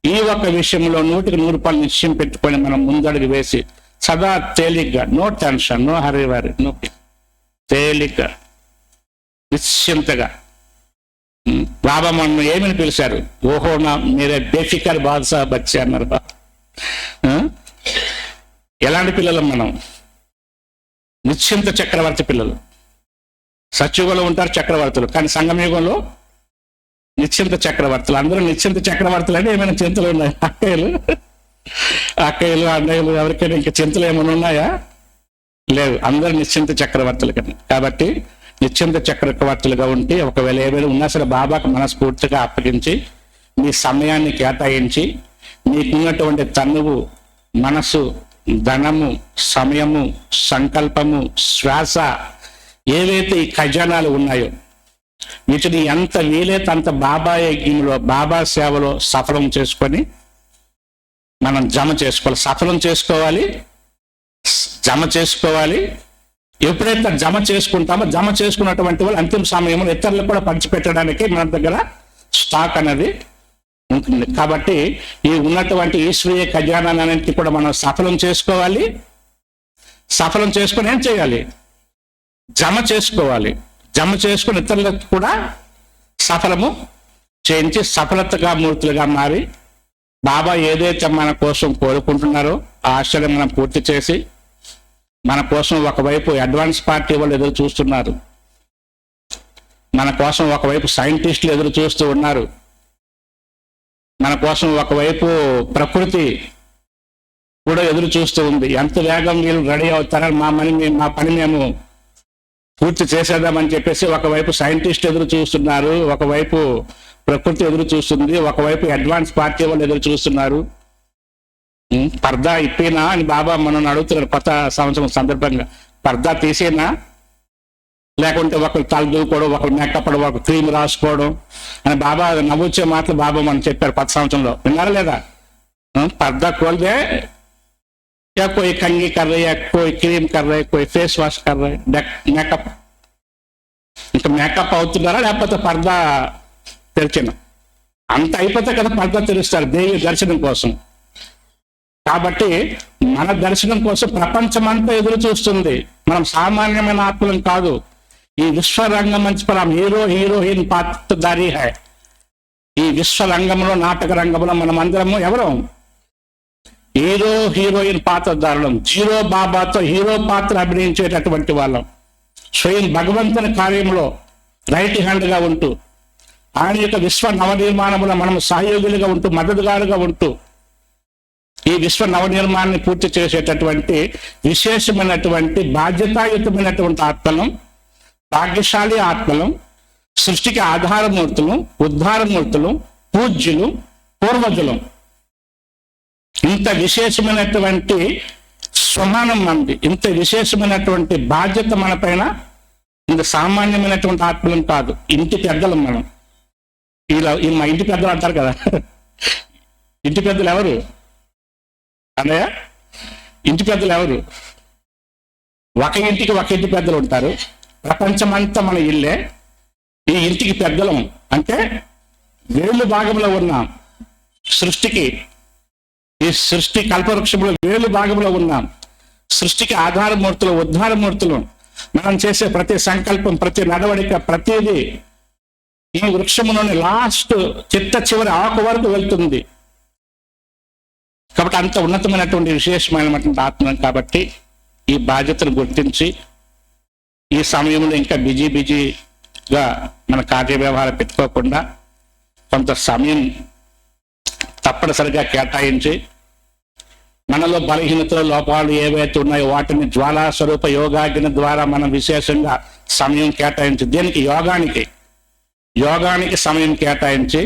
ఈ ఒక్క విషయంలో 100% నిశ్చయం పెట్టుకొని మనం ముందడుగు వేసి సదా తేలిగ్గా, నో టెన్షన్, నో హరివారి, నో, తేలిగ్గా నిశ్చింతగా బాబా మనం ఏమని పిలిచారు? ఓహో నా మీరే బేఫికర్ బాద్షా బచ్చే అన్నారు. ఎలాంటి పిల్లలు మనం? నిశ్చింత చక్రవర్తి పిల్లలు. సత్యుగంలో ఉంటారు చక్రవర్తులు, కానీ సంగమయుగంలో నిశ్చింత చక్రవర్తులు. అందరూ నిశ్చింత చక్రవర్తులు అంటే ఏమైనా చింతలు ఉన్నాయి? అక్కయ్యలు అన్నయ్యలు ఎవరికైనా ఇంకా చింతలు ఏమైనా ఉన్నాయా? లేదు, అందరూ నిశ్చింత చక్రవర్తులు కదా. కాబట్టి నిశ్చింత చక్రవర్తులుగా ఉంటే ఒకవేళ ఏమైనా ఉన్నా సరే బాబాకు మనస్ఫూర్తిగా అప్పగించి మీ సమయాన్ని కేటాయించి మీకున్నటువంటి తనువు, మనసు, ధనము, సమయము, సంకల్పము, శ్వాస ఏవైతే ఈ ఖజానాలు ఉన్నాయో వీటిని ఎంత వీలైతే అంత బాబా యజ్ఞంలో, బాబా సేవలో సఫలం చేసుకొని మనం జమ చేసుకోవాలి. సఫలం చేసుకోవాలి, జమ చేసుకోవాలి. ఎప్పుడైతే జమ చేసుకుంటామో జమ చేసుకున్నటువంటి వాళ్ళు అంతిమ సమయంలో ఇతరులకు కూడా పంచిపెట్టడానికి మన దగ్గర స్టాక్ అనేది ఉంటుంది. కాబట్టి ఈ ఉన్నటువంటి ఈశ్వరీయ ఖజానాన్ని కూడా మనం సఫలం చేసుకోవాలి. సఫలం చేసుకొని ఏం చేయాలి? జమ చేసుకోవాలి. జమ చేసుకుని ఇతరులకు కూడా సఫలము చేయించి సఫలతగా మూర్తులుగా మారి బాబా ఏదైతే మన కోసం కోరుకుంటున్నారో ఆ ఆశలు మనం పూర్తి చేసి మన కోసం ఒకవైపు అడ్వాన్స్ పార్టీ వాళ్ళు ఎదురు చూస్తున్నారు, మన కోసం ఒకవైపు సైంటిస్టులు ఎదురు చూస్తూ ఉన్నారు, మన కోసం ఒకవైపు ప్రకృతి కూడా ఎదురు చూస్తూ ఉంది. ఎంత వేగం వీళ్ళు రెడీ అవుతారని మా పని మేము పూర్తి చేసేద్దామని చెప్పేసి ఒకవైపు సైంటిస్ట్ ఎదురు చూస్తున్నారు, ఒకవైపు ప్రకృతి ఎదురు చూస్తుంది, ఒకవైపు అడ్వాన్స్ పార్టీ వాళ్ళు ఎదురు చూస్తున్నారు. పర్దా ఇప్పేనా అని బాబా మనం అడుగుతున్నారు కొత్త సంవత్సరం సందర్భంగా. పర్దా తీసేనా, లేకుంటే ఒకరు తల దూకోవడం, ఒకరు మేకప్, ఒక క్రీమ్ రాసుకోవడం అని బాబా నవ్వుచ్చే మాటలు బాబా మనం చెప్పారు కొత్త సంవత్సరంలో. విన్నారా లేదా? పర్దా खोल या कोई कंघी कर रही है, कोई क्रीम कर रहे, कोई फेस वाश कर रहे, మేకప్. ఇంకా మేకప్ అవుతున్నారా లేకపోతే పర్దా తెరిచిన? అంత అయిపోతే కదా పర్దా తెరుస్తారు దేవి దర్శనం కోసం. కాబట్టి మన దర్శనం కోసం ప్రపంచమంతా ఎదురు చూస్తుంది. మనం సామాన్యమైన ఆత్మలం కాదు. ఈ విశ్వరంగం మంచి పరం హీరోయిన్ పాత్రధారి హై. ఈ విశ్వరంగంలో, నాటక రంగంలో మనం అందరము ఎవరు? హీరోయిన్ పాత్రధారులం. జీరో బాబాతో హీరో పాత్ర అభినయించేటటువంటి వాళ్ళం. స్వయం భగవంతుని కార్యంలో రైట్ హ్యాండ్ గా ఉంటూ ఆయన యొక్క విశ్వ నవనిర్మాణంలో మనం సహయోగులుగా ఉంటూ, మద్దతుగారుగా ఉంటూ ఈ విశ్వ నవనిర్మాణాన్ని పూర్తి చేసేటటువంటి విశేషమైనటువంటి బాధ్యతాయుతమైనటువంటి ఆత్మలం, భాగ్యశాలి ఆత్మలం, సృష్టికి ఆధారమూర్తులు, ఉద్ధారమూర్తులు, పూజ్యులు, పూర్వజులం. ఇంత విశేషమైనటువంటి స్వమానం మంది, ఇంత విశేషమైనటువంటి బాధ్యత మన పైన. ఇంత సామాన్యమైనటువంటి ఆత్మలం కాదు, ఇంటి పెద్దలం మనం. ఇలా మా ఇంటి పెద్దలు అంటారు కదా, ఇంటి పెద్దలు ఎవరు అన్నయ్య? ఇంటి పెద్దలు ఎవరు? ఒక ఇంటికి ఒక ఇంటి పెద్దలు ఉంటారు. ప్రపంచమంతా మన ఇల్లే. ఈ ఇంటికి పెద్దలం అంటే వేలు భాగంలో ఉన్నాం సృష్టికి. ఈ సృష్టి కల్పవృక్షంలో వేలు భాగంలో ఉన్నాం. సృష్టికి ఆధారమూర్తులు, ఉద్ధారమూర్తులు. మనం చేసే ప్రతి సంకల్పం, ప్రతి నడవడిక, ప్రతిదీ ఈ వృక్షములోని లాస్ట్ చివరి ఆకు వరకు వెళ్తుంది. కాబట్టి అంత ఉన్నతమైనటువంటి విశేషమైనటువంటి ఆత్మ. కాబట్టి ఈ బాధ్యతను గుర్తించి ఈ సమయంలో ఇంకా బిజీగా మన కార్యవ్యవహారం పెట్టుకోకుండా కొంత సమయం తప్పనిసరిగా కేటాయించి మనలో బలహీనతలు, లోపాలు ఏవైతే ఉన్నాయో వాటిని జ్వాలా స్వరూప యోగాగ్ని ద్వారా మనం విశేషంగా సమయం కేటాయించి, దేనికి? యోగానికి సమయం కేటాయించి,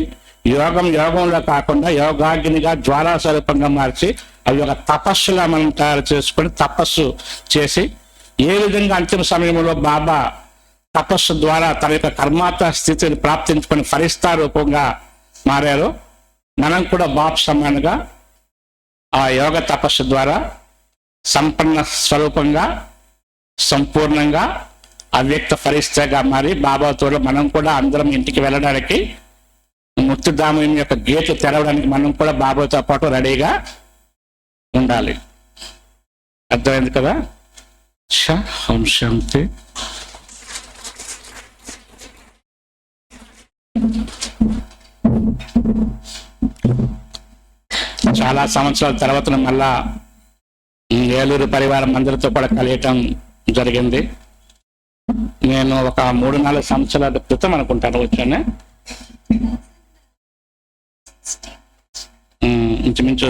యోగంలో కాకుండా యోగాగ్నిగా జ్వాలా స్వరూపంగా మార్చి అవి ఒక తపస్సులా మనం తయారు చేసుకొని తపస్సు చేసి, ఏ విధంగా అంతిమ సమయంలో బాబా తపస్సు ద్వారా తన యొక్క కర్మాత స్థితిని ప్రాప్తించుకొని ఫరిస్తా రూపంగా మారారో, మనం కూడా బాబ్ సమానంగా ఆ యోగ తపస్సు ద్వారా సంపన్న స్వరూపంగా, సంపూర్ణంగా, అవ్యక్త ఫరిస్తాగా మారి బాబాతో మనం కూడా అందరం ఇంటికి వెళ్ళడానికి, ముక్తిధామం యొక్క గేట్లు తెరవడానికి మనం కూడా బాబాతో పాటు రెడీగా ఉండాలి. అర్థమైంది కదా? ఓం శాంతి. చాలా సంవత్సరాల తర్వాత మళ్ళా ఏలూరు పరివారం అందరితో కూడా కలియటం జరిగింది. నేను ఒక 3-4 సంవత్సరాల క్రితం అనుకుంటాను వచ్చాను. ఇంచుమించు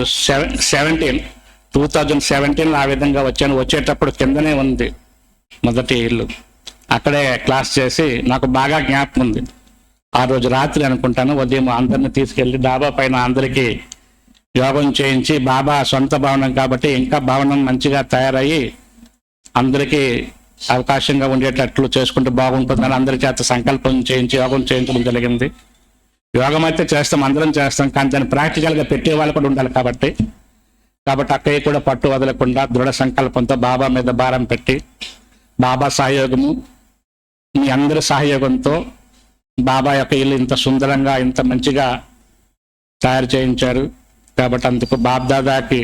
2017 ఆ విధంగా వచ్చాను. వచ్చేటప్పుడు కిందనే ఉంది మొదటి ఇల్లు. అక్కడే క్లాస్ చేసి నాకు బాగా జ్ఞాపకం ఉంది. ఆ రోజు రాత్రి అనుకుంటాను, ఉదయం అందరిని తీసుకెళ్ళి డాబా పైన అందరికీ యోగం చేయించి, బాబా సొంత భవనం కాబట్టి ఇంకా భవనం మంచిగా తయారయ్యి అందరికీ అవకాశంగా ఉండేటట్లు చేసుకుంటూ బాగుంటుందని అందరి చేత సంకల్పం చేయించి యోగం చేయించడం జరిగింది. యోగం అయితే చేస్తాం, అందరం చేస్తాం, కానీ దాన్ని ప్రాక్టికల్గా పెట్టే వాళ్ళు కూడా ఉండాలి. కాబట్టి అక్కయ్య కూడా పట్టు వదలకుండా దృఢ సంకల్పంతో బాబా మీద భారం పెట్టి, బాబా సహయోగము, మీ అందరి సహయోగంతో బాబా యొక్క ఇల్లు ఇంత సుందరంగా, ఇంత మంచిగా తయారు చేయించారు. కాబట్టి అందుకు బాబ్దాదాకి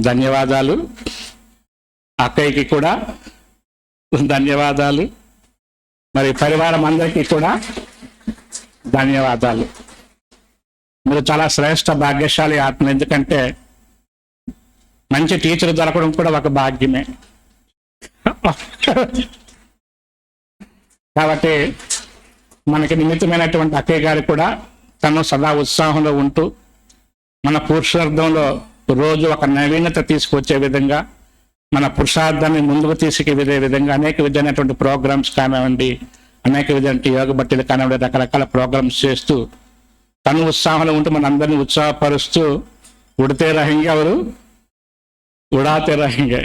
ధన్యవాదాలు, అక్కయ్యకి కూడా ధన్యవాదాలు, మరి పరివారం అందరికీ కూడా ధన్యవాదాలు. మీరు చాలా శ్రేష్ఠ భాగ్యశాలి ఆత్మ. ఎందుకంటే మంచి టీచర్ దొరకడం కూడా ఒక భాగ్యమే. కాబట్టి మనకి నిమిత్తమైనటువంటి అక్కయ్య గారు కూడా తను సదా ఉత్సాహంలో ఉంటూ మన పురుషార్థంలో రోజు ఒక నవీనత తీసుకొచ్చే విధంగా, మన పురుషార్థాన్ని ముందుకు తీసుకువెళ్ళే విధంగా అనేక విధమైనటువంటి ప్రోగ్రామ్స్ కానివ్వండి, అనేక విధమైన యోగ బట్టీలు కానివ్వండి, రకరకాల ప్రోగ్రామ్స్ చేస్తూ తను ఉత్సాహంలో ఉంటూ మన అందరినీ ఉత్సాహపరుస్తూ, ఉడితే రహింగే ఎవరు ఉడాతే రహింగే.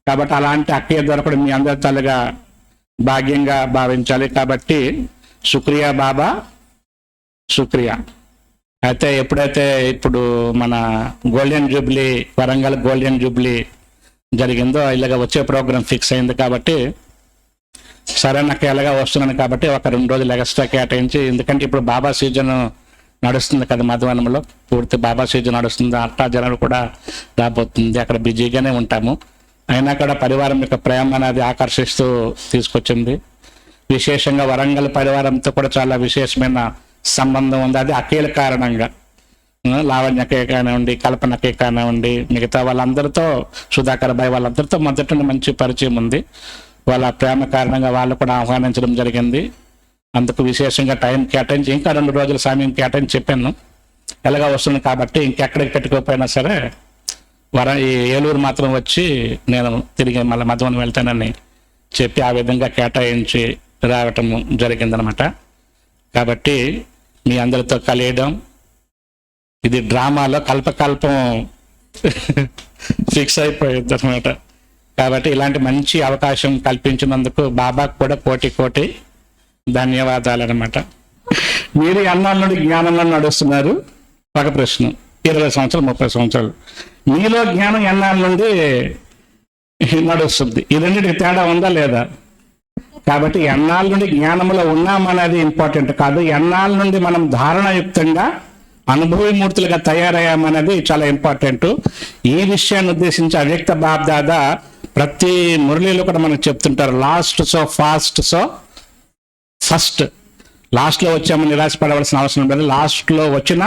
కాబట్టి అలాంటి అక్కయ్య దొరకడం మీ అందరి తల్లిగా భాగ్యంగా భావించాలి. కాబట్టి శుక్రియా బాబా, శుక్రియా. అయితే ఎప్పుడైతే ఇప్పుడు మన golden Jubilee, Warangal golden Jubilee జరిగిందో, ఇలాగ వచ్చే ప్రోగ్రాం ఫిక్స్ అయింది. కాబట్టి సరే నాకు ఎలాగా వస్తున్నాను కాబట్టి ఒక 2 రోజులు ఎక్స్ట్రా కేటాయించి, ఎందుకంటే ఇప్పుడు బాబా సీజన్ నడుస్తుంది కదా మధువనంలో, పూర్తి బాబా సీజన్ నడుస్తుంది. అట్టా జనాలు కూడా రాబోతుంది, అక్కడ బిజీగానే ఉంటాము. అయినా కూడా పరివారం యొక్క ప్రేమ అనేది ఆకర్షిస్తూ తీసుకొచ్చింది. విశేషంగా వరంగల్ పరివారంతో కూడా చాలా విశేషమైన సంబంధం ఉంది. అది అక్కయ్యల కారణంగా, లావణ్యకే కానివ్వండి, కల్పనకే కానివ్వండి, మిగతా వాళ్ళందరితో, సుధాకర్ భాయ్ వాళ్ళందరితో మొదటి మంచి పరిచయం ఉంది. వాళ్ళ ప్రేమ కారణంగా వాళ్ళు కూడా ఆహ్వానించడం జరిగింది. అందుకు విశేషంగా టైం కేటాయించి ఇంకా 2 రోజుల సమయం కేటాయించి చెప్పాను. ఎలాగా వస్తుంది కాబట్టి ఇంకెక్కడికి పెట్టుకోకపోయినా సరే ఈ ఏలూరు మాత్రం వచ్చి నేను తిరిగి మళ్ళీ మధువనం వెళ్తానని చెప్పి ఆ విధంగా కేటాయించి రావటం జరిగిందనమాట. కాబట్టి మీ అందరితో కలియడం, ఇది డ్రామాలో కల్పకల్పం ఫిక్స్ అయిపోయింది అనమాట. కాబట్టి ఇలాంటి మంచి అవకాశం కల్పించినందుకు బాబాకు కూడా కోటి ధన్యవాదాలు అనమాట. మీరు అన్నాల నుండి జ్ఞానంలో నడుస్తున్నారు. ఒక ప్రశ్న, 20 సంవత్సరాలు 30 సంవత్సరాలు మీలో జ్ఞానం ఎన్నాళ్ళ నుండి నడుస్తుంది? ఈ రెండింటికి తేడా ఉందా లేదా? కాబట్టి ఎన్నాళ్ళ నుండి జ్ఞానంలో ఉన్నామనేది ఇంపార్టెంట్ కాదు, ఎన్నాళ్ళ నుండి మనం ధారణయుక్తంగా అనుభవమూర్తులుగా తయారయ్యామనేది చాలా ఇంపార్టెంట్. ఈ విషయాన్ని ఉద్దేశించి అవ్యక్త బాబ్దాదా ప్రతి మురళిలో కూడా మనకు చెప్తుంటారు, last so fast so first. లాస్ట్లో వచ్చామని నిరాశపడవలసిన అవసరం లేదు. లాస్ట్లో వచ్చిన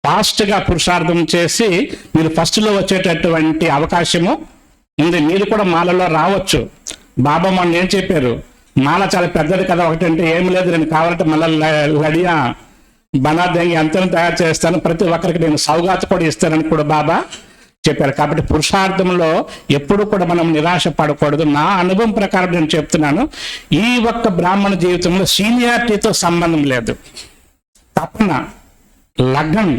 ఫాస్ట్గా పురుషార్థం చేసి మీరు ఫస్ట్లో వచ్చేటటువంటి అవకాశము ఉంది. మీరు కూడా మాలలో రావచ్చు. బాబా మొన్న ఏం చెప్పారు, మాల చాలా పెద్దది కదా, ఒకటంటే ఏమి లేదు, నేను కావాలంటే మళ్ళీ లడియా బనాదంగి అంతను తయారు చేస్తాను, ప్రతి ఒక్కరికి నేను సౌగాతు కూడా ఇస్తానని కూడా బాబా చెప్పారు. కాబట్టి పురుషార్థంలో ఎప్పుడు కూడా మనం నిరాశ పడకూడదు. నా అనుభవం ప్రకారం నేను చెప్తున్నాను, ఈ ఒక్క బ్రాహ్మణ జీవితంలో సీనియారిటీతో సంబంధం లేదు. తపన, లగ్నం,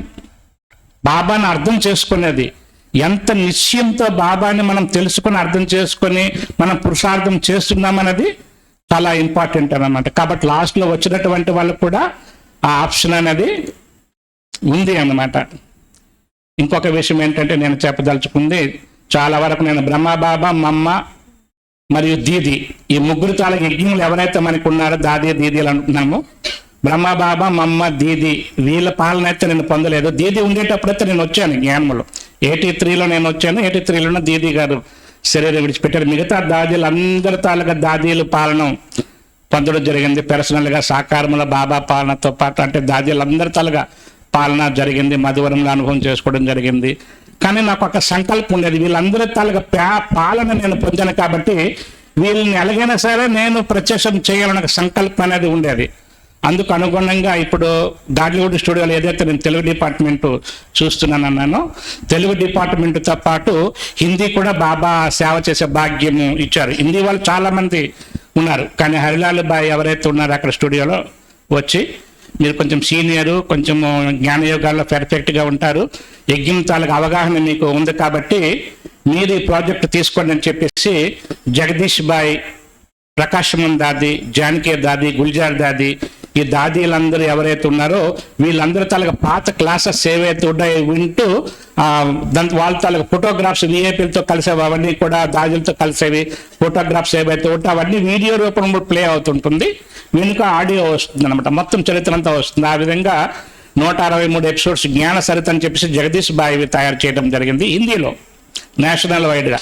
బాబాని అర్థం చేసుకునేది, ఎంత నిశ్చయంతో బాబాని మనం తెలుసుకొని అర్థం చేసుకొని మనం పురుషార్థం చేస్తున్నామన్నది చాలా ఇంపార్టెంట్ అన్నమాట. కాబట్టి లాస్ట్లో వచ్చినటువంటి వాళ్ళకు కూడా ఆ ఆప్షన్ అనేది ఉంది అన్నమాట. ఇంకొక విషయం ఏంటంటే నేను చెప్పదలుచుకుంది, చాలా వరకు నేను బ్రహ్మబాబా, మమ్మ మరియు దీది, ఈ ముగ్గురు తాలూకు యజ్ఞములు ఎవరైతే మనకు ఉన్నారో దాది దీదీలు అనుకున్నాము. బ్రహ్మబాబా, మమ్మ, దీది వీళ్ళ పాలన అయితే నేను పొందలేదు. దీది ఉండేటప్పుడైతే నేను వచ్చాను జ్ఞానములు. 83లో నేను వచ్చాను. 83లోనే దీది గారు శరీరం విడిచిపెట్టారు. మిగతా దాదీలు అందరి తాలూకా దాదీలు పాలన పొందడం జరిగింది. పర్సనల్గా సాకారముల బాబా పాలనతో పాటు అంటే దాదీలందరి తాలూకా పాలన జరిగింది. మధువరంలో అనుభవం చేసుకోవడం జరిగింది. కానీ నాకు ఒక సంకల్పం ఉండేది, వీళ్ళందరి తాలూకా పాలన నేను పొందాను కాబట్టి వీళ్ళని ఎలాగైనా సరే నేను ప్రత్యక్షం చేయాలన్న సంకల్పం అనేది ఉండేది. అందుకు అనుగుణంగా ఇప్పుడు గాడ్లీవుడ్ స్టూడియోలో ఏదైతే నేను తెలుగు డిపార్ట్మెంట్ చూస్తున్నానన్నానో, తెలుగు డిపార్ట్మెంట్తో పాటు హిందీ కూడా బాబా సేవ చేసే భాగ్యం ఇచ్చారు. హిందీ వాళ్ళు చాలామంది ఉన్నారు, కానీ హరిలాల్ బాయ్ ఎవరైతే ఉన్నారో అక్కడ స్టూడియోలో వచ్చి, మీరు కొంచెం సీనియరు, కొంచెం జ్ఞానయోగాల్లో పెర్ఫెక్ట్గా ఉంటారు, యజ్ఞం తాలూకు అవగాహన మీకు ఉంది కాబట్టి మీరు ఈ ప్రాజెక్ట్ తీసుకోండి అని చెప్పేసి జగదీష్ బాయ్, ప్రకాశమన్ దాది, జానకి దాది, గుల్జార్ దాది, ఈ దాదీలందరూ ఎవరైతే ఉన్నారో వీళ్ళందరూ తాలూకు పాత క్లాసెస్ ఏవైతే ఉన్నాయో వింటూ వాళ్ళ తాలూకు ఫోటోగ్రాఫ్స్ విఐపీలతో కలిసేవి, అవన్నీ కూడా దాదీలతో కలిసేవి ఫోటోగ్రాఫ్స్ ఏవైతే ఉంటాయో అవన్నీ వీడియో రూపంలో ప్లే అవుతుంటుంది, వెనుక ఆడియో వస్తుంది అనమాట, మొత్తం చరిత్ర అంతా వస్తుంది. ఆ విధంగా 163 ఎపిసోడ్స్ జ్ఞాన సరిత అని చెప్పేసి జగదీష్ బాయ్ తయారు చేయడం జరిగింది హిందీలో నేషనల్ వైడ్గా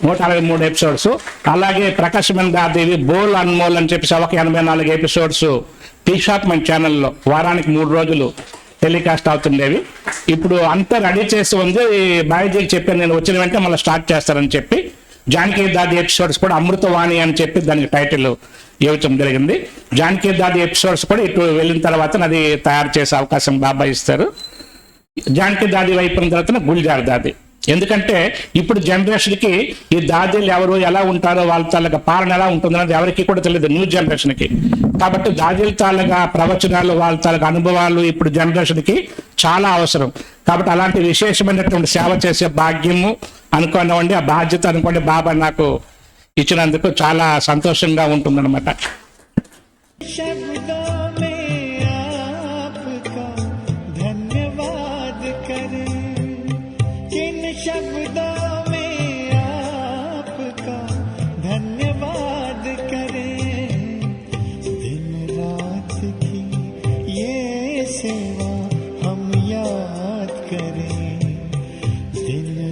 163 ఎపిసోడ్స్. అలాగే ప్రకాశమన్ దాదేవి బోల్ అన్మోల్ అని చెప్పేసి ఒక 84 ఎపిసోడ్స్ టీ షాప్ మన ఛానల్లో వారానికి 3 రోజులు టెలికాస్ట్ అవుతుండేవి. ఇప్పుడు అంతా రెడీ చేసి ఉంది. బాయ్జీకి చెప్పాను నేను వచ్చిన వెంటనే మళ్ళీ స్టార్ట్ చేస్తారని చెప్పి. జానకి దాది ఎపిసోడ్స్ కూడా అమృతవాణి అని చెప్పి దానికి టైటిల్ ఇవ్వటం జరిగింది. జానకి దాది ఎపిసోడ్స్ కూడా ఇటు వెళ్ళిన తర్వాత అది తయారు చేసే అవకాశం బాబా ఇస్తారు. జానకి దాది అయిపోయిన తర్వాత గుల్జార్ దాది. ఎందుకంటే ఇప్పుడు జనరేషన్కి ఈ దాదీలు ఎవరు, ఎలా ఉంటారో, వాళ్ళ తాలూకా పాలన ఎలా ఉంటుందన్నది ఎవరికి కూడా తెలియదు న్యూ జనరేషన్కి. కాబట్టి దాదీల తాలూకా ప్రవచనాలు, వాళ్ళ తాలూకా అనుభవాలు ఇప్పుడు జనరేషన్కి చాలా అవసరం. కాబట్టి అలాంటి విశేషమైనటువంటి సేవ చేసే భాగ్యము అనుకోనివ్వండి, ఆ బాధ్యత అనుకోండి బాబా నాకు ఇచ్చినందుకు చాలా సంతోషంగా ఉంటుందన్నమాట.